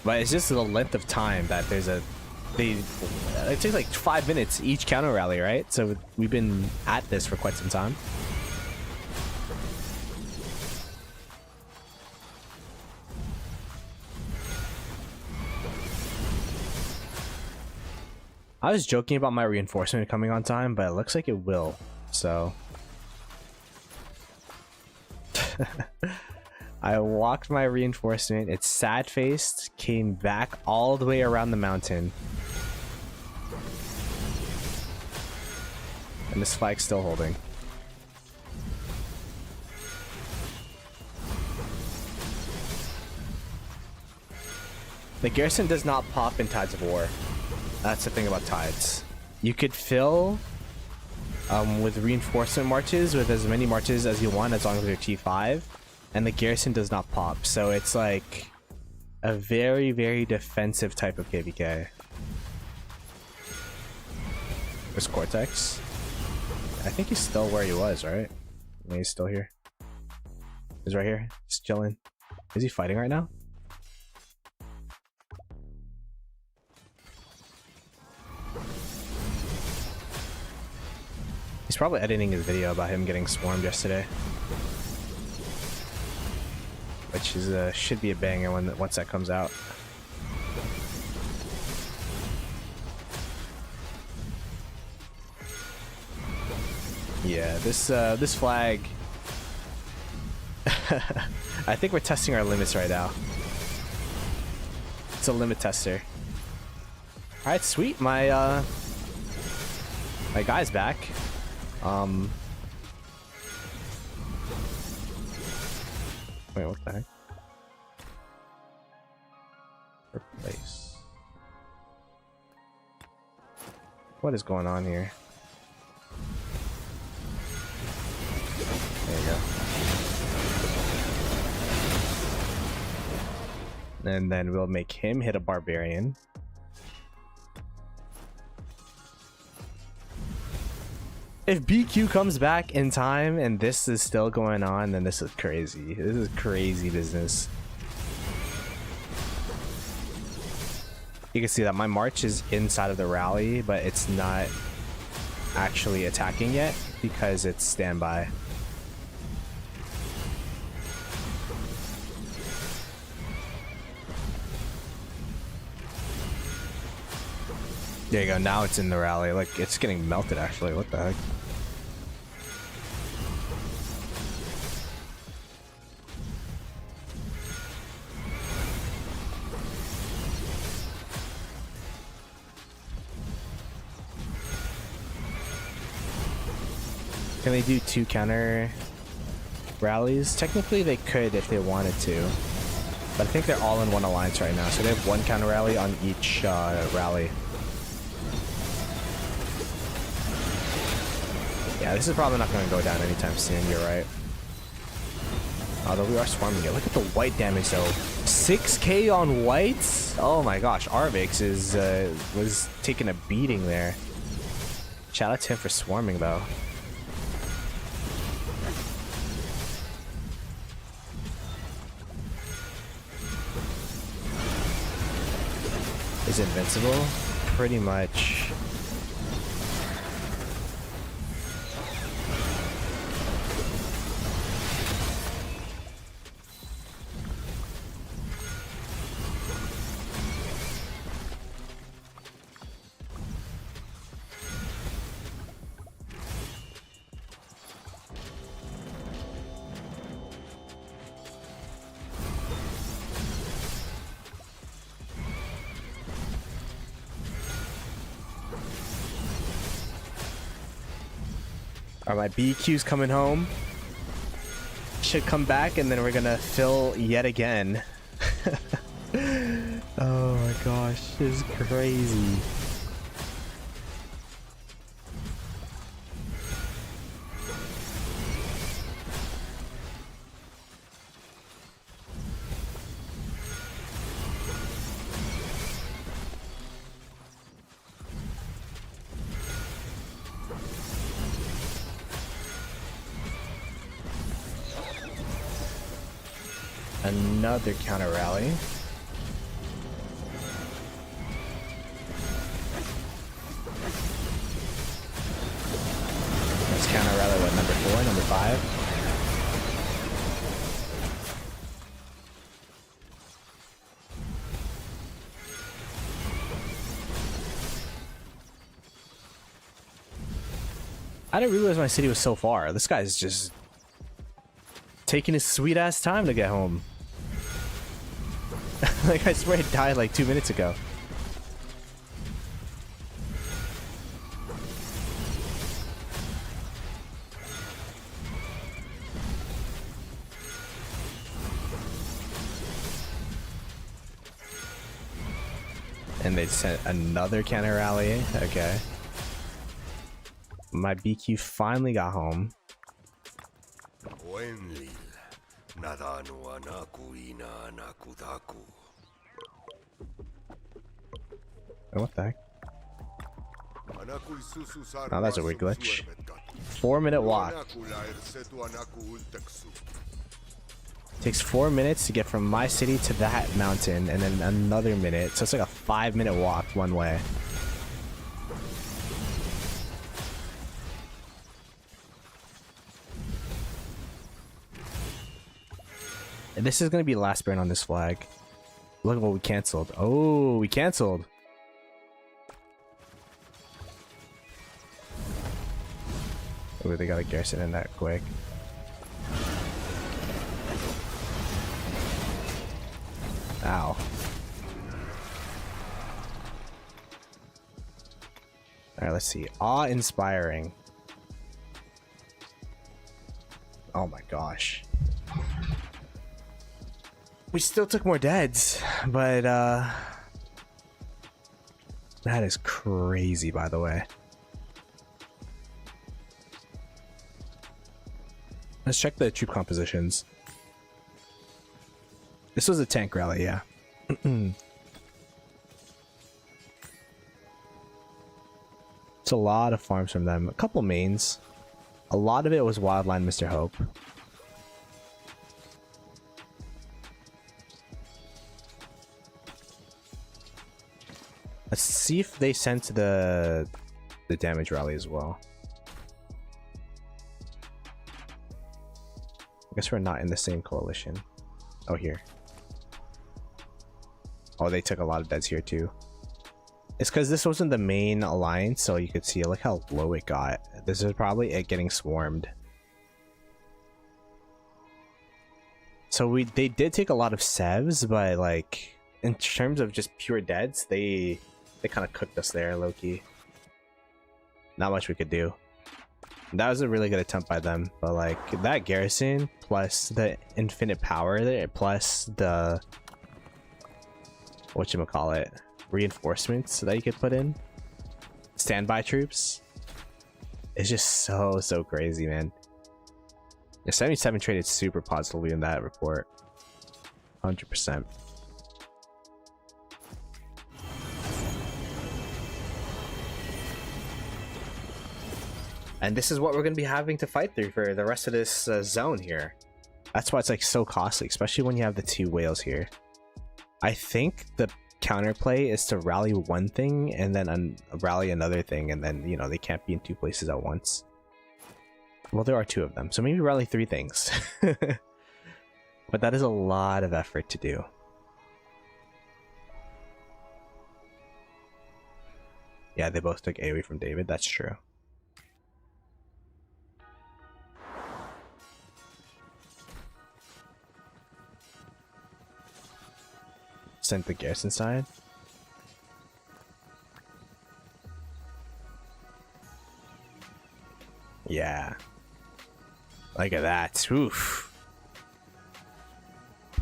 But it's just the length of time that there's a... it takes like 5 minutes each counter rally, right? So we've been at this for quite some time. I was joking about my reinforcement coming on time, but it looks like it will. So... I walked my reinforcement, it's sad-faced, came back all the way around the mountain. And this flag's still holding. The garrison does not pop in Tides of War. That's the thing about Tides. You could fill with reinforcement marches with as many marches as you want as long as you're T5. And the garrison does not pop, so it's like a very, very defensive type of KVK. Where's Cortex? I think he's still where he was, right? Yeah, he's still here. He's right here, just chilling. Is he fighting right now? He's probably editing his video about him getting swarmed yesterday. Which is should be a banger once that comes out. Yeah, this flag. I think we're testing our limits right now. It's a limit tester. All right, sweet. My my guy's back. Wait, what the heck? Replace. What is going on here? There you go. And then we'll make him hit a barbarian. If BQ comes back in time and this is still going on, then this is crazy. This is crazy business. You can see that my march is inside of the rally, but it's not actually attacking yet because it's standby. There you go, now it's in the rally. Like, it's getting melted actually. What the heck? Can they do 2 counter rallies? Technically they could if they wanted to, but I think they're all in one alliance right now, so they have 1 counter rally on each rally. Yeah, this is probably not going to go down anytime soon, you're right. Although we are swarming it. Look at the white damage though. 6k on whites? Oh my gosh, Arvix is was taking a beating there. Shout out to him for swarming though. Is invincible? Pretty much. Alright, my BQ's coming home. Should come back and then we're gonna fill yet again. Oh gosh, this is crazy. Another counter rally. Let's counter rally what, number 4, number 5? I didn't realize my city was so far. This guy's just taking his sweet ass time to get home. Like, I swear it died like 2 minutes ago. And they sent another counter rally. Okay. My BQ finally got home. Oh, what the heck? Oh, that's a weird glitch. 4-minute walk. Takes 4 minutes to get from my city to that mountain, and then another minute. So it's like a 5-minute walk one way. And this is going to be the last burn on this flag. Look at what we canceled. Oh, we canceled. Oh, they got a garrison in that quick. Ow. Alright, let's see. Awe-inspiring. Oh my gosh. We still took more deads, but that is crazy, by the way. Let's check the troop compositions. This was a tank rally, yeah. It's a lot of farms from them. A couple mains. A lot of it was Wildline Mr. Hope. Let's see if they sent the damage rally as well. I guess we're not in the same coalition. Oh, here. Oh, they took a lot of deads here too. It's because this wasn't the main alliance, so you could see, look how low it got. This is probably it getting swarmed. So they did take a lot of sevs, but like in terms of just pure deads, they kind of cooked us there, low-key. Not much we could do. That was a really good attempt by them, but like that garrison plus the infinite power there, plus the whatchamacallit, reinforcements that you could put in, standby troops. It's just so crazy, man. The 77 traded super positively in that report. 100%. And this is what we're going to be having to fight through for the rest of this zone here. That's why it's like so costly, especially when you have the 2 whales here. I think the counterplay is to rally one thing and then rally another thing, and then, you know, they can't be in 2 places at once. Well, there are 2 of them, so maybe rally 3 things. But that is a lot of effort to do. Yeah, they both took AoE from David, that's true. Sent the garrison side. Yeah. Look at that. Oof.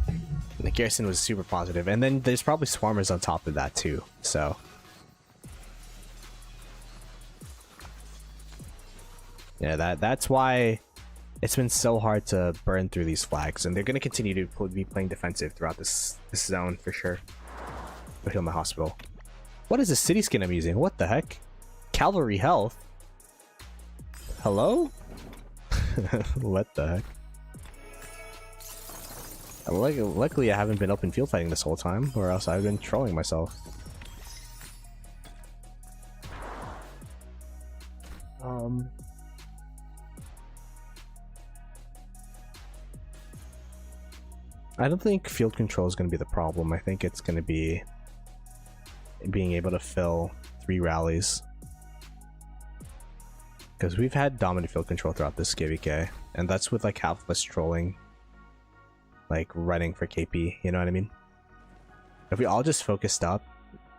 And the Garrison was super positive, and then there's probably swarmers on top of that too. So yeah, that's why it's been so hard to burn through these flags, and they're going to continue to be playing defensive throughout this zone for sure. Go heal my hospital. What is the city skin I'm using? What the heck? Cavalry health? Hello? What the heck? Luckily I haven't been open field fighting this whole time, or else I've been trolling myself. I don't think field control is going to be the problem. I think it's going to be being able to fill 3 rallies. Because we've had dominant field control throughout this KVK, and that's with like half of us trolling, like running for KP, you know what I mean? If we all just focused up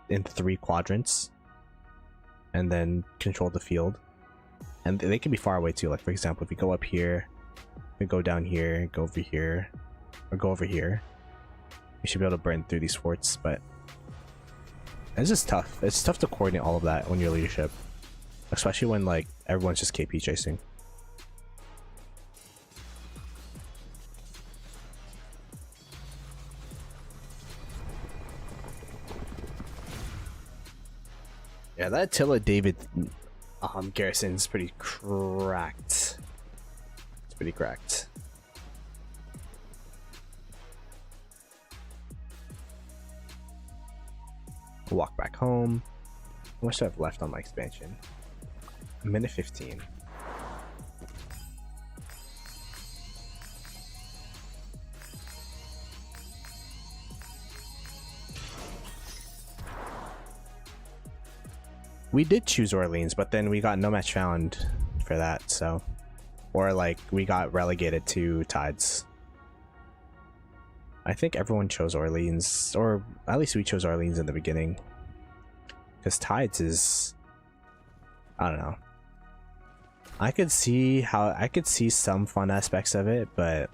in 3 quadrants and then control the field, and they can be far away too, like for example, if we go up here, we go down here, go over here, or go over here, we should be able to burn through these forts. But it's just tough. It's tough to coordinate all of that when you're leadership, especially when like everyone's just KP chasing. Yeah, that Attila David garrison is pretty cracked. It's pretty cracked. Walk back home. How much do I have left on my expansion? A minute 15. We did choose Orleans, but then we got no match found for that, so, or like we got relegated to Tides. I think everyone chose Orleans, or at least we chose Orleans in the beginning, because Tides is, I don't know. I could see some fun aspects of it, but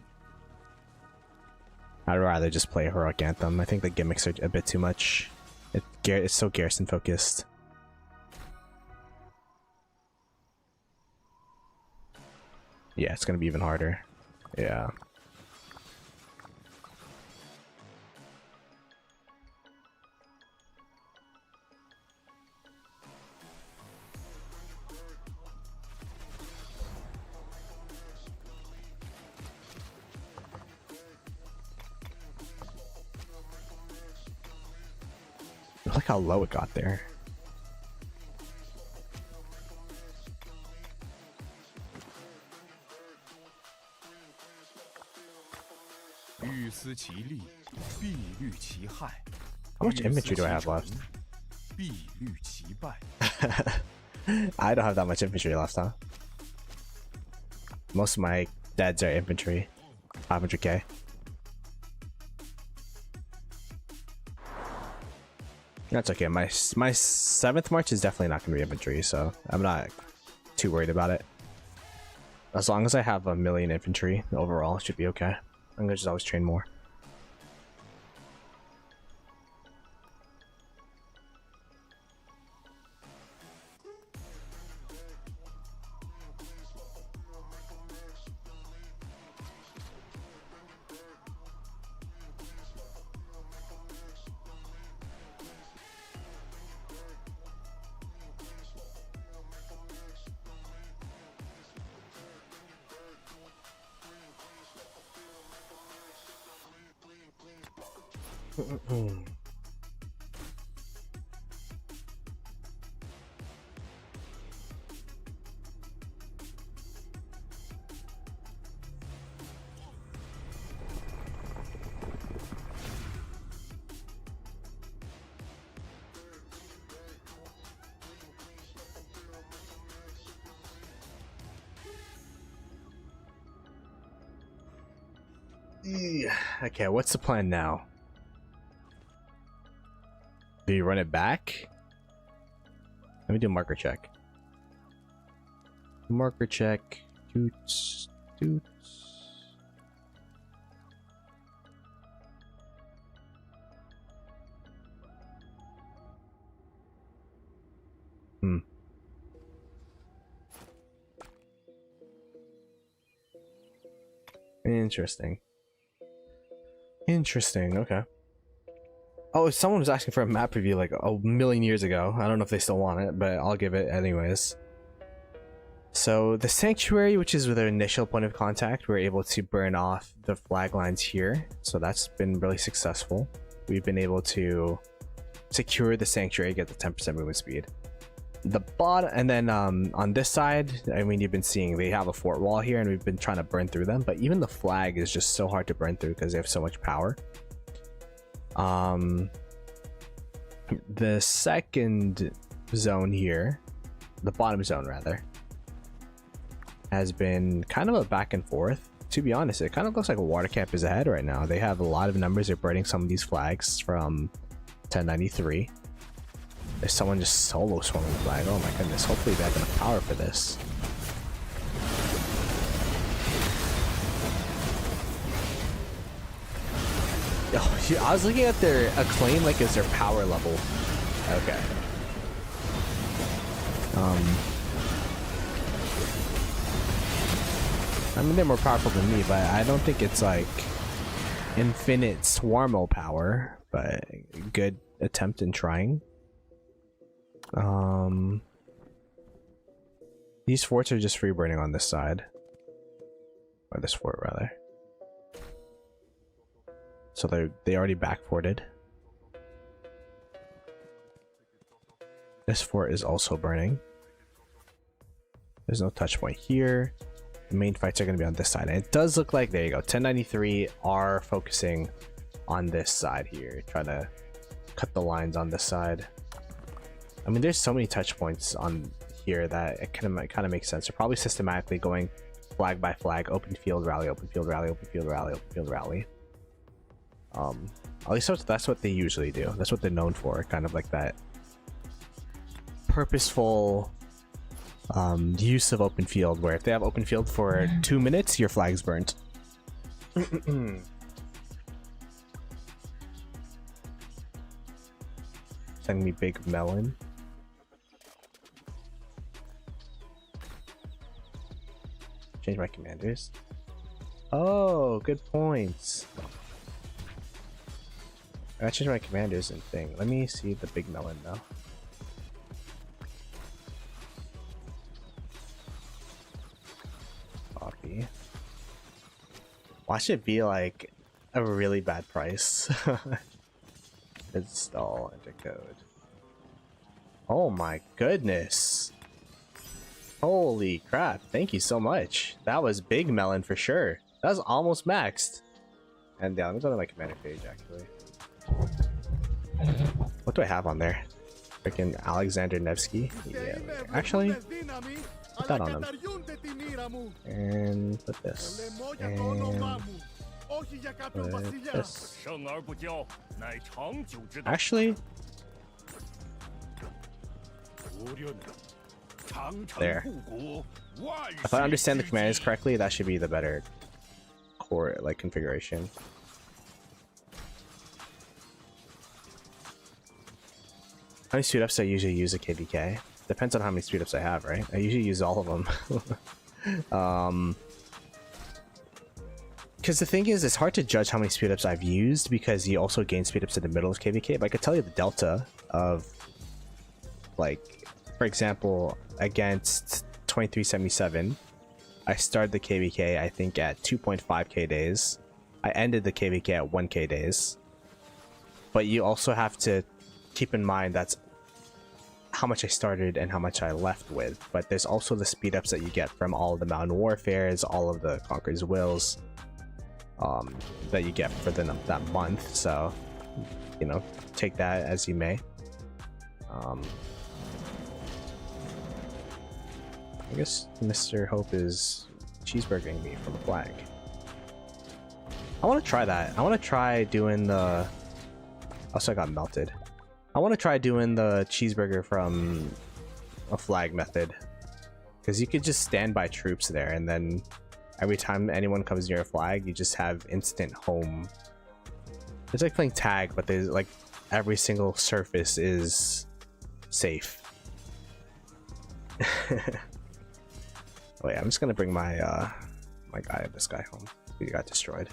I'd rather just play Heroic Anthem. I think the gimmicks are a bit too much. It's so garrison focused. Yeah, it's gonna be even harder. Yeah. Look how low it got there. How much infantry do I have left? I don't have that much infantry left, huh? Most of my deads are infantry. 500k. That's okay. My 7th March is definitely not going to be infantry, so I'm not too worried about it. As long as I have 1 million infantry overall, it should be okay. I'm gonna just always train more. Okay, what's the plan now? Do you run it back? Let me do marker check. Marker check. Toots. Toots. Interesting. Interesting. Okay. Oh, someone was asking for a map review like a million years ago. I don't know if they still want it, but I'll give it anyways. So the sanctuary, which is with our initial point of contact, we're able to burn off the flag lines here. So that's been really successful. We've been able to secure the sanctuary, get the 10% movement speed. The bottom, and then on this side, I mean, you've been seeing they have a fort wall here, and we've been trying to burn through them. But even the flag is just so hard to burn through because they have so much power. The second zone here, the bottom zone rather, has been kind of a back and forth. To be honest, it kind of looks like a water camp is ahead right now. They have a lot of numbers. They're burning some of these flags from 1093. There's someone just solo swinging the flag. Oh my goodness. Hopefully they have enough power for this. Oh, I was looking at their acclaim like is their power level. Okay. I mean, they're more powerful than me, but I don't think it's like infinite swarmo power, but good attempt in trying. These forts are just free burning on this side, or this fort rather. So they already backported. This fort is also burning. There's no touch point here. The main fights are going to be on this side, and it does look like, there you go, 1093 are focusing on this side here, trying to cut the lines on this side. I mean, there's so many touch points on here that it kind of makes sense. They're probably systematically going flag by flag, open field rally, open field rally, open field rally, open field rally. At least that's what they usually do. That's what they're known for, kind of like that purposeful use of open field, where if they have open field for 2 minutes, your flag's burnt. Send me big melon. Change my commanders. Oh, good points. I gotta change my commanders and thing. Let me see the big melon now. Copy. Watch it be like a really bad price. Install, enter code. Oh my goodness. Holy crap, thank you so much. That was big melon for sure. That was almost maxed. And yeah, let me go to my commander page actually. What do I have on there? Freaking Alexander Nevsky? Yeah, actually, put that on him. And put this. And put this. Actually, there. If I understand the commanders correctly, that should be the better core like configuration. How many speed ups do I usually use a KVK? Depends on how many speed ups I have, right? I usually use all of them. Because the thing is, it's hard to judge how many speed ups I've used because you also gain speed ups in the middle of KVK. But I could tell you the delta of, like, for example, against 2377, I started the KVK I think at 2.5k days. I ended the KVK at 1k days. But you also have to keep in mind that's how much I started and how much I left with. But there's also the speed ups that you get from all of the Mountain Warfares, all of the Conqueror's Wills that you get for that month. So, you know, take that as you may. I guess Mr. Hope is cheeseburgering me from a flag. I want to try that. I want to try doing the... Also, I got melted. I want to try doing the cheeseburger from a flag method. Because you could just stand by troops there, and then every time anyone comes near a flag, you just have instant home. It's like playing tag, but there's like every single surface is safe. Oh yeah, I'm just gonna bring my this guy home. You got destroyed.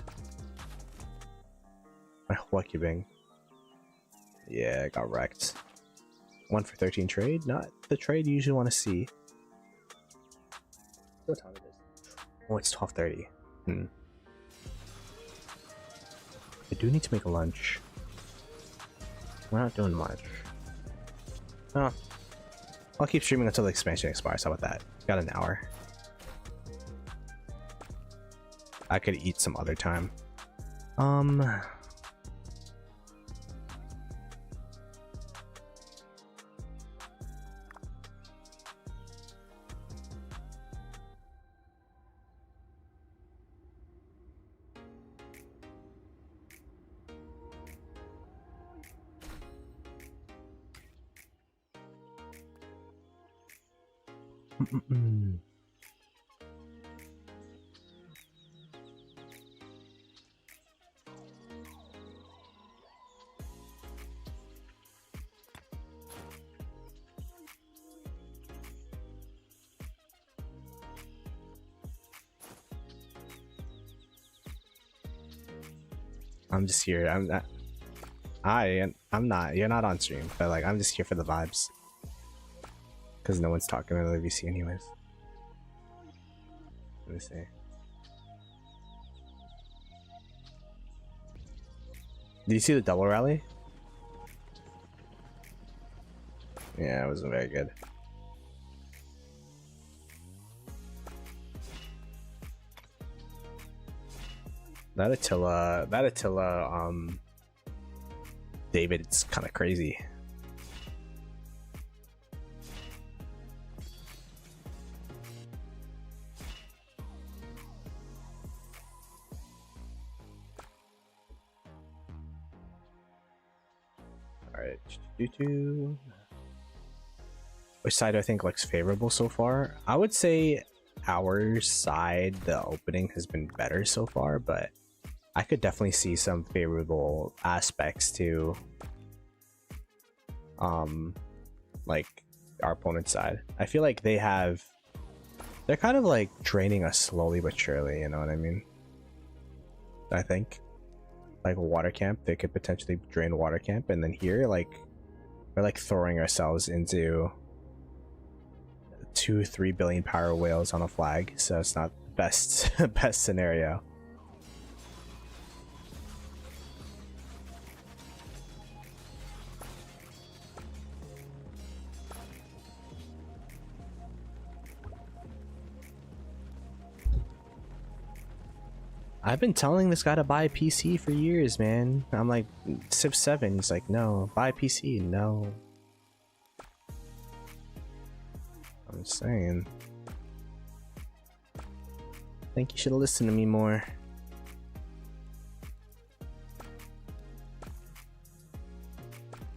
My lucky bang. Yeah, I got wrecked. 1 for 13 trade. Not the trade you usually want to see. What time it is? Oh, it's 12:30. I do need to make a lunch. We're not doing much. Oh, I'll keep streaming until the expansion expires. How about that? Got an hour. I could eat some other time. I'm just here. I'm not. You're not on stream, but like I'm just here for the vibes. Because no one's talking in the VC anyways. Let me see. Did you see the double rally? Yeah, it wasn't very good. That Attila, David, it's kind of crazy. Alright, which side I think looks favorable so far? I would say our side, the opening has been better so far, but I could definitely see some favorable aspects to like our opponent's side. I feel like they're kind of like draining us slowly but surely, you know what I mean? I think like water camp, they could potentially drain water camp, and then here like we're like throwing ourselves into 2-3 billion power whales on a flag, so it's not the best scenario. I've been telling this guy to buy a PC for years, man. I'm like, Civ 7. He's like, no, buy a PC. No. I'm just saying. I think you should listen to me more.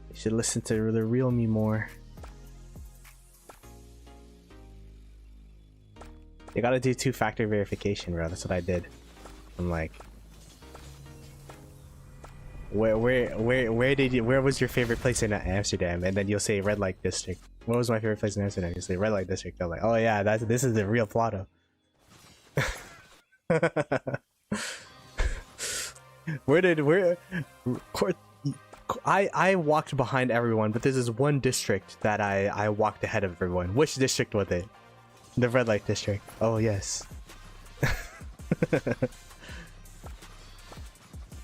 You should listen to the real me more. You gotta do 2-factor verification, bro. That's what I did. I'm like, where was your favorite place in Amsterdam? And then you'll say red light district. What was my favorite place in Amsterdam? You say red light district. I'm like, oh yeah, this is the real Ploto. I walked behind everyone, but there's this one district that I walked ahead of everyone. Which district was it? The red light district. Oh yes.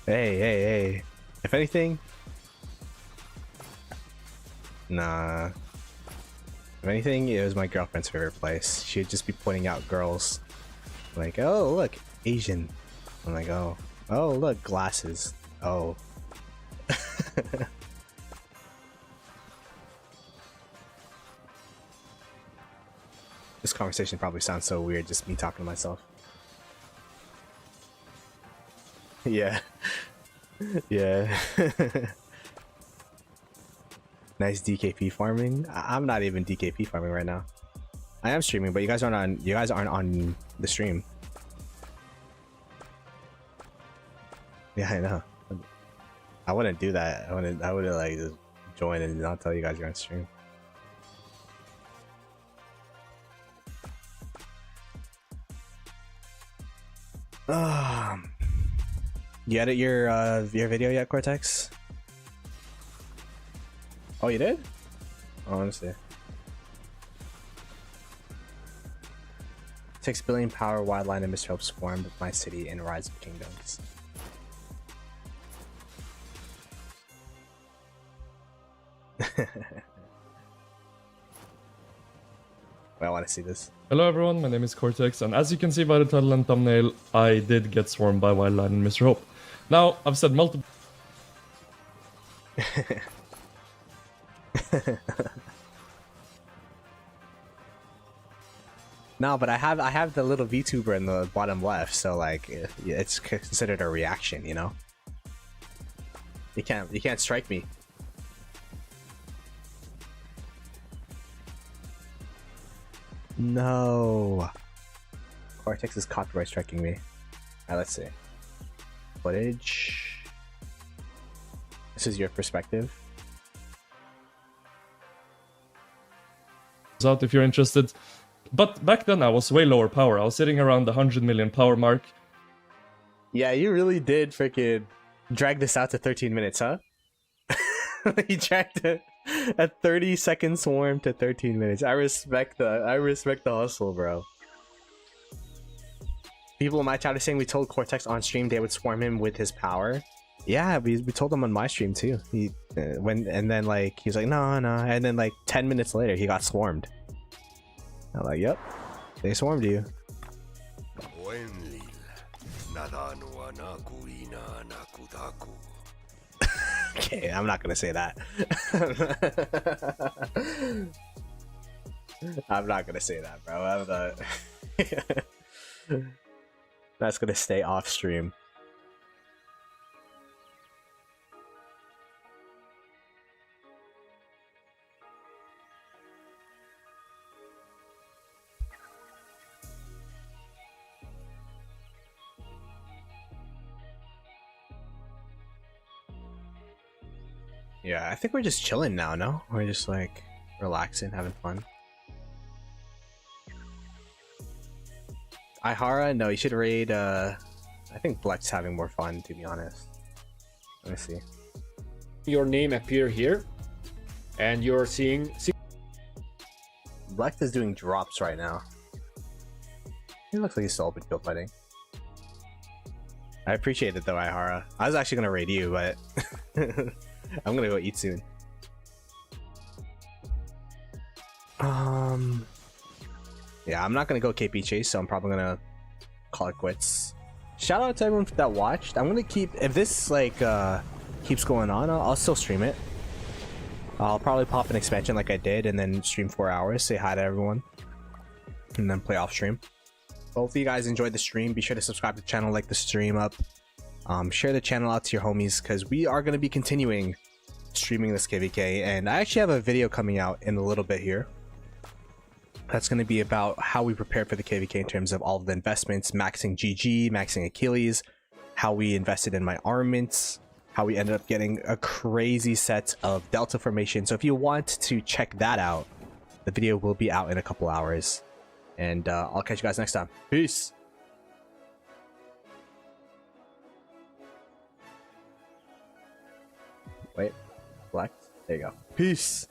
Hey. If anything... Nah. If anything, it was my girlfriend's favorite place. She would just be pointing out girls. Like, oh, look, Asian. I'm like, oh. Oh, look, glasses. Oh. This conversation probably sounds so weird, just me talking to myself. Yeah. Yeah. Nice DKP farming. I'm not even DKP farming right now. I am streaming, but you guys aren't on the stream. Yeah, I know. I wouldn't do that. I would like just join and not tell you guys you're on stream. You edit your video yet, Cortex? Oh, you did? Oh, let me see. 6 billion power, wide line, and Mr. Hope swarmed my city in Rise of Kingdoms. I want to see this. Hello everyone, my name is Cortex, and as you can see by the title and thumbnail, I did get swarmed by Wildline and Mr. Hope. Now, I've said multiple... No, but I have the little VTuber in the bottom left, so like it's considered a reaction, you know. You can't strike me. No, Cortex is copyright striking me. Alright, let's see. Footage. This is your perspective. out if you're interested. But back then I was way lower power. I was sitting around the 100 million power mark. Yeah, you really did freaking drag this out to 13 minutes, huh? You dragged a 30-second swarm to 13 minutes. I respect the hustle, bro. People in my chat are saying we told Cortex on stream they would swarm him with his power. Yeah, we told him on my stream too. He and then like he was like no, and then like 10 minutes later he got swarmed. I'm like, yep, they swarmed you. Okay, I'm not gonna say that. I'm not gonna say that, bro. I'm not... That's gonna stay off stream. Yeah, I think we're just chilling now, no? We're just like relaxing, having fun. Ihara, no, you should raid, I think Bleck's having more fun, to be honest. Let me see. Your name appear here, and you're seeing... Bleck is doing drops right now. He looks like he's still open field fighting. I appreciate it though, Ihara. I was actually gonna raid you, but... I'm gonna go eat soon. Yeah, I'm not gonna go KP chase, so I'm probably gonna call it quits. Shout out to everyone that watched. I'm gonna keep, if this like keeps going on, I'll still stream it. I'll probably pop an expansion like I did and then stream 4 hours, say hi to everyone, and then play off stream. Hopefully you guys enjoyed the stream. Be sure to subscribe to the channel, like the stream up. Share the channel out to your homies, because we are going to be continuing streaming this KVK, and I actually have a video coming out in a little bit here that's going to be about how we prepare for the KVK in terms of all of the investments, maxing GG, maxing Achilles, how we invested in my armaments, how we ended up getting a crazy set of Delta formation. So if you want to check that out, the video will be out in a couple hours, and I'll catch you guys next time. Peace. Wait, select. There you go. Peace.